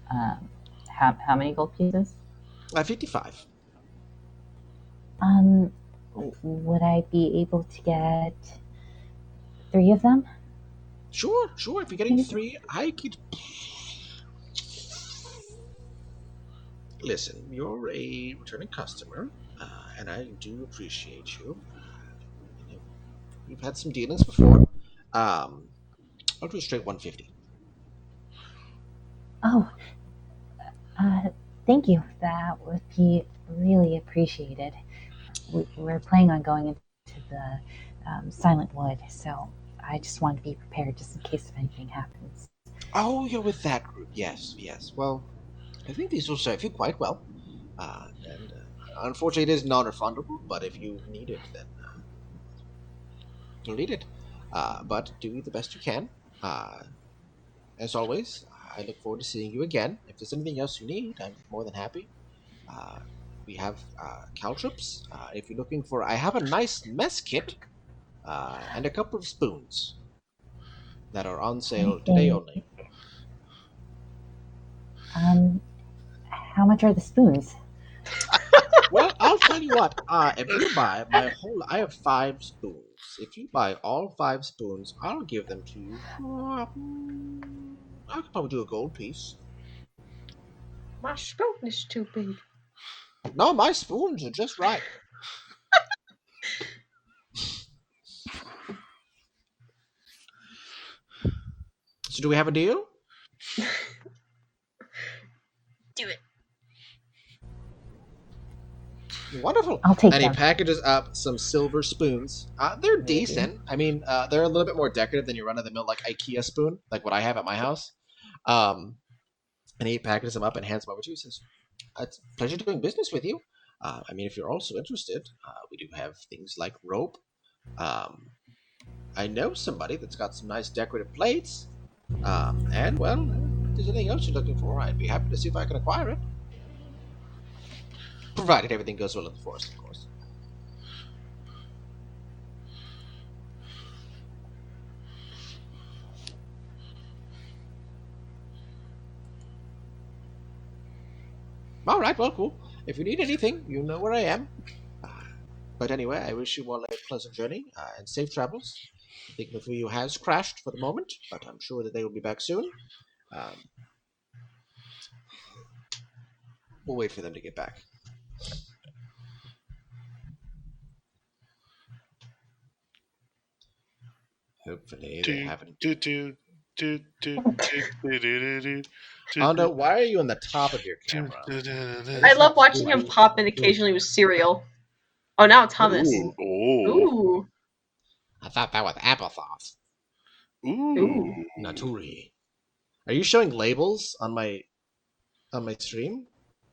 How many gold pieces? 55. Would I be able to get 3 of them? Sure. If you're getting 3, I could. Listen, you're a returning customer, and I do appreciate you. We've had some dealings before. I'll do a straight 150. Oh, thank you. That would be really appreciated. We're planning on going into the Silent Wood, so I just want to be prepared just in case if anything happens. Oh, you're with that group. Yes. Well, I think these will serve you quite well. And unfortunately, it is non-refundable, but if you need it, then you'll need it. But do the best you can. As always, I look forward to seeing you again. If there's anything else you need, I'm more than happy. We have caltrops. If you're looking for, I have a nice mess kit and a couple of spoons that are on sale today only. How much are the spoons? Well, I'll tell you what. If you buy I have 5 spoons. If you buy all 5 spoons, I'll give them to you. I could probably do a gold piece. My spoon is too big. No, my spoons are just right. So, do we have a deal? Do it. Wonderful. I'll take and them. he packages up some silver spoons. They're decent. I mean, they're a little bit more decorative than your run-of-the-mill like IKEA spoon, like what I have at my house. And he packages them up and hands them over to you. He says, "It's a pleasure doing business with you. I mean, if you're also interested, we do have things like rope. I know somebody that's got some nice decorative plates. And, well, if there's anything else you're looking for, I'd be happy to see if I can acquire it. Provided everything goes well in the forest, of course." All right, well, cool. If you need anything, you know where I am. But anyway, I wish you all a pleasant journey and safe travels. I think the Fuyu has crashed for the moment, but I'm sure that they will be back soon. We'll wait for them to get back. Hopefully they haven't. Ando, why are you on the top of your camera? I love watching him pop in occasionally with cereal. Oh, now it's hummus. Ooh. I thought that was applesauce. Ooh. Naturi. Are you showing labels on my stream?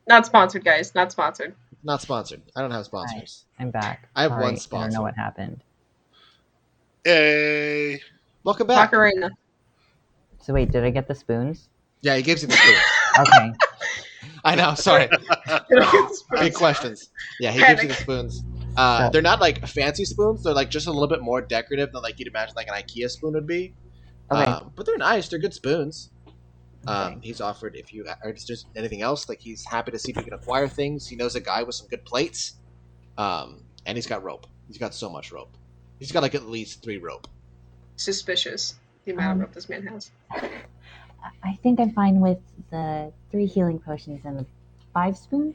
Not sponsored, guys. Not sponsored. Not sponsored. I don't have sponsors. I'm back. I have Sorry, one sponsor. I don't know what happened. Hey. Welcome back. Macarena. So wait, did I get the spoons? Yeah, he gives you the spoon. Okay. I know, sorry. Big questions. Yeah, he gives you the spoons. They're not like fancy spoons. They're like just a little bit more decorative than like you'd imagine like an IKEA spoon would be. Okay. But they're nice. They're good spoons. Okay. He's offered if you or just anything else, like he's happy to see if you can acquire things. He knows a guy with some good plates. And he's got rope. He's got so much rope. He's got like at least 3 rope. Suspicious. The amount of rope this man has. I think I'm fine with the 3 healing potions and the 5 spoons.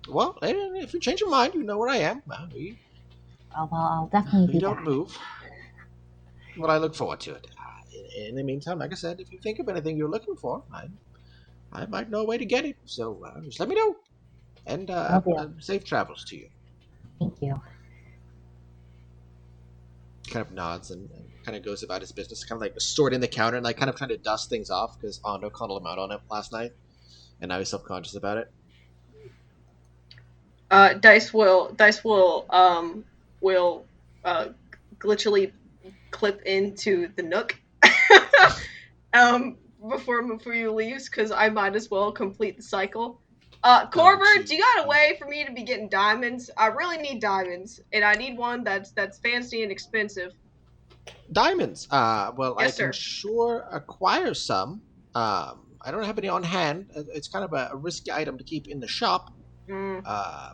Well, if you change your mind, you know where I am. Well, I'll definitely be You don't back. move. Well, I look forward to it. In the meantime, like I said, if you think of anything you're looking for, I might know a way to get it. So just let me know. And safe travels to you. Thank you. Kind of nods and kind of goes about his business, kind of like sorting the counter and like kind of trying to dust things off because Ando called him out on it last night, and now he's self-conscious about it. Dice will glitchily clip into the nook before you leaves, because I might as well complete the cycle. Corbett, do you got a way for me to be getting diamonds? I really need diamonds, and I need one that's fancy and expensive. Diamonds. Well, Yes, I can sir. sure acquire some. I don't have any on hand. It's kind of a risky item to keep in the shop. Mm.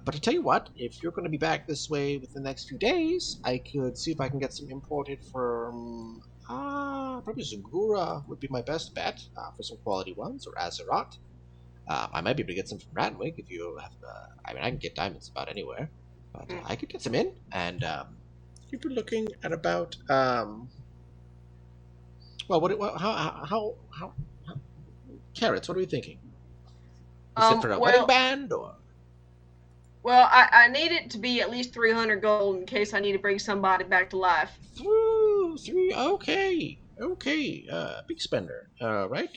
But I tell you what, if you're going to be back this way within the next few days, I could see if I can get some imported from. Probably Zagura would be my best bet for some quality ones, or Azeroth. I might be able to get some from Ratwick if you have. I mean, I can get diamonds about anywhere, but I could get some in, and you'd be looking at about. Well, how carrots? What are we thinking? Is it for a wedding band or? Well, I need it to be at least 300 gold in case I need to bring somebody back to life. Three. Okay. Big spender. Right.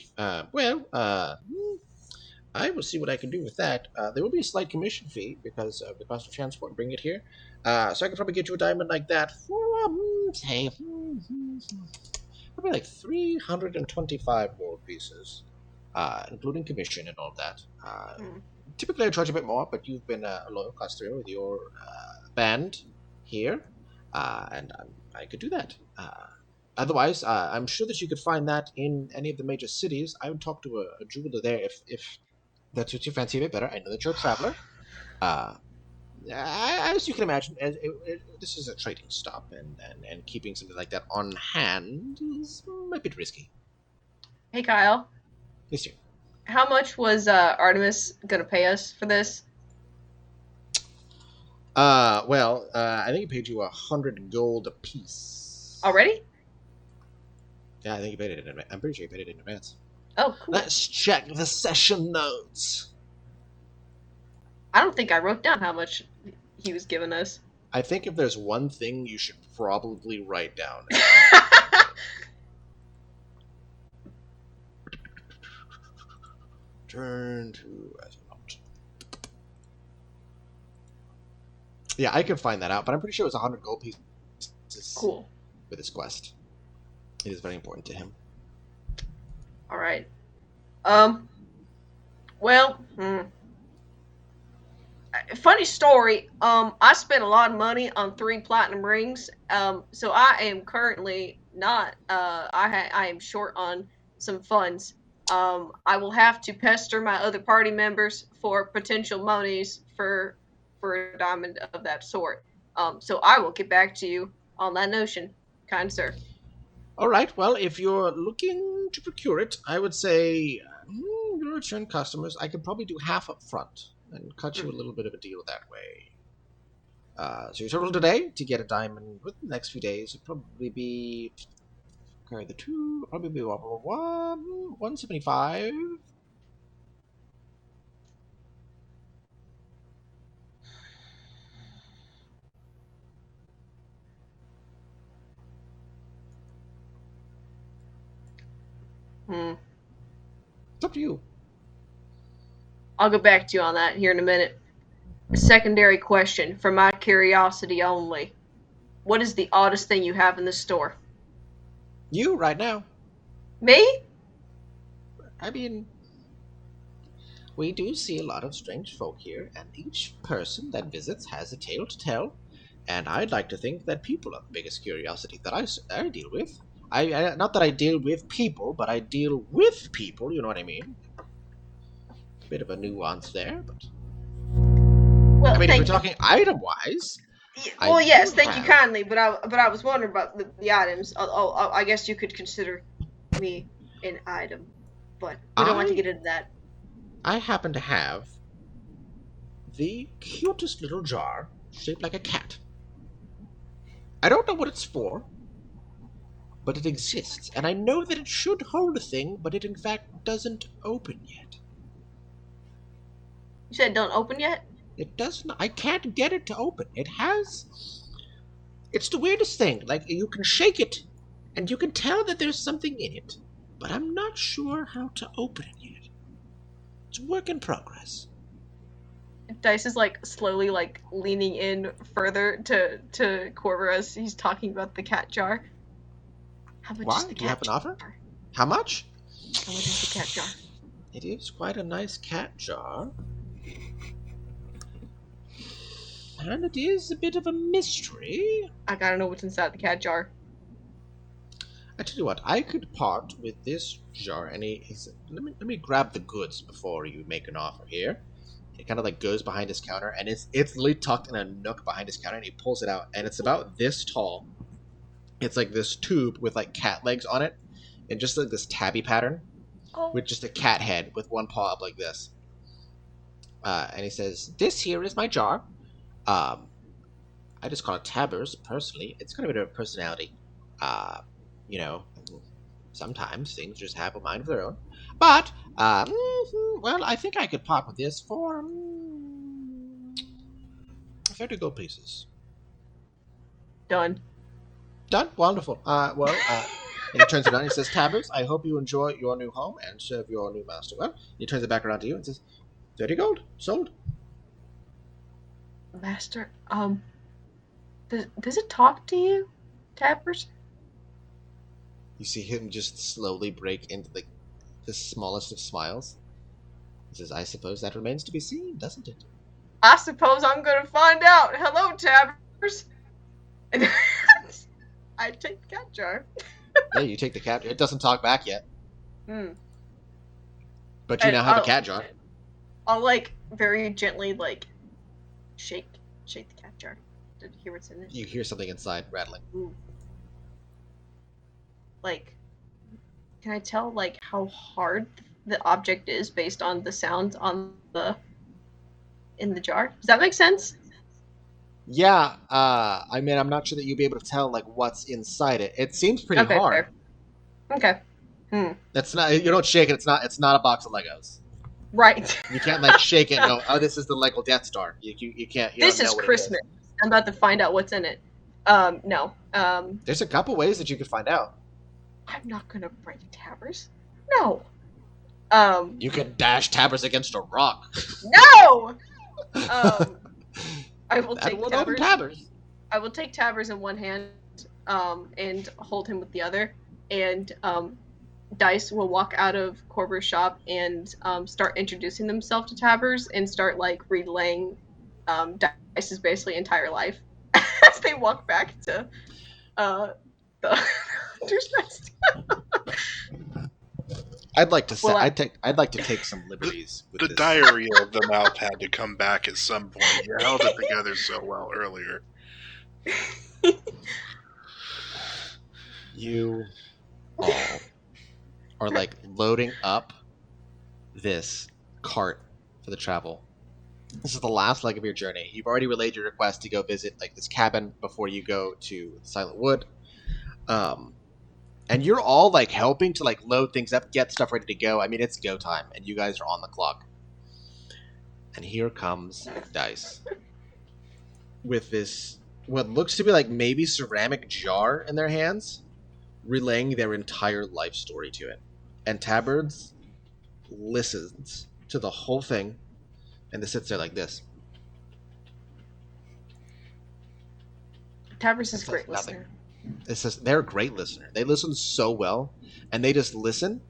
I will see what I can do with that. There will be a slight commission fee because of the cost of transport and bring it here. So I could probably get you a diamond like that for say probably like 325 gold pieces, including commission and all that. Typically I charge a bit more, but you've been a loyal customer with your band here, and I could do that. Otherwise, I'm sure that you could find that in any of the major cities. I would talk to a jeweler there if that's what you fancy a bit better. I know that you're a traveler. As you can imagine, this is a trading stop, and keeping something like that on hand is a bit risky. Hey, Kyle. Yes, sir. How much was Artemis gonna pay us for this? I think he paid you 100 gold apiece. Already? Yeah, I think he paid it in advance. I'm pretty sure he paid it in advance. Oh, cool. Let's check the session notes. I don't think I wrote down how much he was giving us. I think if there's one thing you should probably write down. Turn to Azeroth. Yeah, I can find that out, but I'm pretty sure it was 100 gold pieces. Cool. With his quest. It is very important to him. All right. Funny story. I spent a lot of money on 3 platinum rings. So I am currently not. I am short on some funds. I will have to pester my other party members for potential monies for a diamond of that sort. So I will get back to you on that notion, kind sir. All right. Well, if you're looking to procure it, I would say your return customers. I could probably do half up front and cut you a little bit of a deal that way. So your total today to get a diamond within the next few days would probably be carry the 2. Probably be 175. It's up to you. I'll go back to you on that here in a minute. A secondary question, for my curiosity only. What is the oddest thing you have in the store? You, right now. Me? I mean, we do see a lot of strange folk here, and each person that visits has a tale to tell, and I'd like to think that people are the biggest curiosity that I deal with. I not that I deal with people, but I deal with people, you know what I mean? Bit of a nuance there, but... Well, I mean, if we're talking item-wise... Well, yes, thank you kindly, but I was wondering about the items. I guess you could consider me an item, but we don't want to get into that. I happen to have the cutest little jar shaped like a cat. I don't know what it's for, but it exists, and I know that it should hold a thing, but it in fact doesn't open yet. You said don't open yet? It doesn't. I can't get it to open. It has... It's the weirdest thing. Like, you can shake it, and you can tell that there's something in it, but I'm not sure how to open it yet. It's a work in progress. Dice is like slowly like leaning in further to Corver as he's talking about the cat jar. How much Why? is the Do you have cat an offer? jar? How much? How much is the cat jar? It is quite a nice cat jar. And it is a bit of a mystery. I gotta know what's inside the cat jar. I tell you what, I could part with this jar, and he said, let me grab the goods before you make an offer here. He kind of like goes behind his counter, and it's literally tucked in a nook behind his counter, and he pulls it out, and it's about this tall. It's like this tube with like cat legs on it, and just like this tabby pattern, with just a cat head with one paw up like this. And he says, "This here is my jar. I just call it Tabbers personally. It's got a bit of a personality. You know, sometimes things just have a mind of their own. But, well, I think I could part with this for 30 gold pieces." Done. Done? Wonderful. And he turns it on and he says, "Tabbers, I hope you enjoy your new home and serve your new master well." He turns it back around to you and says, 30 gold. Sold. Master, does it talk to you, Tappers? You see him just slowly break into the smallest of smiles. He says, "I suppose that remains to be seen, doesn't it?" I suppose I'm gonna find out. Hello, Tappers. And I take the cat jar. Yeah, you take the cat. It doesn't talk back yet. But you And now have a cat jar. I'll like very gently like shake the cat jar. Did you hear what's in it? You hear something inside rattling. Ooh. Like, can I tell like how hard the object is based on the sounds on in the jar? Does that make sense? Yeah, I mean, I'm not sure that you'd be able to tell like what's inside it. It seems pretty hard. Fair. Okay. That's not. You don't shake it. It's not a box of Legos. Right. You can't like shake it and go, "Oh, this is the Lego Death Star." You can't. You This don't know is what Christmas. It is. I'm about to find out what's in it. No. There's a couple ways that you could find out. I'm not gonna break Tabbers. No. You can dash Tabbers against a rock. No. I will That take will open Tabbers. I will take Tabbers in one hand, and hold him with the other, and Dice will walk out of Corber's shop and start introducing themselves to Tabbers and start like relaying Dice's basically entire life as they walk back to the Hunter's Nest. I'd like to say I'd like to take some liberties with The this. diary of the mouth had to come back at some point. You held it together so well earlier. You all are like loading up this cart for the travel. This is the last leg of your journey. You've already relayed your request to go visit like this cabin before you go to Silent Wood. And you're all like helping to like load things up, get stuff ready to go. I mean, it's go time, and you guys are on the clock. And here comes Dice with this what looks to be like maybe ceramic jar in their hands, relaying their entire life story to it. And Tabbers listens to the whole thing, and sits there like this. Tabbers is a Says great nothing. listener. It says they're a great listener. They listen so well, and they just listen,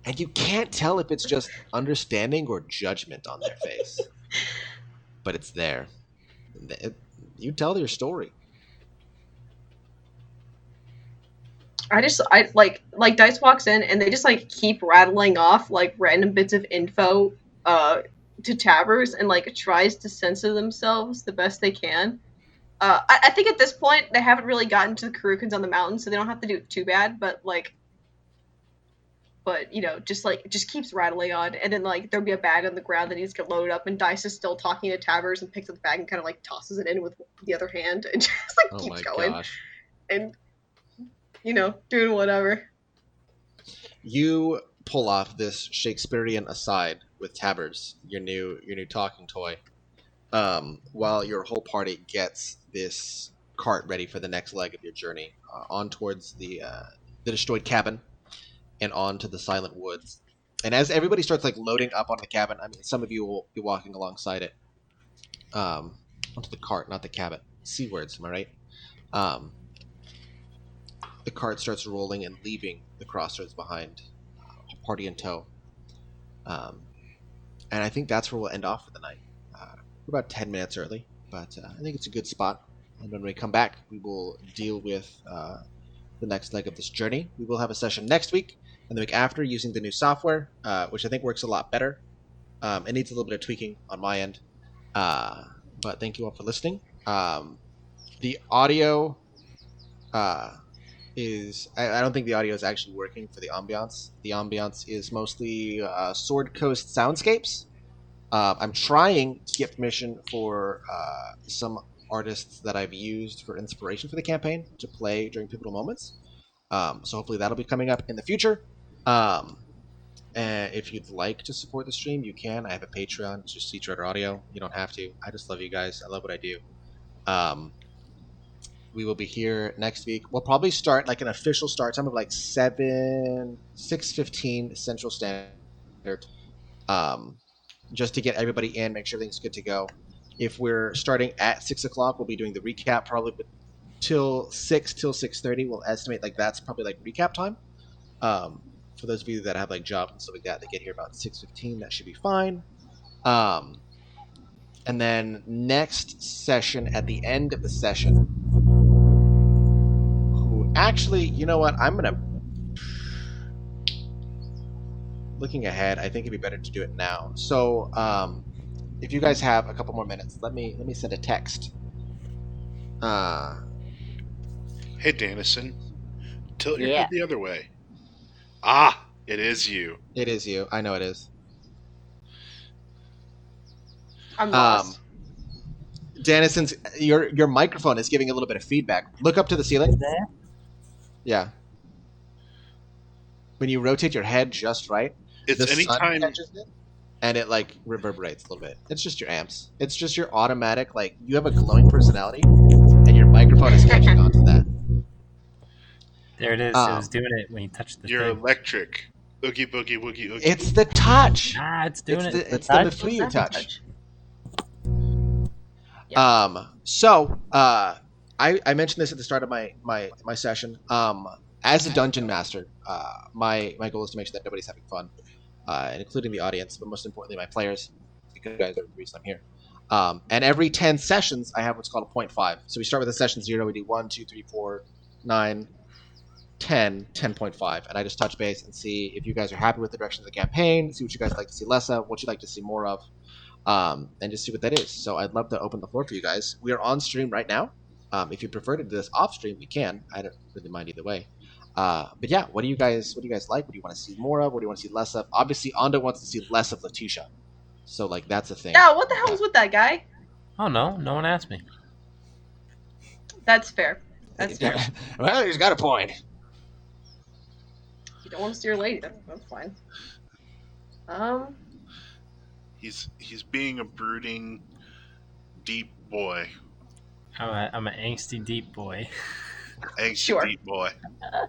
and you can't tell if it's just understanding or judgment on their face. But it's there. You tell your story. I like Dice walks in and they just like keep rattling off like random bits of info to Tabbers and like tries to censor themselves the best they can. I think at this point they haven't really gotten to the Kurukans on the mountain, so they don't have to do it too bad. But you know, just keeps rattling on, and then like there'll be a bag on the ground that needs to get loaded up, and Dice is still talking to Tabbers and picks up the bag and kind of like tosses it in with the other hand and just like keeps going. Gosh. And you know, doing whatever. You pull off this Shakespearean aside with Tabbers, your new talking toy, while your whole party gets this cart ready for the next leg of your journey, on towards the destroyed cabin and on to the Silent Woods. And as everybody starts like loading up on the cabin, I mean, some of you will be walking alongside it, onto the cart, not the cabin. C words, am I right? The cart starts rolling and leaving the Crossroads behind, party in tow. And I think that's where we'll end off for the night. We're about 10 minutes early, but I think it's a good spot. And when we come back, we will deal with the next leg of this journey. We will have a session next week and the week after using the new software, which I think works a lot better. It needs a little bit of tweaking on my end. But thank you all for listening. The audio is... I don't think the audio is actually working for the ambiance. The ambiance is mostly Sword Coast Soundscapes. I'm trying to get permission for some artists that I've used for inspiration for the campaign to play during pivotal moments. So hopefully that'll be coming up in the future. And if you'd like to support the stream, you can. I have a Patreon. It's just Seatrader Audio. You don't have to. I just love you guys. I love what I do. We will be here next week. We'll probably start like an official start time of like 6:15 Central Standard. Just to get everybody in, make sure everything's good to go. If we're starting at 6 o'clock, we'll be doing the recap probably till 6:30. We'll estimate like that's probably like recap time. For those of you that have like jobs and stuff like that, they get here about 6:15. That should be fine. And then next session, at the end of the session, actually, you know what? I'm gonna... Looking ahead, I think it'd be better to do it now. So, if you guys have a couple more minutes, let me send a text. Hey, Dannison. Tilt your Yeah. head the other way. Ah, it is you. It is you. I know it is. I'm lost. Dannison's your microphone is giving a little bit of feedback. Look up to the ceiling. Is there? Yeah. When you rotate your head just right, It's the sun anytime. catches it, and it like reverberates a little bit. It's just your amps. It's just your automatic, like, you have a glowing personality, and your microphone is catching on to that. There it is. It was doing it when you touched the You're thing. electric. Oogie boogie woogie oogie. It's the touch. It's doing it. It's touch? the Mafuyu What's that touch. Yeah. So I mentioned this at the start of my session. As a dungeon master, my goal is to make sure that everybody's having fun, and including the audience, but most importantly my players, because you guys are the reason I'm here. And every 10 sessions, I have what's called a 0.5. So we start with a session 0, we do 1, 2, 3, 4, 9, 10, 10.5, and I just touch base and see if you guys are happy with the direction of the campaign, see what you guys like to see less of, what you'd like to see more of, and just see what that is. So I'd love to open the floor for you guys. We are on stream right now. If you prefer to do this off stream, we can. I don't really mind either way. But yeah, what do you guys like? What do you want to see more of? What do you want to see less of? Obviously, Ando wants to see less of Letitia. So like that's a thing. Yeah, what the hell was with that guy? Oh no, no one asked me. That's fair. That's fair. Well, he's got a point. You don't want to see your lady. That's fine. He's being a brooding, deep boy. I'm an angsty deep boy. Angsty Sure. deep boy.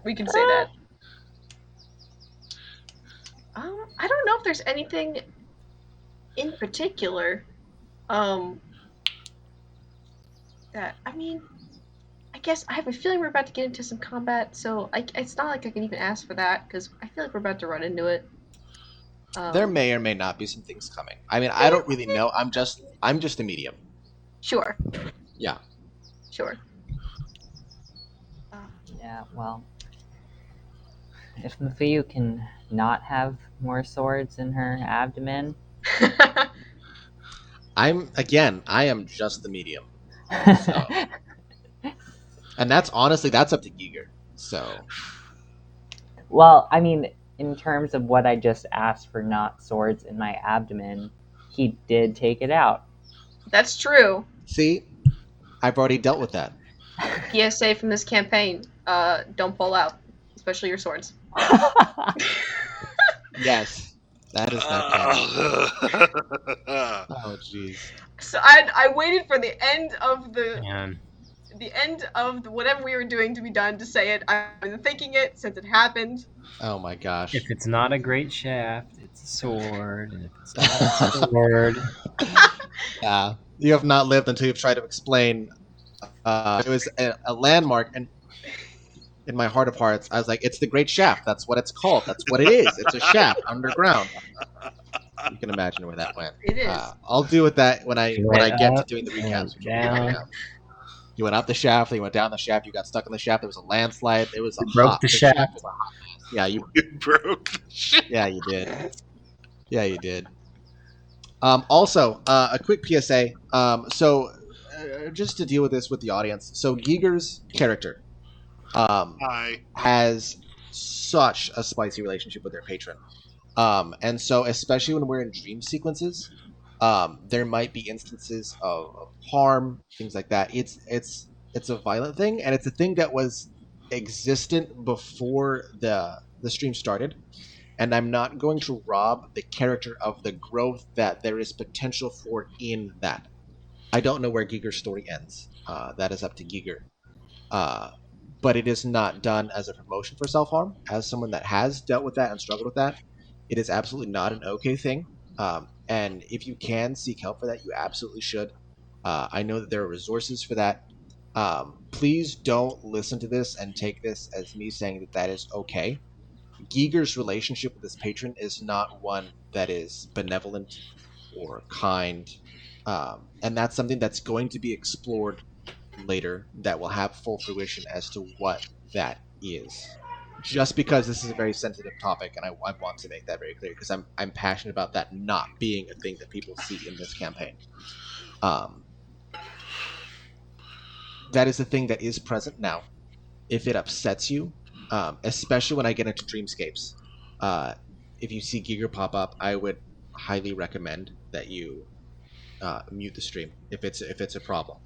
We can say that. I don't know if there's anything in particular. That I mean, I guess I have a feeling we're about to get into some combat, so it's not like I can even ask for that because I feel like we're about to run into it. There may or may not be some things coming. I mean, I don't really know. I'm just a medium. Sure. Yeah. Sure. Yeah, well, if Mafuyu can not have more swords in her abdomen, I am just the medium. So. And that's honestly, that's up to Giger. So. well, I mean, in terms of what I just asked for not swords in my abdomen, he did take it out. That's true. See, I've already dealt with that. PSA from this campaign: don't pull out, especially your swords. Yes, that is not canon. Oh, jeez. So I waited for the end of Man. whatever we were doing to be done to say it. I've been thinking it since it happened. Oh my gosh. If it's not a great shaft, it's a sword, and if it's not a sword. You have not lived until you've tried to explain. It was a landmark, and in my heart of hearts, I was like, "It's the Great Shaft. That's what it's called. That's what it is. It's a shaft underground." You can imagine where that went. It is. I'll deal with that when I get to Up, doing the and recaps, which will be down. coming up. You went up the shaft, then you went down the shaft, you got stuck in the shaft, there was a landslide, it was a You broke the shaft. was a hot mess. Yeah, you broke the shit. Yeah, you did. Yeah, you did. Also, a quick PSA. Just to deal with this with the audience. So Giger's character Hi. has such a spicy relationship with their patron. And so especially when we're in dream sequences, there might be instances of harm, things like that. It's a violent thing, and it's a thing that was existent before the stream started. And I'm not going to rob the character of the growth that there is potential for in that. I don't know where Giger's story ends. That is up to Giger. Uh, but it is not done as a promotion for self harm. As someone that has dealt with that and struggled with that, it is absolutely not an okay thing. And if you can seek help for that, you absolutely should. I know that there are resources for that. Please don't listen to this and take this as me saying that that is okay. Giger's relationship with his patron is not one that is benevolent or kind. And that's something that's going to be explored later that will have full fruition as to what that is. Just because this is a very sensitive topic, and I want to make that very clear because I'm passionate about that not being a thing that people see in this campaign. That is the thing that is present now. If it upsets you, especially when I get into dreamscapes, if you see Giger pop up, I would highly recommend that you mute the stream if it's a problem.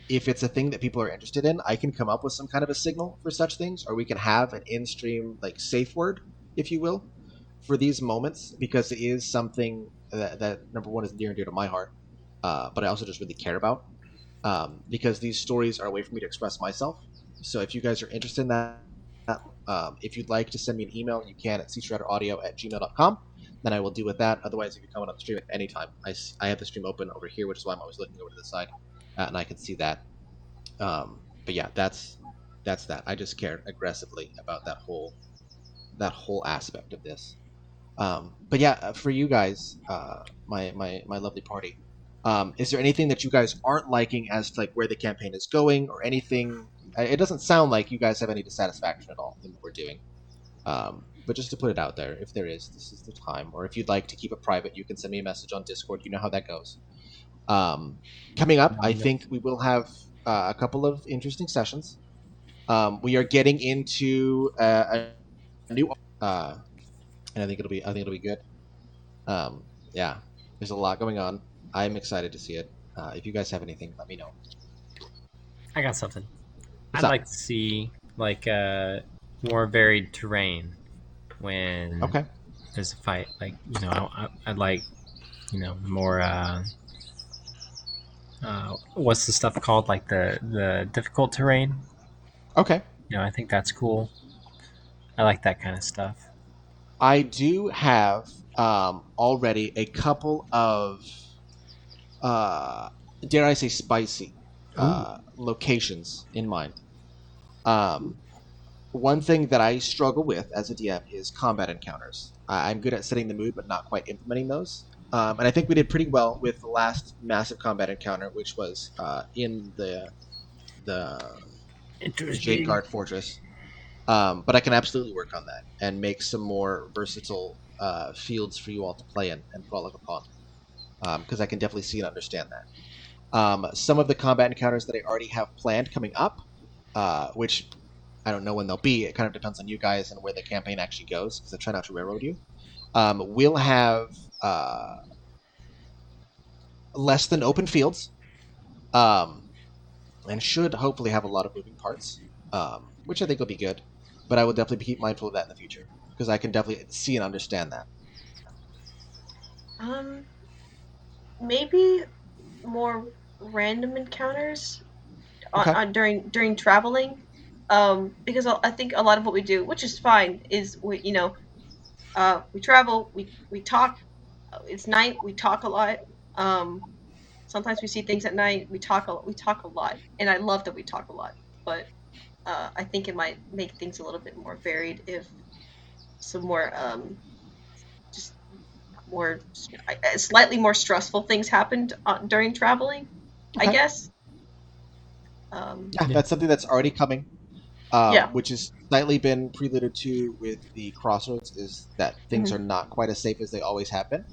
If it's a thing that people are interested in, I can come up with some kind of a signal for such things, or we can have an in-stream like safe word, if you will, for these moments, because it is something that number one is near and dear to my heart, but I also just really care about, because these stories are a way for me to express myself. So if you guys are interested in that, if you'd like to send me an email, you can at cstratteraudio@gmail.com. Then I will deal with that. Otherwise, if you come on the stream at any time, I have the stream open over here, which is why I'm always looking over to the side, and I can see that. But yeah, that's that. I just care aggressively about that whole aspect of this. But yeah, for you guys, my lovely party, is there anything that you guys aren't liking as to like where the campaign is going, or anything? It doesn't sound like you guys have any dissatisfaction at all in what we're doing. But just to put it out there, if there is, this is the time. Or if you'd like to keep it private, you can send me a message on Discord. You know how that goes. Coming up, I think we will have a couple of interesting sessions. We are getting into a new, and I think it'll be good. Yeah, there's a lot going on. I'm excited to see it. If you guys have anything, let me know. I got something. What's I'd up? like to see like more varied terrain when Okay. there's a fight. Like I'd like more. What's the stuff called? Like the difficult terrain. Okay. I think that's cool. I like that kind of stuff. I do have already a couple of dare I say spicy locations in mind. One thing that I struggle with as a DM is combat encounters. I'm good at setting the mood, but not quite implementing those. And I think we did pretty well with the last massive combat encounter, which was in the Jade Guard Fortress. But I can absolutely work on that and make some more versatile fields for you all to play in and frolic upon, because I can definitely see and understand that. Some of the combat encounters that I already have planned coming up, which I don't know when they'll be. It kind of depends on you guys and where the campaign actually goes, because I try not to railroad you. We'll have less than open fields, and should hopefully have a lot of moving parts, which I think will be good. But I will definitely keep mindful of that in the future, because I can definitely see and understand that. Maybe more random encounters Okay. during traveling, because I think a lot of what we do, which is fine, is we We travel. We talk. It's night. We talk a lot. Sometimes we see things at night. We talk a lot, and I love that we talk a lot. But I think it might make things a little bit more varied if some more just more slightly more stressful things happened during traveling. I Okay. guess. Yeah, that's something that's already coming. Yeah. Which has slightly been preluded to with the Crossroads, is that things Mhm. are not quite as safe as they always have been.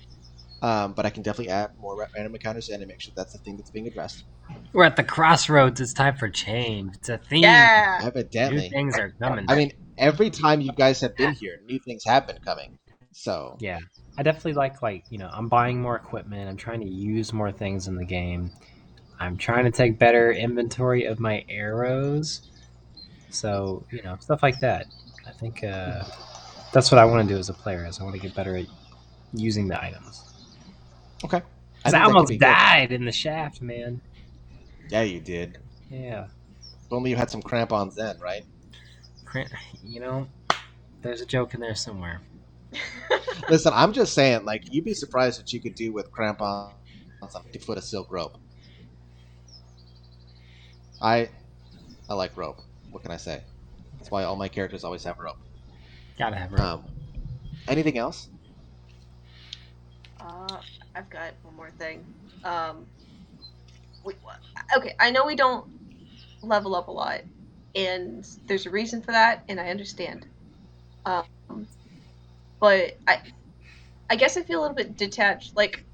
But I can definitely add more random encounters in and make sure that's the thing that's being addressed. We're at the crossroads. It's time for change. It's a theme. Yeah. New Evidently. things are coming. I mean, every time you guys have been here, new things have been coming. So, Yeah, I definitely like I'm buying more equipment. I'm trying to use more things in the game. I'm trying to take better inventory of my arrows. So stuff like that. I think that's what I want to do as a player. Is I want to get better at using the items. okay. I Because I think that could almost be good. died in the shaft, man. Yeah, you did. Yeah, If only you had some crampons then, right? you know, there's a joke in there somewhere. Listen, I'm just saying, like, you'd be surprised what you could do with crampons on 50 foot of silk rope. I like rope. What can I say? That's why all my characters always have rope. Gotta have rope. Anything else? Uh, I've got one more thing. Um, we, okay, I know we don't level up a lot, and there's a reason for that, and I understand. Um, but I guess I feel a little bit detached. Like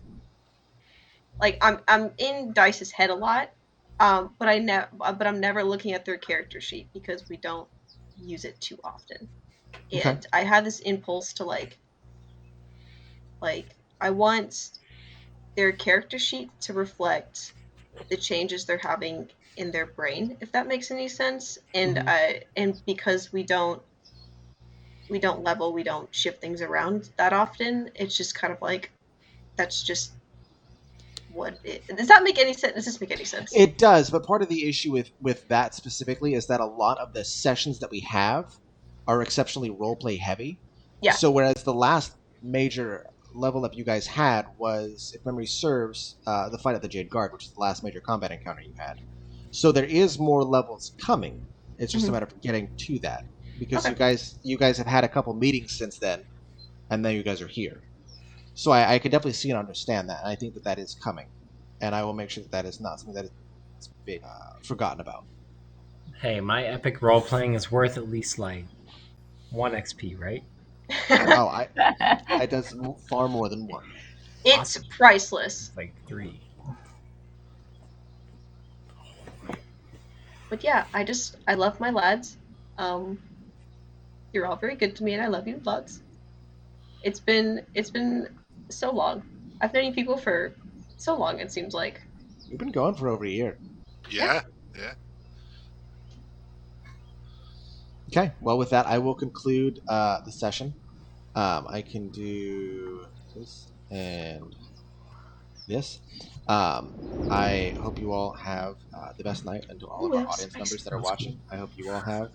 I'm in Dice's head a lot. But I'm never looking at their character sheet because we don't use it too often. Okay. And I have this impulse to I want their character sheet to reflect the changes they're having in their brain, if that makes any sense. And Mhm. and because we don't level, we don't shift things around that often. It's just kind of like that's just does that make any sense? Does this make any sense? It does, but part of the issue with that specifically is that a lot of the sessions that we have are exceptionally roleplay heavy. Yeah. So whereas the last major level up you guys had was, if memory serves, the fight at the Jade Guard, which is the last major combat encounter you had. So there is more levels coming. It's just a Mhm. matter of getting to that because Okay. you guys have had a couple meetings since then, and then you guys are here. So I could definitely see and understand that, and I think that that is coming, and I will make sure that that is not something that is being forgotten about. Hey, my epic role playing is worth at least like 1 XP, right? Oh, I does far more than one. It's Awesome. priceless. It's like 3. But yeah, I love my lads. Um, you're all very good to me, and I love you lots. It's been so long. I've known you people for so long. It seems like. We've been going for over a year. Yeah, yeah. Okay, well, with that, I will conclude the session. I can do this and this. I hope you all have the best night, and to all Ooh, of that our was audience spicy. members that are watching, I hope you all have